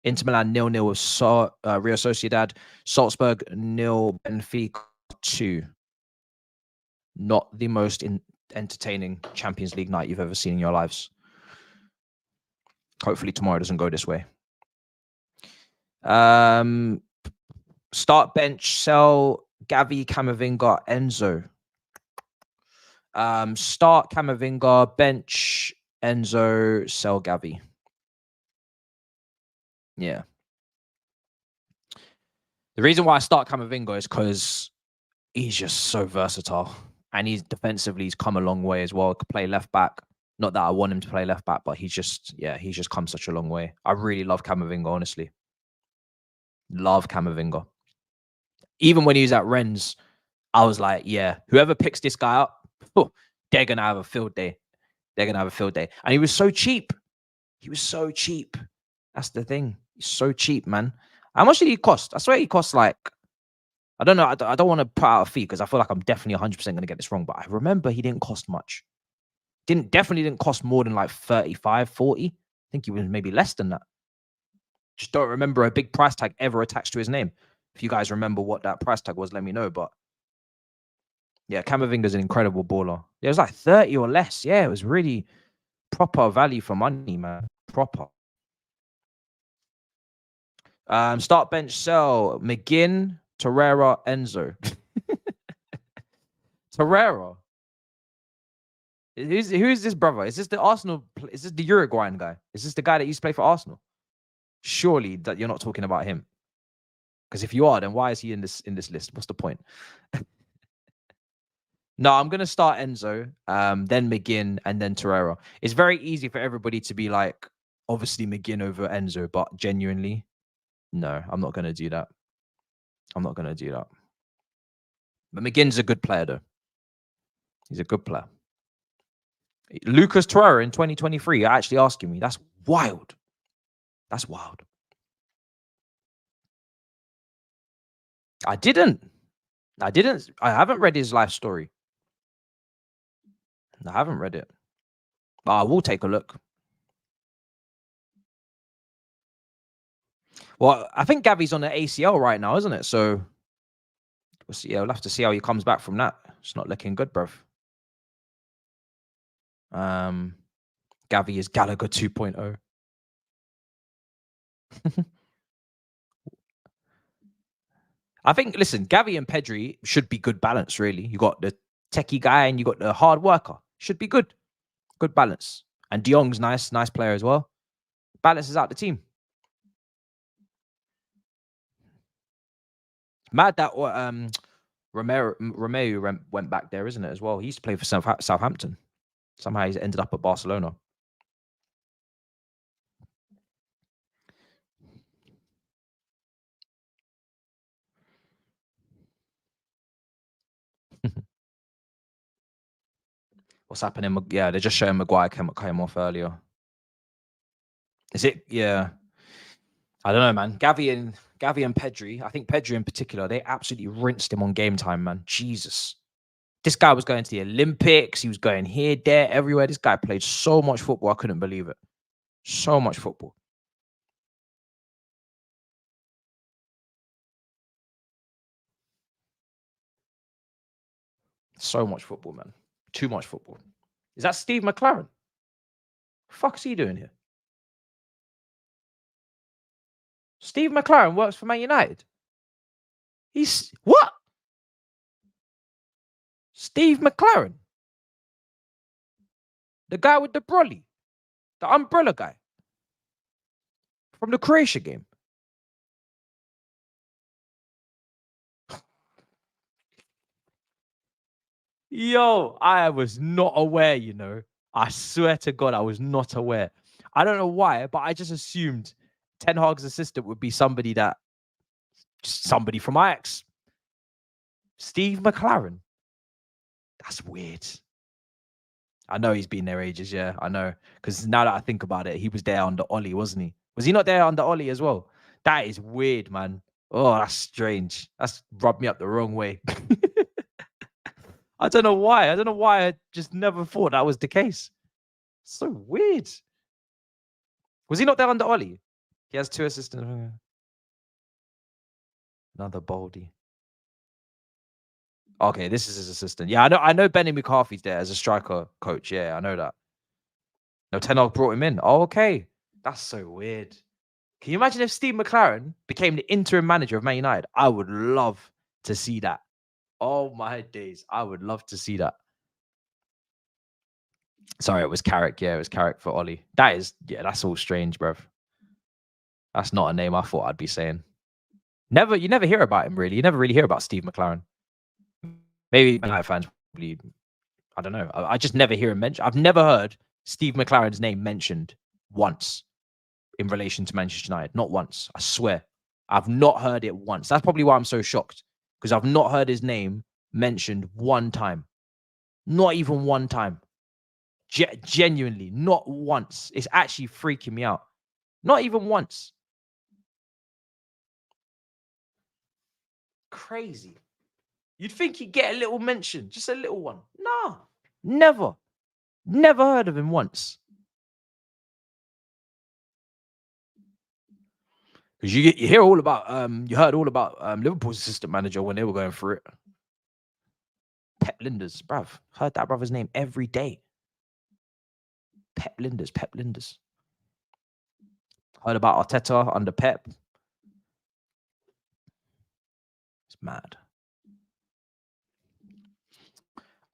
Inter Milan 0-0 with Real Sociedad. Salzburg 0, Benfica 2. Not the most entertaining Champions League night you've ever seen in your lives. Hopefully tomorrow doesn't go this way. Start, bench, sell, Gavi, Camavinga, Enzo. Start, Camavinga, bench, Enzo, sell, Gavi. Yeah. The reason why I start Camavinga is because he's just so versatile. And he's defensively, he's come a long way as well. Could play left back. Not that I want him to play left back, but he's just come such a long way. I really love Camavinga, honestly. Love Camavinga. Even when he was at Rennes, I was like, yeah, whoever picks this guy up, they're going to have a field day. They're going to have a field day. And he was so cheap. He was so cheap. That's the thing. He's so cheap, man. How much did he cost? I swear he cost like, I don't know. I don't want to put out a fee because I feel like I'm definitely 100% going to get this wrong. But I remember he didn't cost much. Definitely didn't cost more than like 35, 40. I think he was maybe less than that. Just don't remember a big price tag ever attached to his name. If you guys remember what that price tag was, let me know. But yeah, Camavinga's an incredible baller. It was like 30 or less. Yeah, it was really proper value for money, man. Proper. Start, bench, sell. McGinn, Torreira, Enzo. Torreira. Who's this brother? Is this the Arsenal? Is this the Uruguayan guy? Is this the guy that used to play for Arsenal? Surely that you're not talking about him. Because if you are, then why is he in this list? What's the point? No, I'm gonna start Enzo, then McGinn, and then Torreira. It's very easy for everybody to be like, obviously McGinn over Enzo, but genuinely, no, I'm not gonna do that. I'm not gonna do that. But McGinn's a good player, though. He's a good player. Lucas Torreira in 2023. You're actually asking me. That's wild. That's wild. I haven't read his life story. I haven't read it. But I will take a look. Well, I think Gavi's on the ACL right now, isn't it? So we'll see. Yeah, we'll have to see how he comes back from that. It's not looking good, bruv. Gavi is Gallagher 2.0. I think, listen, Gavi and Pedri should be good balance, really. You got the techie guy and you got the hard worker. Should be good. Good balance. And De Jong's nice player as well. Balances out the team. Mad that Romeo went back there, isn't it, as well? He used to play for Southampton. Somehow he's ended up at Barcelona. What's happening? Yeah, they're just showing Maguire came off earlier. Is it? Yeah. I don't know, man. Gavi and Pedri, I think Pedri in particular, they absolutely rinsed him on game time, man. Jesus. This guy was going to the Olympics. He was going here, there, everywhere. This guy played so much football. I couldn't believe it. So much football. So much football, man. Too much football. Is that Steve McLaren? The fuck is he doing here? Steve McLaren works for Man United. He's what? Steve McLaren? The guy with the brolly. The umbrella guy. From the Croatia game. Yo, I was not aware, you know. I swear to God, I was not aware. I don't know why, but I just assumed Ten Hag's assistant would be somebody from Ajax. Steve McLaren. That's weird. I know he's been there ages, yeah. I know. Because now that I think about it, he was there under Ollie, wasn't he? Was he not there under Ollie as well? That is weird, man. Oh, that's strange. That's rubbed me up the wrong way. I don't know why. I just never thought that was the case. So weird. Was he not there under Ollie? He has 2 assistants. Another Baldy. Okay, this is his assistant. Yeah, I know Benny McCarthy's there as a striker coach. Yeah, I know that. No, Ten Hag brought him in. Oh, okay. That's so weird. Can you imagine if Steve McLaren became the interim manager of Man United? I would love to see that. Oh my days. I would love to see that. Sorry, it was Carrick. Yeah, it was Carrick for Ollie. That's all strange, bruv. That's not a name I thought I'd be saying. You never hear about him, really. You never really hear about Steve McLaren. Maybe Man United fans probably, I don't know. I just never hear him mentioned. I've never heard Steve McLaren's name mentioned once in relation to Manchester United. Not once. I swear. I've not heard it once. That's probably why I'm so shocked. Because I've not heard his name mentioned one time. Not even one time. Genuinely, not once. It's actually freaking me out. Not even once. Crazy. You'd think he'd get a little mention, just a little one. No, never. Never heard of him once. Because you hear all about you heard all about Liverpool's assistant manager when they were going through it. Pep Linders, bruv. Heard that brother's name every day. Pep Linders. Heard about Arteta under Pep. It's mad.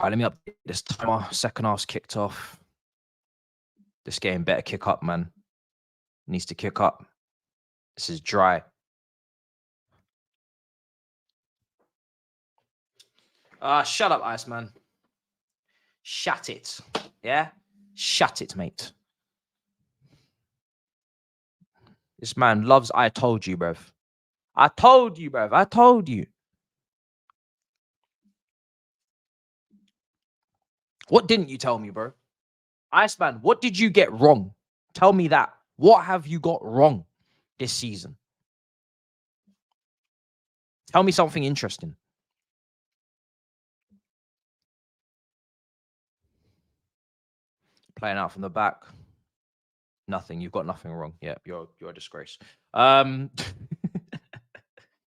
All right, let me update this timer. Second half's kicked off. This game better kick up, man. Needs to kick up. This is dry. Shut up, Iceman. Shut it. Yeah? Shut it, mate. This man loves I told you, bruv. I told you, bruv. I told you. What didn't you tell me, bro? Iceman, what did you get wrong? Tell me that. What have you got wrong this season? Tell me something interesting. Playing out from the back. Nothing. You've got nothing wrong. Yeah, you're a disgrace.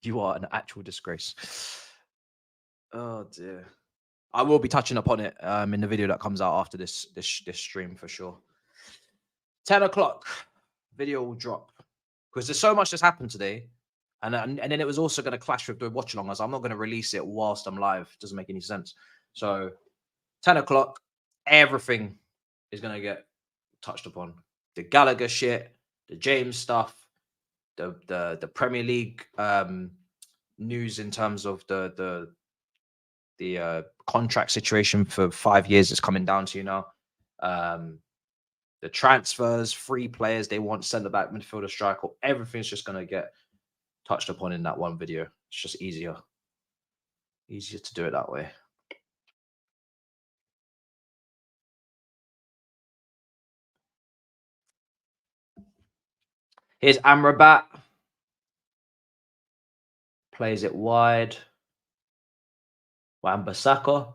You are an actual disgrace. Oh dear. I will be touching upon it in the video that comes out after this stream for sure. 10 o'clock video will drop because there's so much that's happened today, and then it was also going to clash with the watch along. As I'm not going to release it whilst I'm live. It doesn't make any sense. So 10 o'clock, everything is going to get touched upon. The Gallagher shit, the James stuff, the Premier League news in terms of the contract situation for 5 years is coming down to you now. The transfers, free players they want, centre back, midfielder, striker, everything's just going to get touched upon in that one video. It's just easier to do it that way. Here's Amrabat. Plays it wide. Wan-Bissaka.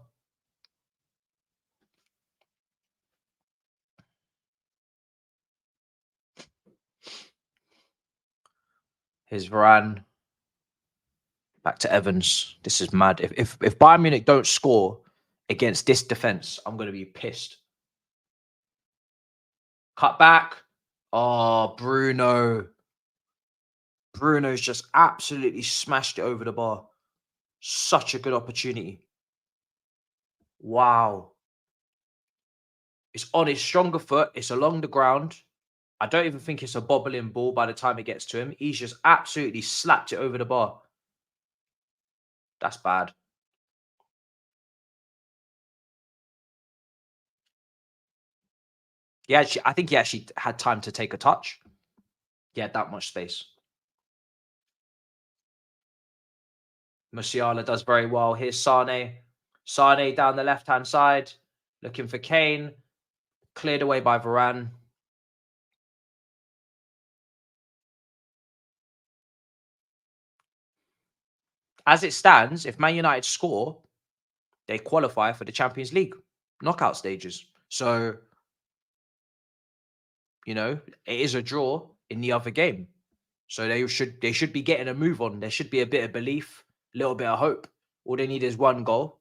Here's Varane. Back to Evans. This is mad. If Bayern Munich don't score against this defense, I'm going to be pissed. Cut back. Oh, Bruno. Bruno's just absolutely smashed it over the bar. Such a good opportunity. Wow. It's on his stronger foot. It's along the ground. I don't even think it's a bobbling ball by the time it gets to him. He's just absolutely slapped it over the bar. That's bad. Yeah, I think he actually had time to take a touch. He had that much space. Musiala does very well. Here's Sane. Sane down the left-hand side. Looking for Kane. Cleared away by Varane. As it stands, if Man United score, they qualify for the Champions League knockout stages. So, you know, it is a draw in the other game. So they should be getting a move on. There should be a bit of belief, a little bit of hope. All they need is one goal,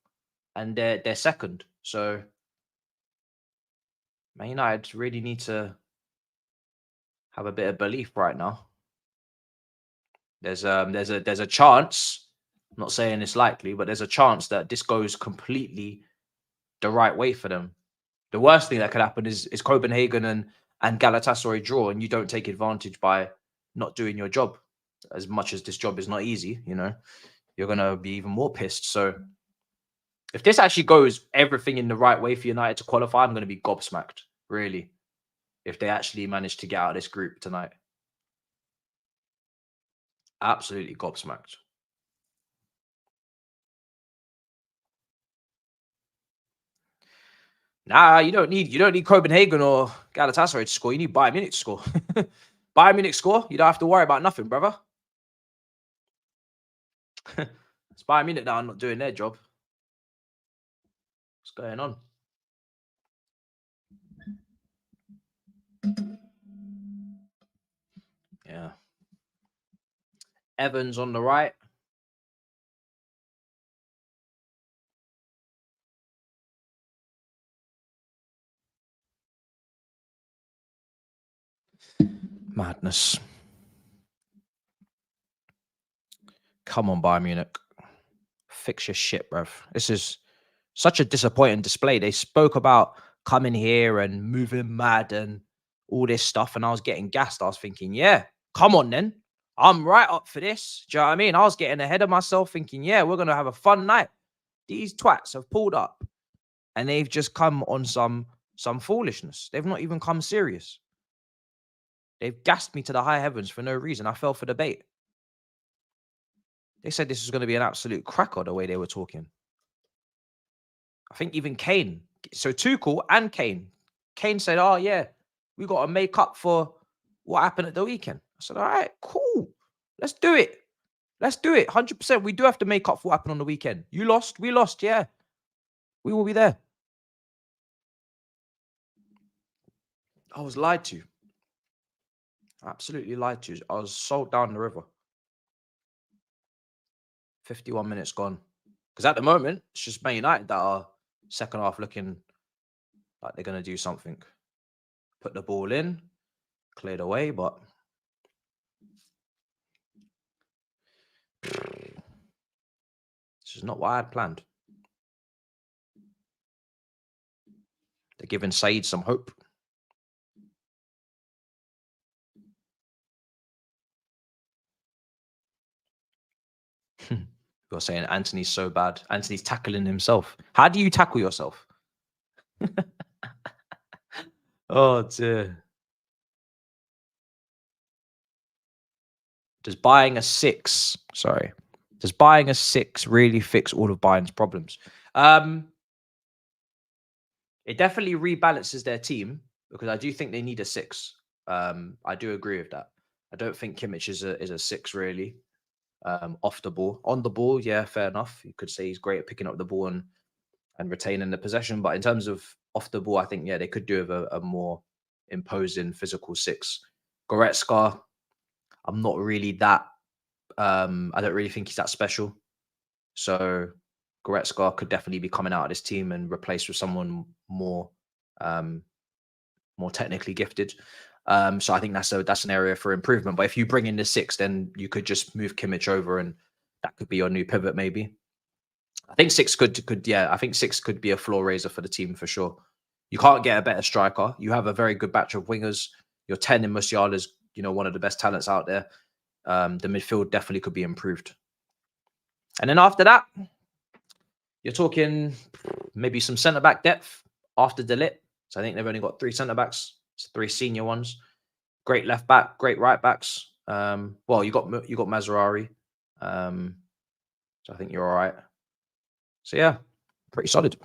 and they're second. So Man United really need to have a bit of belief right now. There's a chance. I'm not saying it's likely, but there's a chance that this goes completely the right way for them. The worst thing that could happen is Copenhagen and Galatasaray draw, and you don't take advantage by not doing your job. As much as this job is not easy, you know, you're gonna be even more pissed. So if this actually goes everything in the right way for United to qualify, I'm gonna be gobsmacked, really. If they actually manage to get out of this group tonight. Absolutely gobsmacked. Nah, you don't need Copenhagen or Galatasaray to score. You need Bayern Munich to score. Bayern Munich score, you don't have to worry about nothing, brother. It's Bayern Munich that are not doing their job. What's going on? Yeah. Evans on the right. Madness. Come on, Bayern Munich. Fix your shit, bruv. This is such a disappointing display. They spoke about coming here and moving mad and all this stuff, and I was getting gassed. I was thinking, yeah, come on then. I'm right up for this. Do you know what I mean? I was getting ahead of myself thinking, yeah, we're going to have a fun night. These twats have pulled up and they've just come on some foolishness. They've not even come serious. They've gassed me to the high heavens for no reason. I fell for the bait. They said this was going to be an absolute cracker the way they were talking. I think even Kane. So Tuchel and Kane. Kane said, oh, yeah, we got to make up for what happened at the weekend. I said, all right, cool. Let's do it. Let's do it. 100%. We do have to make up for what happened on the weekend. You lost. We lost. Yeah. We will be there. I was lied to. Absolutely lied to. I was sold down the river. 51 minutes gone. Because at the moment, it's just Man United that are second half looking like they're going to do something. Put the ball in, cleared away, but this is not what I had planned. They're giving Said some hope. You're saying Anthony's so bad. Anthony's tackling himself. How do you tackle yourself? Oh, dear. Does buying a 6 really fix all of Bayern's problems? It definitely rebalances their team because I do think they need a 6. I do agree with that. I don't think Kimmich is a 6 really. Off the ball. On the ball, yeah, fair enough. You could say he's great at picking up the ball and retaining the possession. But in terms of off the ball, I think, yeah, they could do with a more imposing physical 6. Goretzka, I'm not really that, I don't really think he's that special. So Goretzka could definitely be coming out of this team and replaced with someone more technically gifted. So I think that's an area for improvement. But if you bring in the 6, then you could just move Kimmich over and that could be your new pivot maybe. I think 6 I think 6 could be a floor raiser for the team for sure. You can't get a better striker. You have a very good batch of wingers. Your 10 in Musiala is, one of the best talents out there. The midfield definitely could be improved. And then after that, you're talking maybe some centre-back depth after De Ligt. So I think they've only got 3 centre-backs. It's 3 senior ones. Great left back, great right backs. Well, you got Mazraoui. So I think you're all right. So yeah, pretty solid.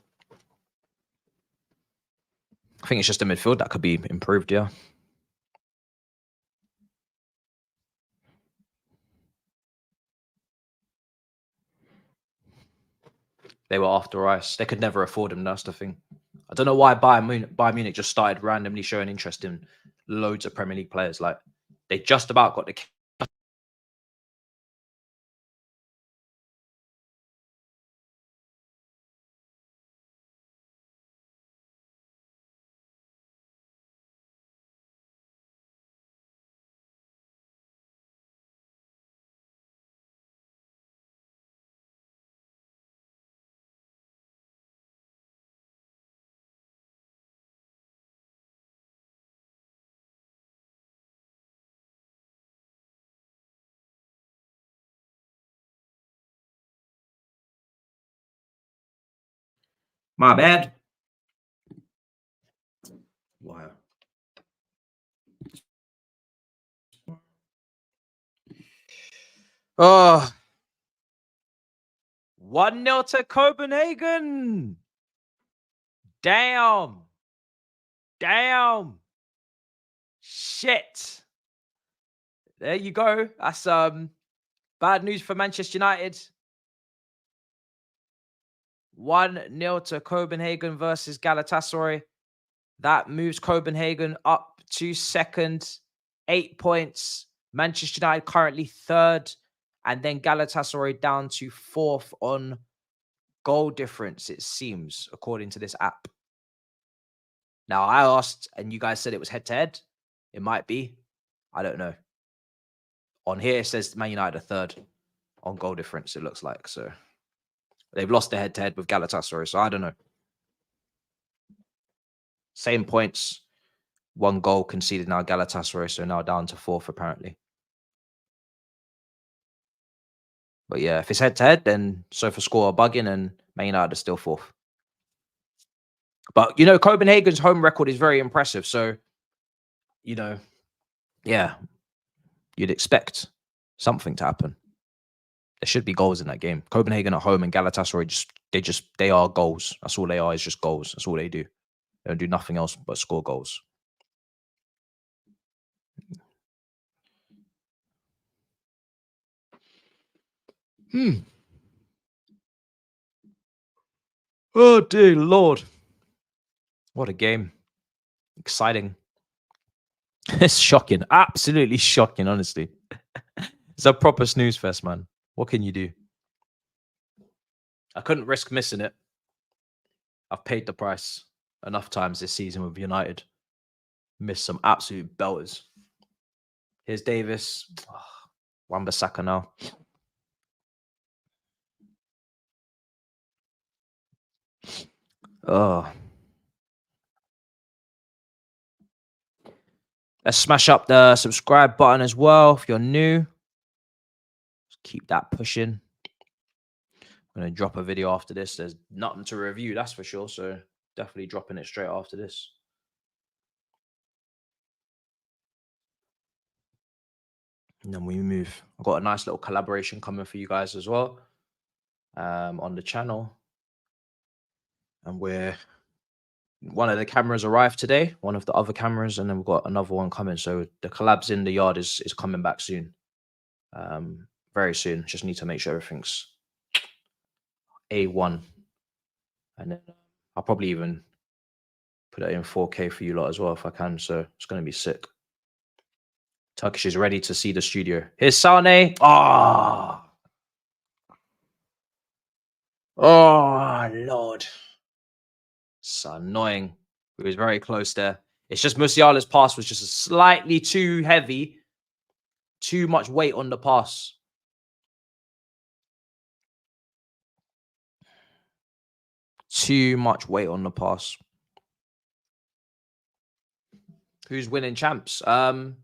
I think it's just a midfield that could be improved, yeah. They were after Rice. They could never afford him. That's the thing. I don't know why Bayern Munich just started randomly showing interest in loads of Premier League players. Like they just about got the. My bad. Wow. Oh. 1-0 to Copenhagen. Damn. Shit. There you go. That's bad news for Manchester United. 1-0 to Copenhagen versus Galatasaray. That moves Copenhagen up to second, 8 points. Manchester United currently third, And then Galatasaray down to 4th on goal difference, it seems, according to this app. Now, I asked, and you guys said it was head-to-head. It might be. I don't know. On here, it says Man United are 3rd on goal difference, it looks like. So they've lost their head-to-head with Galatasaray, so I don't know. Same points. 1 goal conceded now, Galatasaray, so now down to 4th, apparently. But yeah, if it's head-to-head, then SofaScore are bugging and Man United are still 4th. But, you know, Copenhagen's home record is very impressive. So, you know, yeah, you'd expect something to happen. There should be goals in that game. Copenhagen at home and Galatasaray, they are goals. That's all they are, is just goals. That's all they do. They don't do nothing else but score goals. Oh, dear Lord. What a game. Exciting. It's shocking. Absolutely shocking, honestly. It's a proper snooze fest, man. What can you do? I couldn't risk missing it. I've paid the price enough times this season with United. Missed some absolute belters. Here's Davis. Oh, Wan-Bissaka now. Oh. Let's smash up the subscribe button as well if you're new. Just keep that pushing. I'm going to drop a video after this. There's nothing to review, that's for sure. So definitely dropping it straight after this. And then we move. I've got a nice little collaboration coming for you guys as well on the channel. And one of the cameras arrived today, one of the other cameras, and then we've got another one coming. So the collabs in the yard is coming back soon. Very soon. Just need to make sure everything's A1. And then I'll probably even put it in 4K for you lot as well if I can. So it's going to be sick. Turkish is ready to see the studio. Here's Sane. Oh, Lord. It's annoying. It was very close there. It's just Musiala's pass was just slightly too heavy. Too much weight on the pass. Too much weight on the pass. Who's winning champs? Good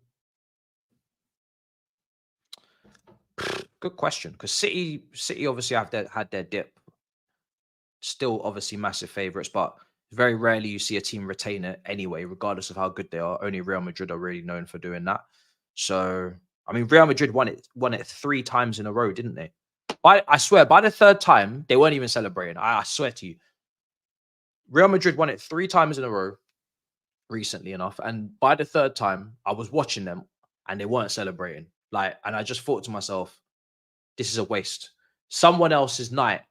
question. Because City obviously had their dip. Still obviously massive favourites, but very rarely you see a team retain it anyway, regardless of how good they are. Only Real Madrid are really known for doing that. So, I mean, Real Madrid won it 3 times in a row, didn't they? I swear, by the 3rd time, they weren't even celebrating. I swear to you. Real Madrid won it 3 times in a row recently enough. And by the 3rd time, I was watching them and they weren't celebrating. And I just thought to myself, this is a waste. Someone else's night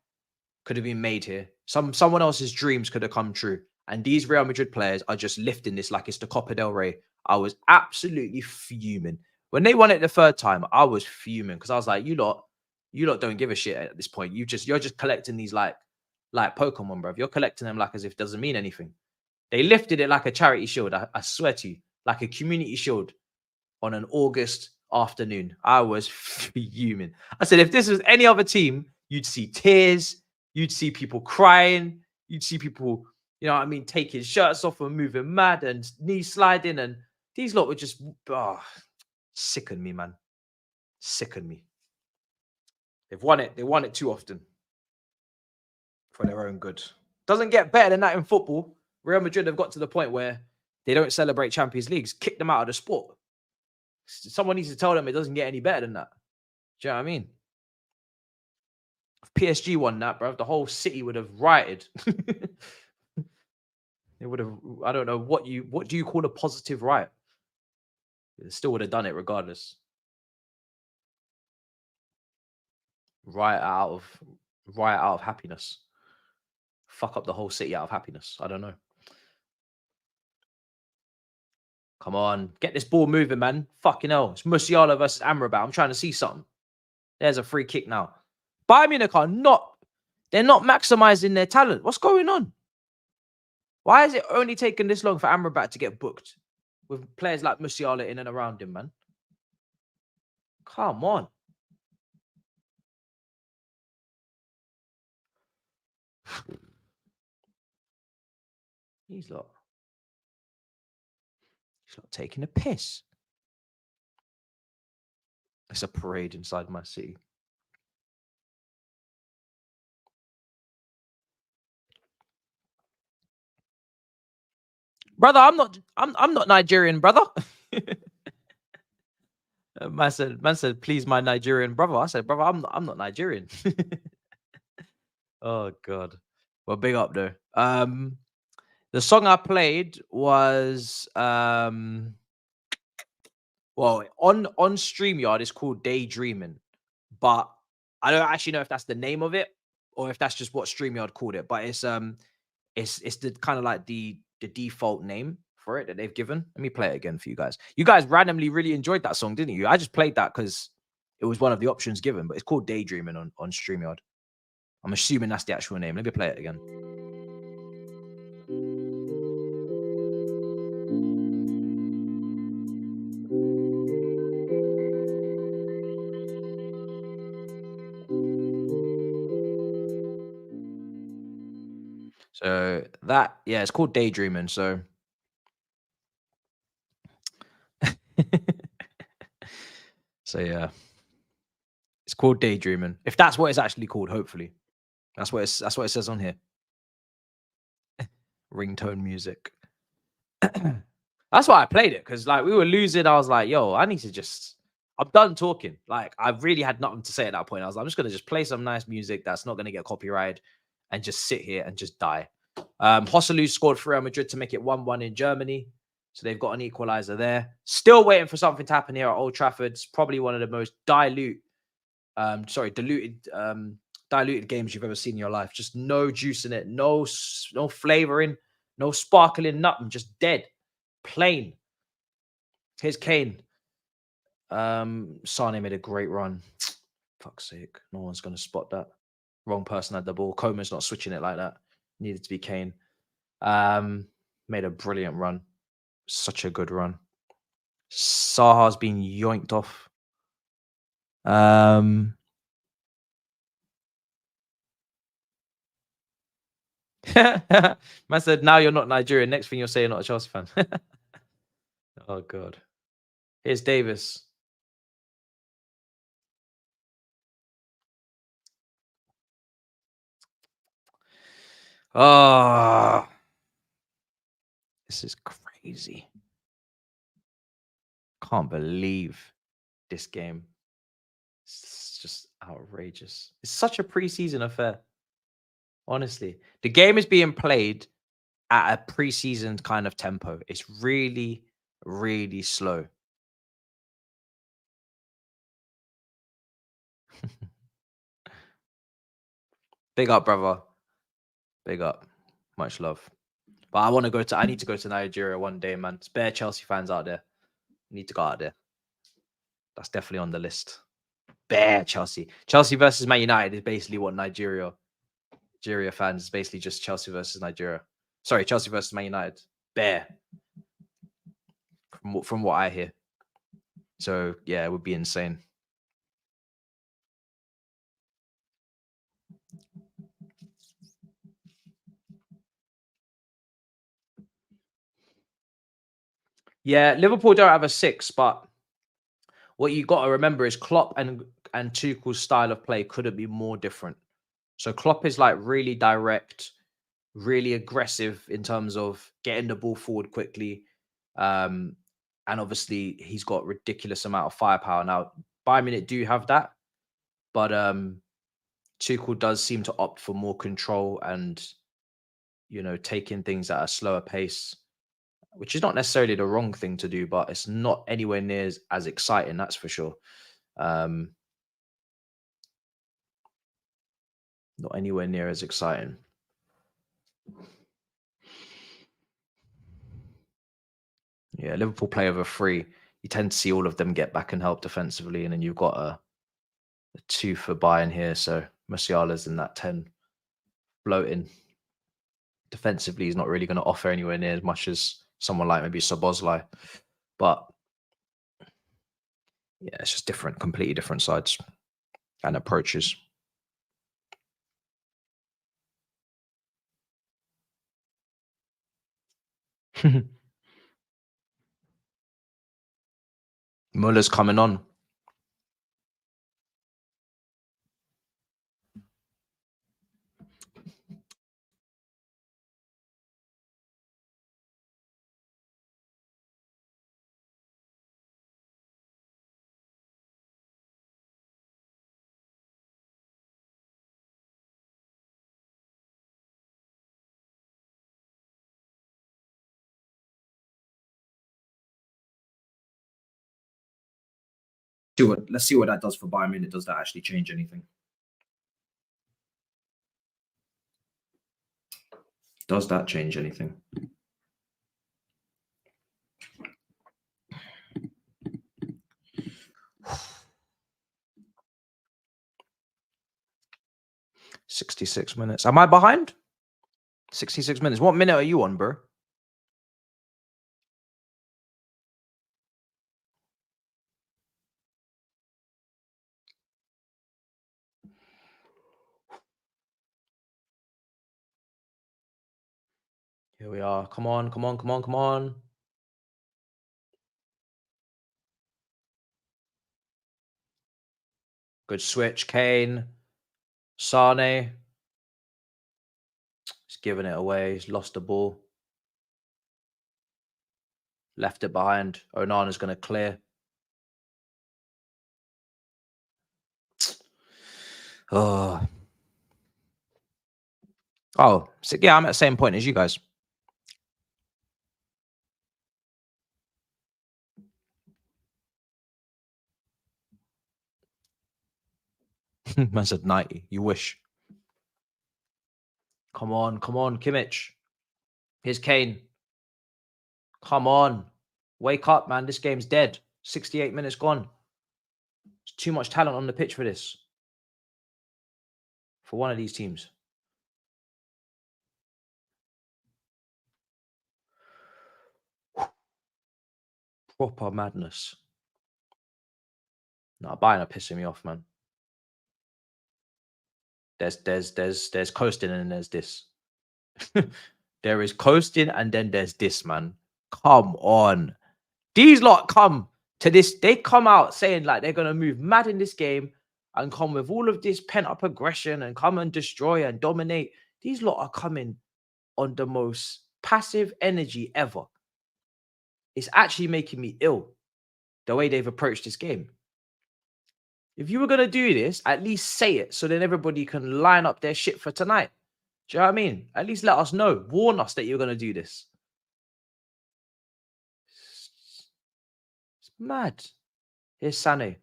could have been made here. Someone else's dreams could have come true. And these Real Madrid players are just lifting this like it's the Copa del Rey. I was absolutely fuming. When they won it the 3rd time, I was fuming because I was like, you lot don't give a shit at this point. You're just collecting these like Pokemon, bro. You're collecting them like as if it doesn't mean anything. They lifted it like a charity shield. I swear to you, like a community shield on an August afternoon. I was fuming. I said, if this was any other team, you'd see tears. You'd see people crying. You'd see people, you know what I mean, taking shirts off and moving mad and knee sliding. And these lot were just, sicken me, man. Sicken me. They've won it. They won it too often for their own good. Doesn't get better than that in football. Real Madrid have got to the point where they don't celebrate Champions Leagues. Kick them out of the sport. Someone needs to tell them it doesn't get any better than that. Do you know what I mean? If PSG won that, bro, the whole city would have rioted. They would have, I don't know, what do you call a positive riot? They still would have done it regardless. Riot out of happiness. Fuck up the whole city out of happiness. I don't know. Come on, get this ball moving, man. Fucking hell. It's Musiala versus Amrabat. I'm trying to see something. There's a free kick now. Bayern Munich are not, they're not maximizing their talent. What's going on? Why is it only taking this long for Amrabat to get booked with players like Musiala in and around him, man? Come on. He's not taking a piss. It's a parade inside my city. Brother, I'm not Nigerian, brother. Man said, please, my Nigerian brother. I said, brother, I'm not Nigerian. Oh God. Well, big up though. The song I played was well, on StreamYard it's called Daydreaming, but I don't actually know if that's the name of it or if that's just what StreamYard called it. But it's the kind of like the default name for it that they've given. Let me play it again for you guys. You guys randomly really enjoyed that song, didn't you? I just played that because it was one of the options given, but it's called Daydreaming on StreamYard. I'm assuming that's the actual name. Let me play it again. So that, yeah, it's called Daydreaming. So so yeah, it's called Daydreaming. If that's what it's actually called, hopefully. That's what it says on here. Ringtone music. That's why I played it, because like we were losing. I was like, yo, I need to just, I'm done talking. Like I really had nothing to say at that point. I was like, I'm just gonna just play some nice music that's not gonna get copyrighted and just sit here and just die. Hojlund scored for Real Madrid to make it 1-1 in Germany. So they've got an equalizer there. Still waiting for something to happen here at Old Trafford. It's probably one of the most diluted games you've ever seen in your life. Just no juice in it, no flavoring, no sparkling, nothing. Just dead, plain. Here's Kane. Sane made a great run. Fuck's sake, no one's gonna spot that. Wrong person had the ball. Coman's not switching it like that. Needed to be Kane. Made a brilliant run. Such a good run. Saha's been yoinked off. Man said, now you're not Nigerian. Next thing you'll say you're not a Chelsea fan. Oh God. Here's Davis. Oh, this is crazy. Can't believe this game. It's just outrageous. It's such a preseason affair. Honestly, the game is being played at a preseason kind of tempo. It's really, really slow. Big up, brother. Big up. Much love. But I need to go to Nigeria one day, man. Spare Chelsea fans out there. Need to go out there. That's definitely on the list. Bare Chelsea. Chelsea versus Man United is basically what Nigeria fans is basically just Chelsea versus Nigeria. Sorry, Chelsea versus Man United. Bare. From what I hear. So yeah, it would be insane. Yeah, Liverpool don't have a 6, but what you got to remember is Klopp and Tuchel's style of play couldn't be more different. So Klopp is like really direct, really aggressive in terms of getting the ball forward quickly. And obviously he's got ridiculous amount of firepower. Now, Bayern Munich do have that, but Tuchel does seem to opt for more control and, you know, taking things at a slower pace, which is not necessarily the wrong thing to do, but it's not anywhere near as exciting, that's for sure. Not anywhere near as exciting. Yeah, Liverpool play over 3. You tend to see all of them get back and help defensively, and then you've got a 2 for Bayern here. So Musiala's in that 10 floating. Defensively, he's not really going to offer anywhere near as much as someone like maybe Szoboszlai. But yeah, it's just different, completely different sides and approaches. Muller's coming on. Let's see what that does for Bayern Munich. Does that actually change anything? Does that change anything? $66 minutes. Am I behind? 66 minutes. What minute are you on, bro? Here we are. Come on, come on, come on, come on. Good switch. Kane. Sane. He's giving it away. He's lost the ball. Left it behind. Onana's going to clear. Oh. Oh, so yeah, I'm at the same point as you guys. Man said 90. You wish. Come on, Kimmich. Here's Kane. Come on. Wake up, man. This game's dead. 68 minutes gone. There's too much talent on the pitch for this. For one of these teams. Proper madness. No, Bayern are pissing me off, man. There's coasting and then there's this. There is coasting and then there's this, man. Come on. These lot come to this. They come out saying like they're going to move mad in this game and come with all of this pent-up aggression and come and destroy and dominate. These lot are coming on the most passive energy ever. It's actually making me ill, the way they've approached this game. If you were going to do this, at least say it so then everybody can line up their shit for tonight. Do you know what I mean? At least let us know. Warn us that you're going to do this. It's mad. Here's Sané.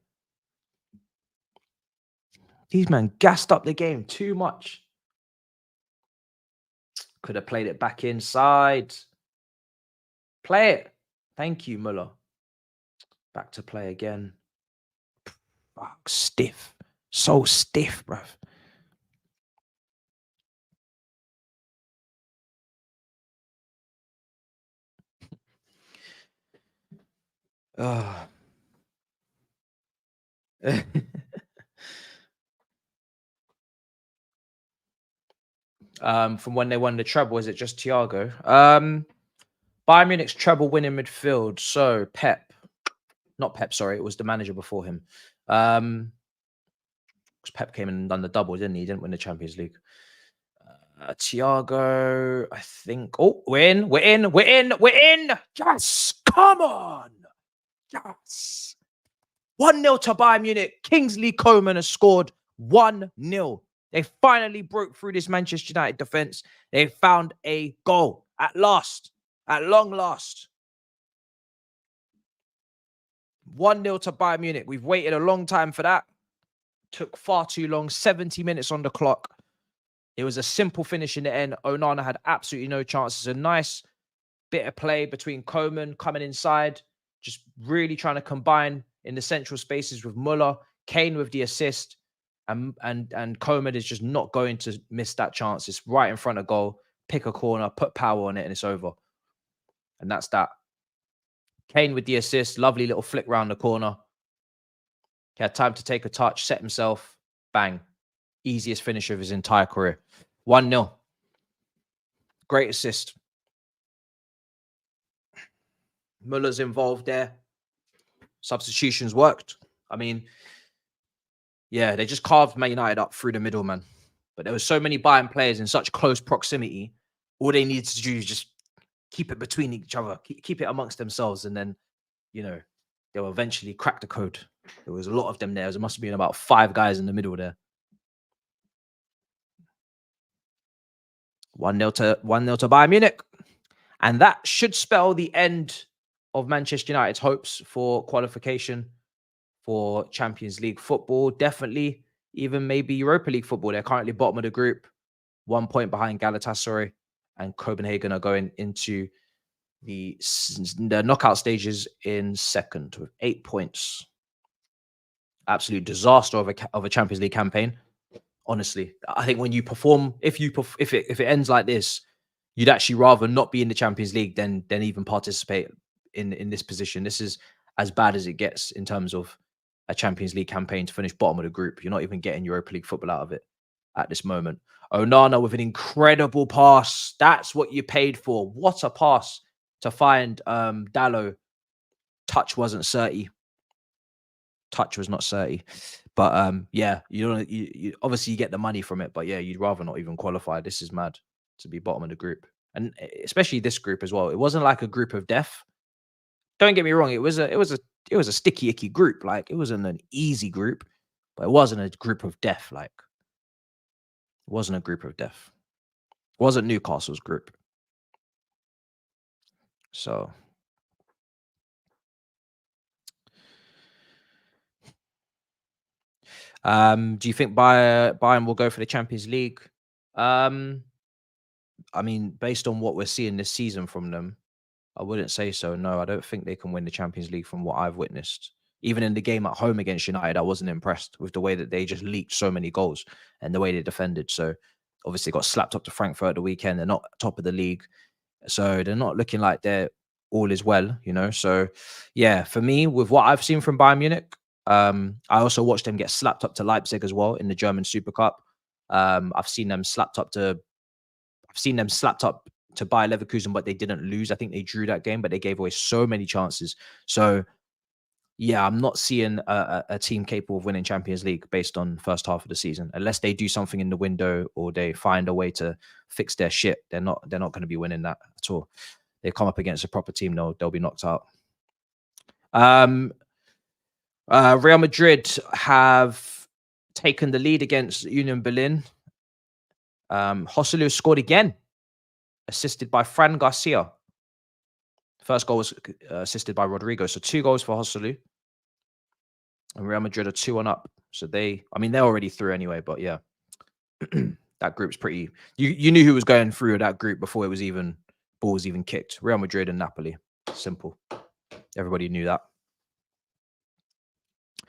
These men gassed up the game too much. Could have played it back inside. Play it. Thank you, Muller. Back to play again. Fuck, stiff. So stiff, bruv. From when they won the treble, is it just Thiago? Bayern Munich's treble winning midfield. So Pep, not Pep, sorry, it was the manager before him. Because Pep came in and done the double, didn't he? He didn't win the Champions League. Thiago, I think. Oh, we're in. Yes, come on. Yes. 1-0 to Bayern Munich. Kingsley Coman has scored 1-0. They finally broke through this Manchester United defense. They found a goal at last, at long last. 1-0 to Bayern Munich. We've waited a long time for that. Took far too long. 70 minutes on the clock. It was a simple finish in the end. Onana had absolutely no chances. A nice bit of play between Coman coming inside, just really trying to combine in the central spaces with Muller. Kane with the assist. And Coleman is just not going to miss that chance. It's right in front of goal. Pick a corner, put power on it, and it's over. And that's that. Kane with the assist, lovely little flick round the corner. He had time to take a touch, set himself, bang. Easiest finish of his entire career. 1-0. Great assist. Muller's involved there. Substitutions worked. I mean, yeah, they just carved Man United up through the middle, man. But there were so many Bayern players in such close proximity. All they needed to do is just keep it between each other, keep it amongst themselves, and then, you know, they'll eventually crack the code. There was a lot of them there. There must have been about 5 guys in the middle there. 1-0 to Bayern Munich. And that should spell the end of Manchester United's hopes for qualification for Champions League football. Definitely even maybe Europa League football. They're currently bottom of the group, 1 point behind Galatasaray, and Copenhagen are going into the knockout stages in second with 8 points. Absolute disaster of a Champions League campaign. Honestly, I think when you perform, if it ends like this, you'd actually rather not be in the Champions League than even participate in this position. This is as bad as it gets in terms of a Champions League campaign to finish bottom of the group. You're not even getting Europa League football out of it at this moment. Onana with an incredible pass. That's what you paid for. What a pass to find Dalot. Touch wasn't 30. Touch was not 30. But yeah, you obviously you get the money from it, but yeah, you'd rather not even qualify. This is mad to be bottom of the group. And especially this group as well. It wasn't like a group of death. Don't get me wrong, it was a sticky, icky group. Like, it wasn't an easy group, but it wasn't a group of death. Like, it wasn't a group of death. It wasn't Newcastle's group. So do you think Bayern will go for the Champions League? I mean, based on what we're seeing this season from them, I wouldn't say so. No, I don't think they can win the Champions League from what I've witnessed. Even in the game at home against United, I wasn't impressed with the way that they just leaked so many goals and the way they defended. So obviously got slapped up to Frankfurt at the weekend. They're not top of the league. So they're not looking like they're all is well, you know. So yeah, for me, with what I've seen from Bayern Munich, I also watched them get slapped up to Leipzig as well in the German Super Cup. I've seen them slapped up to Bayer Leverkusen, but they didn't lose. I think they drew that game, but they gave away so many chances. So yeah, I'm not seeing a team capable of winning Champions League based on first half of the season, unless they do something in the window or they find a way to fix their shit. They're not going to be winning that at all. They come up against a proper team, they'll be knocked out. Real Madrid have taken the lead against Union Berlin. Hojlund scored again, assisted by Fran Garcia. First goal was assisted by Rodrigo. So 2 goals for Hojlund. And Real Madrid are 2-1 up. So they're already through anyway, but yeah. That group's pretty... You knew who was going through that group before ball was even kicked. Real Madrid and Napoli. Simple. Everybody knew that.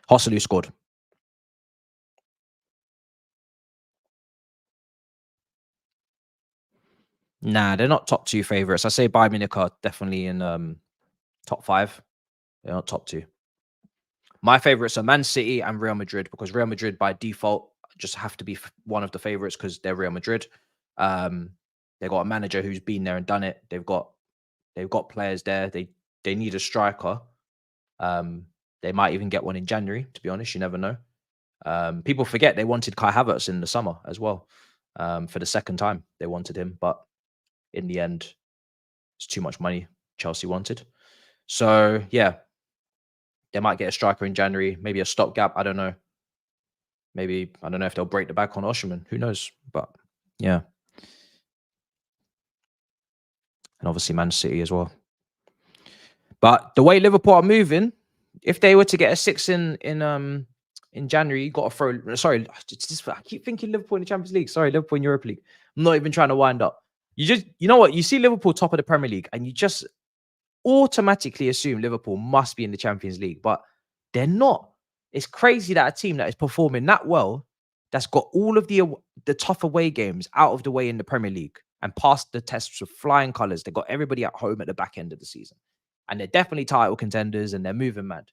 Hojlund scored. Nah, they're not top 2 favourites. I say Bayern Munich are definitely in top 5. They're not top 2. My favourites are Man City and Real Madrid, because Real Madrid by default just have to be one of the favourites because they're Real Madrid. They've got a manager who's been there and done it. They've got players there. They need a striker. They might even get one in January, to be honest. You never know. People forget they wanted Kai Havertz in the summer as well. For the second time, they wanted him. But in the end, it's too much money Chelsea wanted. So, yeah. They might get a striker in January, maybe a stopgap. I don't know. Maybe, I don't know if they'll break the back on Osimhen. Who knows? But, yeah. And obviously Man City as well. But the way Liverpool are moving, if they were to get a 6 in January, you got to throw... Sorry, I keep thinking Liverpool in the Champions League. Sorry, Liverpool in Europa League. I'm not even trying to wind up. You know what? You see Liverpool top of the Premier League and you just automatically assume Liverpool must be in the Champions League, but they're not. It's crazy that a team that is performing that well that's got all of the tough away games out of the way in the Premier League and passed the tests with flying colours. They got everybody at home at the back end of the season. And they're definitely title contenders and they're moving mad.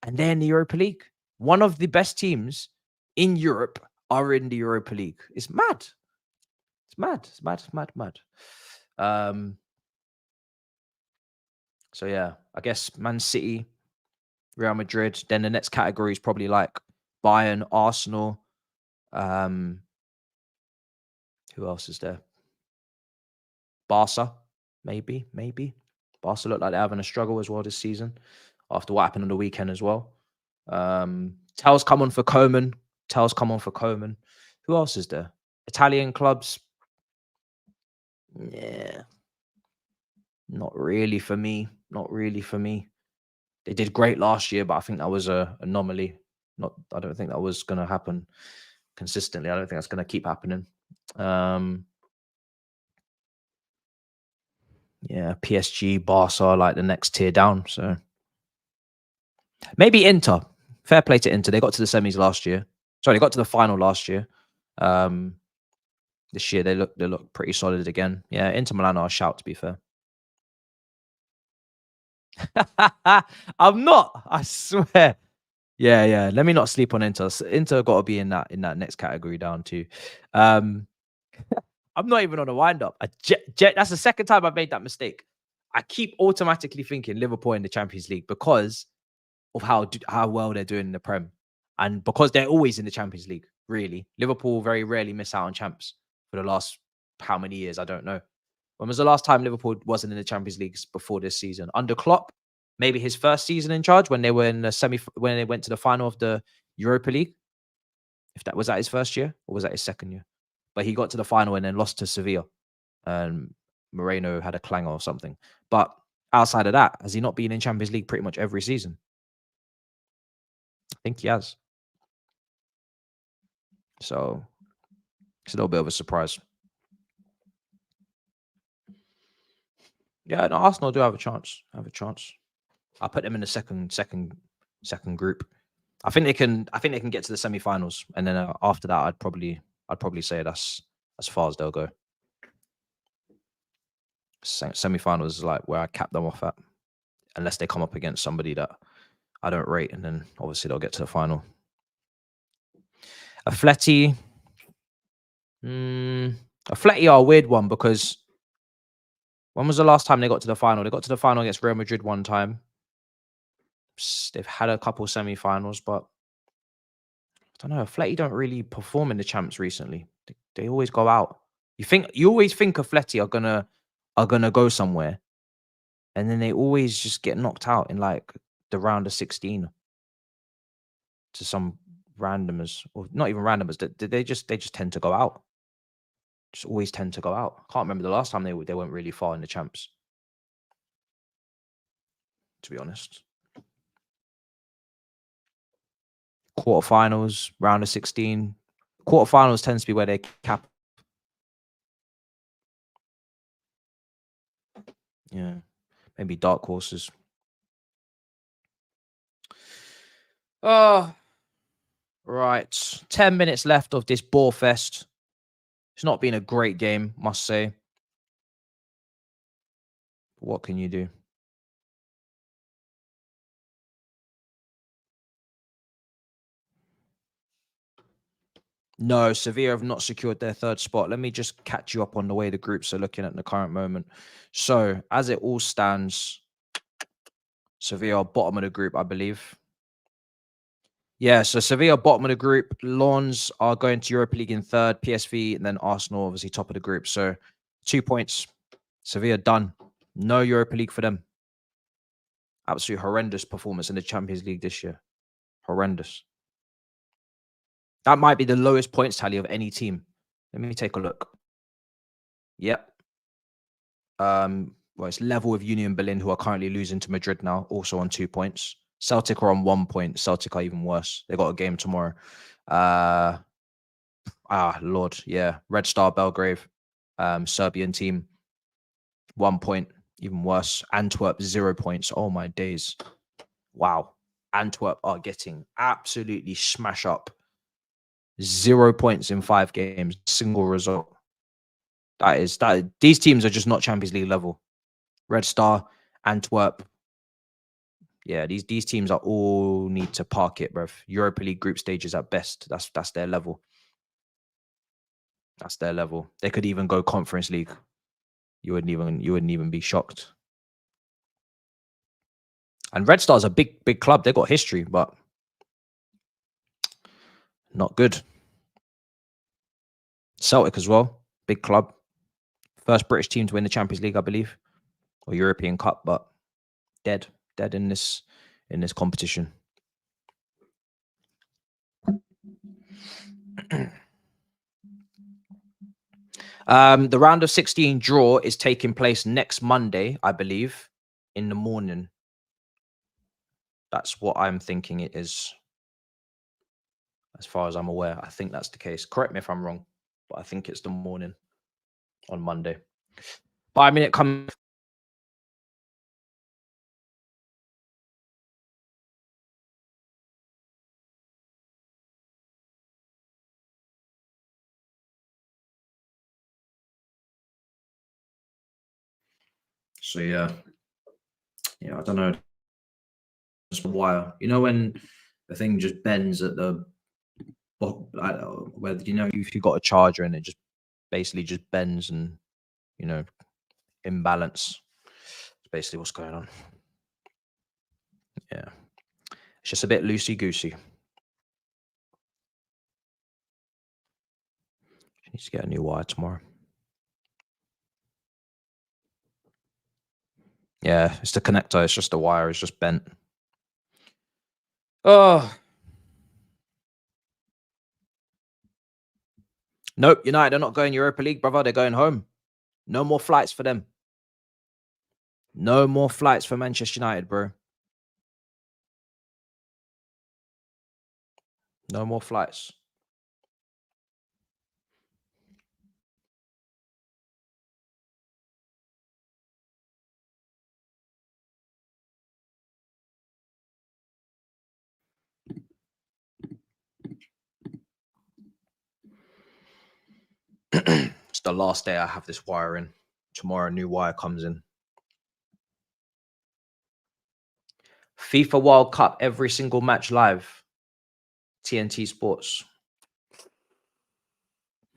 And they're in the Europa League. One of the best teams in Europe are in the Europa League. It's mad. It's mad. It's mad. It's mad. Mad. So yeah, I guess Man City, Real Madrid. Then the next category is probably like Bayern, Arsenal. Who else is there? Barca, maybe. Barca look like they're having a struggle as well this season after what happened on the weekend as well. Thabz come on for Coman. Who else is there? Italian clubs. Yeah. Not really for me. They did great last year, but I think that was an anomaly. I don't think that was going to happen consistently. I don't think that's going to keep happening. Yeah, PSG, Barca, like the next tier down. So maybe Inter. Fair play to Inter. They got to the semis last year. Sorry, they got to the final last year. This year they look pretty solid again. Yeah, Inter Milan are a shout, to be fair. I'm not. I swear. Yeah. Let me not sleep on Inter. Inter got to be in that next category down too. I'm not even on a wind up. That's the second time I've made that mistake. I keep automatically thinking Liverpool in the Champions League because of how well they're doing in the Prem, and because they're always in the Champions League. Really, Liverpool very rarely miss out on champs for the last how many years? I don't know. When was the last time Liverpool wasn't in the Champions League before this season? Under Klopp, maybe his first season in charge when they were in the when they went to the final of the Europa League. If that was his first year or was that his second year? But he got to the final and then lost to Sevilla. And Moreno had a clanger or something. But outside of that, has he not been in Champions League pretty much every season? I think he has. So it's a little bit of a surprise. Yeah, no, Arsenal do have a chance. I'll put them in the second group. I think they can get to the semi-finals, and then after that, I'd probably say that's as far as they'll go. Semi-finals is like where I cap them off at, unless they come up against somebody that I don't rate, and then obviously they'll get to the final. Atleti are a weird one because when was the last time they got to the final? They got to the final against Real Madrid one time. They've had a couple semi-finals, but I don't know. Atleti don't really perform in the champs recently. They always go out. You always think Atleti are gonna go somewhere, and then they always just get knocked out in like the round of 16 to some randomers, or not even randomers. They just tend to go out. Just always tend to go out. Can't remember the last time they went really far in the champs, to be honest. Quarterfinals, round of 16. Quarterfinals tends to be where they cap. Yeah, maybe dark horses. Oh, right. 10 minutes left of this ball fest. It's not been a great game, must say. What can you do? No, Sevilla have not secured their third spot. Let me just catch you up on the way the groups are looking at the current moment. So, as it all stands, Sevilla are bottom of the group, I believe. Yeah, so Sevilla bottom of the group. Lens are going to Europa League in third, PSV, and then Arsenal obviously top of the group. So 2 points. Sevilla done. No Europa League for them. Absolutely horrendous performance in the Champions League this year. Horrendous. That might be the lowest points tally of any team. Let me take a look. Yep. Well, it's level with Union Berlin, who are currently losing to Madrid now, also on 2 points. Celtic are on 1 point. Celtic are even worse. They got a game tomorrow. Lord, yeah. Red Star Belgrade, Serbian team, 1 point, even worse. Antwerp, 0 points. Oh my days. Wow. Antwerp are getting absolutely smash up. 0 points in 5 games, single result. These teams are just not Champions League level. Red Star, Antwerp. Yeah, these teams are all need to park it, bruv. Europa League group stages at best. That's their level. That's their level. They could even go Conference League. You wouldn't even be shocked. And Red Star's a big club. They got history, but not good. Celtic as well, big club. First British team to win the Champions League, I believe, or European Cup, but dead in this competition. The round of 16 draw is taking place next Monday, I believe, in the morning. That's what I'm thinking it is. As far as I'm aware, I think that's the case. Correct me if I'm wrong, but I think it's the morning on Monday. But I mean, it comes. So yeah, I don't know. Just a wire. You know when the thing just bends at the whether if you got a charger and it just basically just bends and imbalance. That's basically what's going on. Yeah, it's just a bit loosey goosey. Needs to get a new wire tomorrow. Yeah, it's the connector. It's just the wire. It's just bent. Oh. Nope, United are not going Europa League, brother. They're going home. No more flights for them. No more flights for Manchester United, bro. No more flights. It's the last day I have this wire in. Tomorrow, a new wire comes in. FIFA World Cup, every single match live. TNT Sports.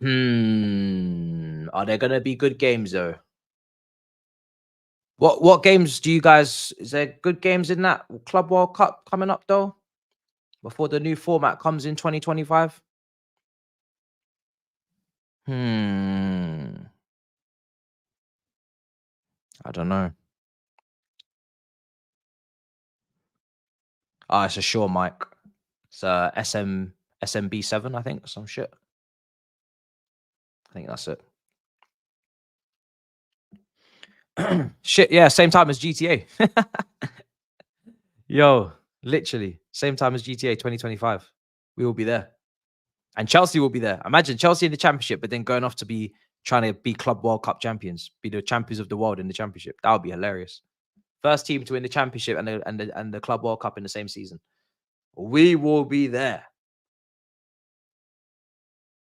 Are there going to be good games, though? What games do you guys... Is there good games in that Club World Cup coming up, though? Before the new format comes in 2025? I don't know. Ah, it's a Shure mic. It's a SMB7, I think, some shit. I think that's it. Shit, yeah, same time as GTA. Yo, literally, same time as GTA 2025. We will be there. And Chelsea will be there. Imagine Chelsea in the championship, but then going off to trying to be Club World Cup champions, be the champions of the world in the championship. That would be hilarious. First team to win the championship and the Club World Cup in the same season. We will be there.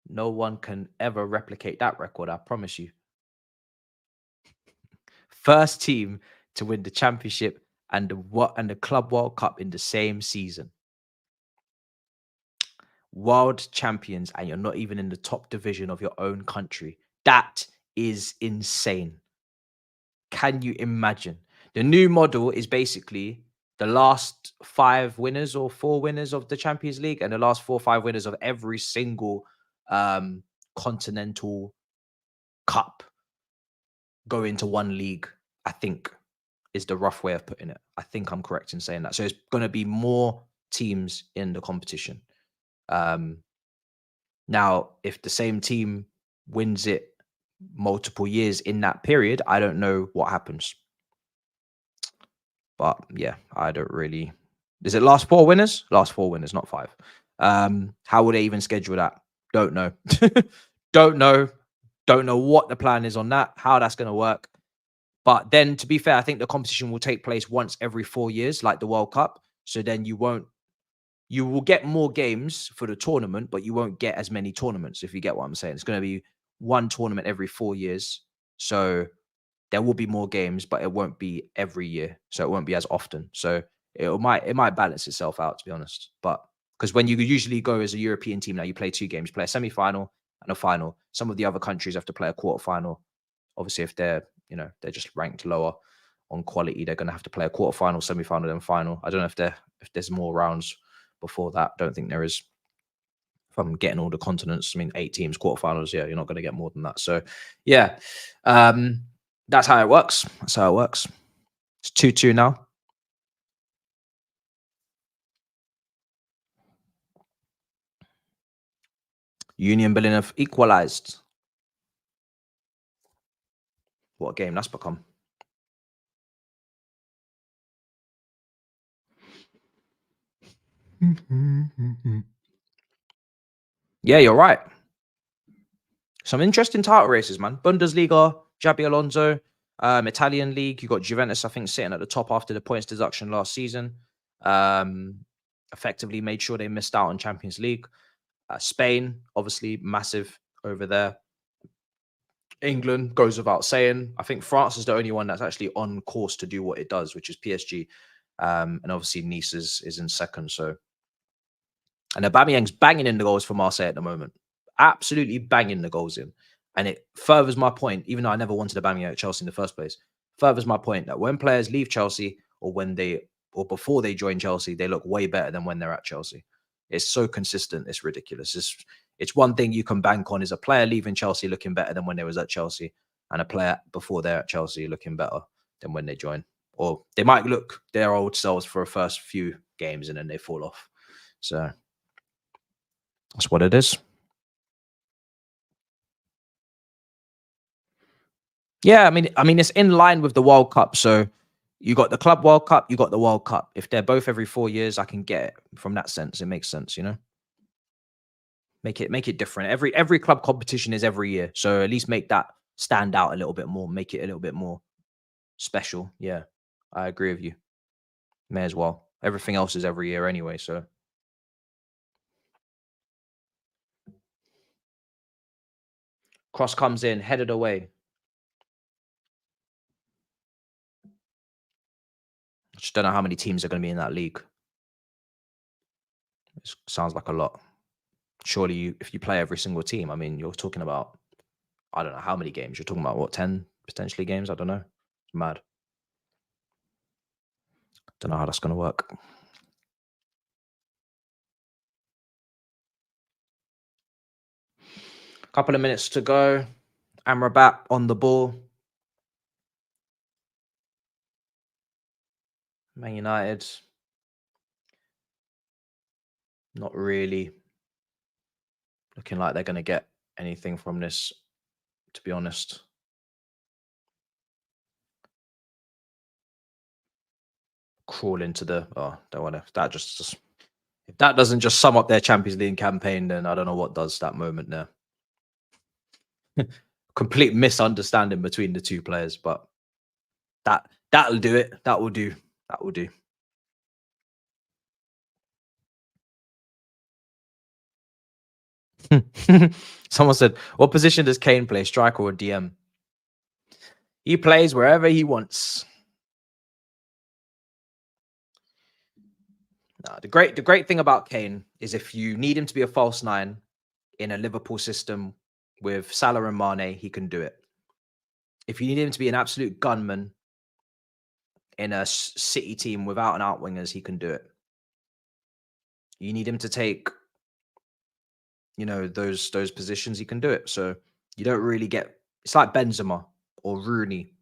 No one can ever replicate that record, I promise you. First team to win the championship and the Club World Cup in the same season. World champions, and you're not even in the top division of your own country. That is insane. Can you imagine? The new model is basically the last 5 winners or 4 winners of the Champions League and the last 4 or 5 winners of every single continental cup go into one league, I think, is the rough way of putting it. I think I'm correct in saying that. So it's going to be more teams in the competition. Now, if the same team wins it multiple years in that period, I don't know what happens. But yeah, I don't really... Is it last 4 winners? Last 4 winners, not 5. How would they even schedule that? Don't know. Don't know. Don't know what the plan is on that, how that's going to work. But then, to be fair, I think the competition will take place once every 4 years, like the World Cup. So then you won't you will get more games for the tournament, but you won't get as many tournaments, if you get what I'm saying. It's going to be one tournament every 4 years. So there will be more games, but it won't be every year. So it won't be as often. So it might balance itself out, to be honest. But because when you usually go as a European team now, you play 2 games, you play a semi-final and a final. Some of the other countries have to play a quarter-final. Obviously, if they're just ranked lower on quality, they're going to have to play a quarter-final, semi-final, then final. I don't know if there's more rounds before that. Don't think there is. If I'm getting all the continents, I mean, 8 teams, quarterfinals, yeah, you're not going to get more than that. So, yeah, that's how it works. That's how it works. It's 2-2 now. Union Berlin have equalized. What a game that's become. Yeah, you're right. Some interesting title races, man. Bundesliga, Xabi Alonso. Italian league, you got Juventus, I think, sitting at the top after the points deduction last season. Effectively made sure they missed out on Champions League. Spain, obviously, massive over there. England goes without saying. I think France is the only one that's actually on course to do what it does, which is PSG. And obviously Nice is in second. So, and Aubameyang's banging in the goals for Marseille at the moment. Absolutely banging the goals in. And it furthers my point, even though I never wanted Aubameyang at Chelsea in the first place, furthers my point that when players leave Chelsea or before they join Chelsea, they look way better than when they're at Chelsea. It's so consistent. It's ridiculous. It's one thing you can bank on is a player leaving Chelsea looking better than when they was at Chelsea, and a player before they're at Chelsea looking better than when they join. Or they might look their old selves for a first few games and then they fall off. So that's what it is. Yeah, I mean, it's in line with the World Cup. So you got the Club World Cup, you got the World Cup. If they're both every 4 years, I can get it from that sense. It makes sense, you know. Make it different. Every club competition is every year, so at least make that stand out a little bit more. Make it a little bit more special. Yeah, I agree with you. May as well. Everything else is every year anyway. So cross comes in, headed away. I just don't know how many teams are going to be in that league. It sounds like a lot. Surely, if you play every single team, I mean, you're talking about, I don't know how many games. You're talking about what, 10 potentially games? I don't know. It's mad. Don't know how that's going to work. Couple of minutes to go. Amrabat on the ball. Man United, not really looking like they're going to get anything from this, to be honest. Crawl into the, don't want to, if that doesn't just sum up their Champions League campaign, then I don't know what does that moment there. Complete misunderstanding between the two players, but that'll do it. That will do. That will do. Someone said, what position does Kane play, striker or DM? He plays wherever he wants. The great thing about Kane is if you need him to be a false nine in a Liverpool system with Salah and Mane, he can do it. If you need him to be an absolute gunman in a City team without an out wingers, he can do it. You need him to take, those positions, he can do it. So you don't really get. It's like Benzema or Rooney.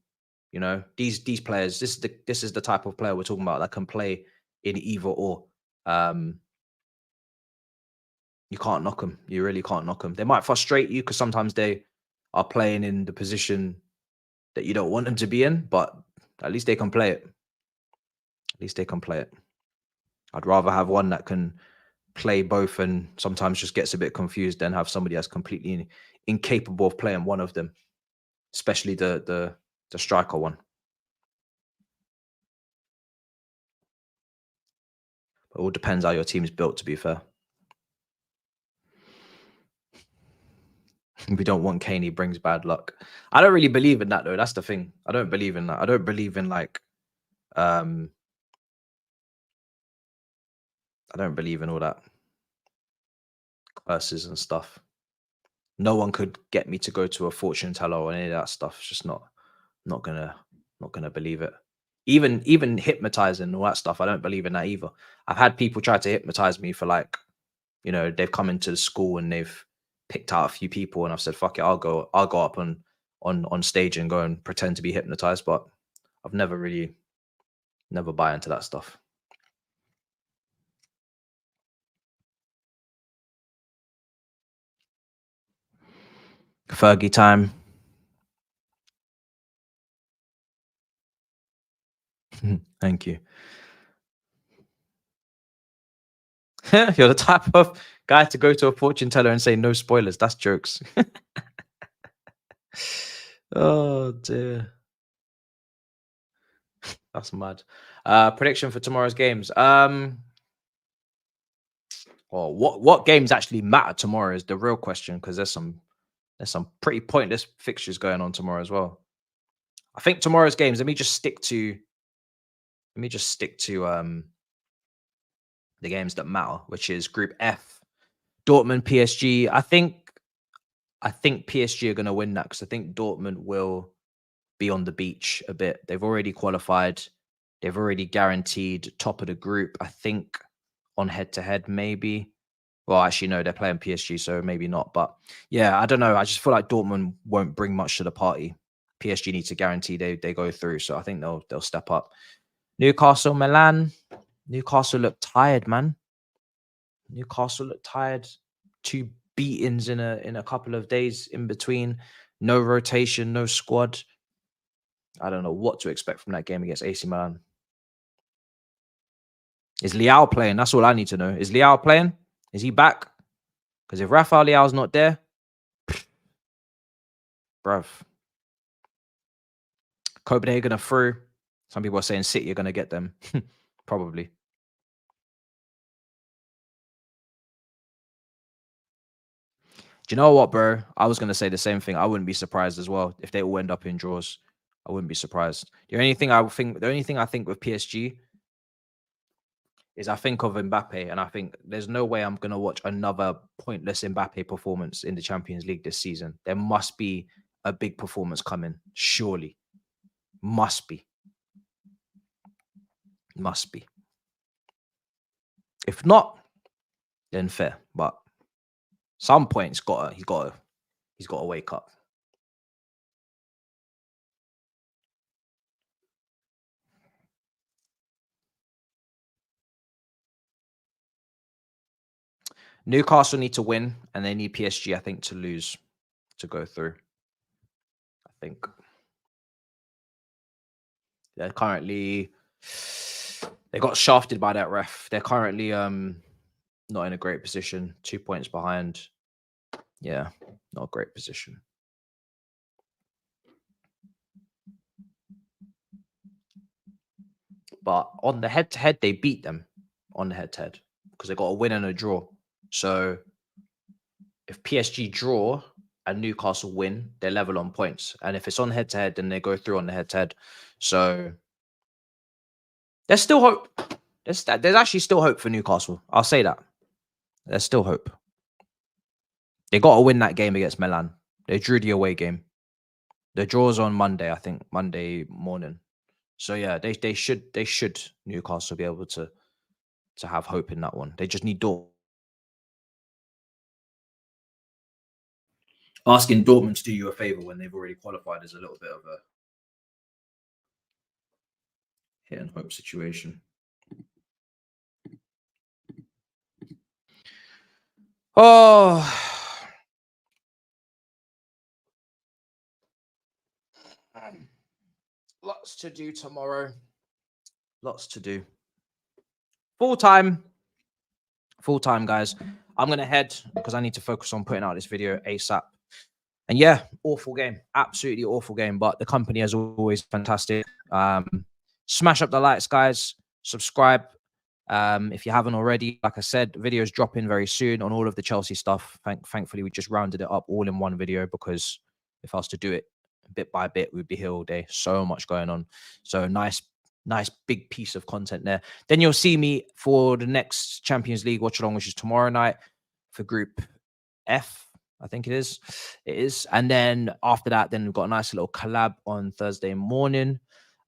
These players. This is the type of player we're talking about that can play in either or. You can't knock them. You really can't knock them. They might frustrate you because sometimes they are playing in the position that you don't want them to be in, but at least they can play it. At least they can play it. I'd rather have one that can play both and sometimes just gets a bit confused than have somebody that's completely incapable of playing one of them, especially the striker one. all depends how your team's built, to be fair. We don't want Kane, he brings bad luck. I don't really believe in that, though. That's the thing. I don't believe in that. I don't believe in, like, I don't believe in all that curses and stuff. No one could get me to go to a fortune teller or any of that stuff. It's just not gonna believe it. Even hypnotizing and all that stuff, I don't believe in that either. I've had people try to hypnotize me for, like, you know, they've come into the school and they've picked out a few people, and I've said, fuck it, I'll go up on stage and go and pretend to be hypnotized. But I've never buy into that stuff. Fergie time. Thank you. You're the type of guy to go to a fortune teller and say no spoilers. That's jokes. Oh dear. That's mad. Prediction for tomorrow's games. Well, what games actually matter tomorrow is the real question, because there's some pretty pointless fixtures going on tomorrow as well. I think tomorrow's games, let me just stick to the games that matter, which is Group F, Dortmund, PSG. I think PSG are going to win that, because I think Dortmund will be on the beach a bit. They've already qualified. They've already guaranteed top of the group, I think, on head-to-head maybe. Well, actually, no, they're playing PSG, so maybe not. But yeah, I don't know. I just feel like Dortmund won't bring much to the party. PSG needs to guarantee they go through, so I think they'll step up. Newcastle, Milan. Newcastle look tired, man. Newcastle look tired. 2 beatings in a couple of days in between. No rotation, no squad. I don't know what to expect from that game against AC Milan. Is Leao playing? That's all I need to know. Is Leao playing? Is he back? Because if Rafael Leao's not there, bruv. Copenhagen are through. Some people are saying City are going to get them. Probably. Do you know what, bro? I was going to say the same thing. I wouldn't be surprised as well if they all end up in draws. I wouldn't be surprised. The only thing I think with PSG is I think of Mbappe, and I think there's no way I'm going to watch another pointless Mbappe performance in the Champions League this season. There must be a big performance coming, surely. Must be. Must be. If not, then fair. But some point he's got to wake up. Newcastle need to win, and they need PSG, I think, to lose to go through. I think they're currently, they got shafted by that ref. They're currently not in a great position. 2 points behind. Yeah, not a great position. But on the head-to-head, they beat them on the head-to-head because they got a win and a draw. So if PSG draw and Newcastle win, they're level on points. And if it's on head-to-head, then they go through on the head-to-head. So there's still hope. There's actually still hope for Newcastle. I'll say that. There's still hope. They got to win that game against Milan. They drew the away game. The draw's on Monday, I think, Monday morning. So yeah, they should Newcastle be able to have hope in that one. They just need Dortmund. Asking Dortmund to do you a favor when they've already qualified is a little bit of a hit and hope situation. Oh, lots to do tomorrow. Lots to do. Full time, guys. I'm going to head because I need to focus on putting out this video ASAP. And yeah, awful game. Absolutely awful game. But the company, as always, fantastic. Smash up the likes, guys. Subscribe. If you haven't already, like I said, videos dropping very soon on all of the Chelsea stuff. Thankfully, we just rounded it up all in one video, because if I was to do it bit by bit, we'd be here all day. So much going on. So nice big piece of content there. Then you'll see me for the next Champions League watch along, which is tomorrow night for Group F. I think it is. And then after that, then we've got a nice little collab on Thursday morning.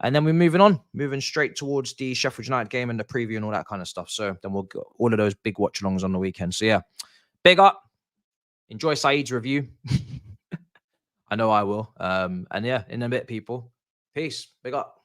And then we're moving straight towards the Sheffield United game and the preview and all that kind of stuff. So then we'll get all of those big watch-alongs on the weekend. So yeah, big up. Enjoy Saeed's review. I know I will. And yeah, in a bit, people. Peace. Big up.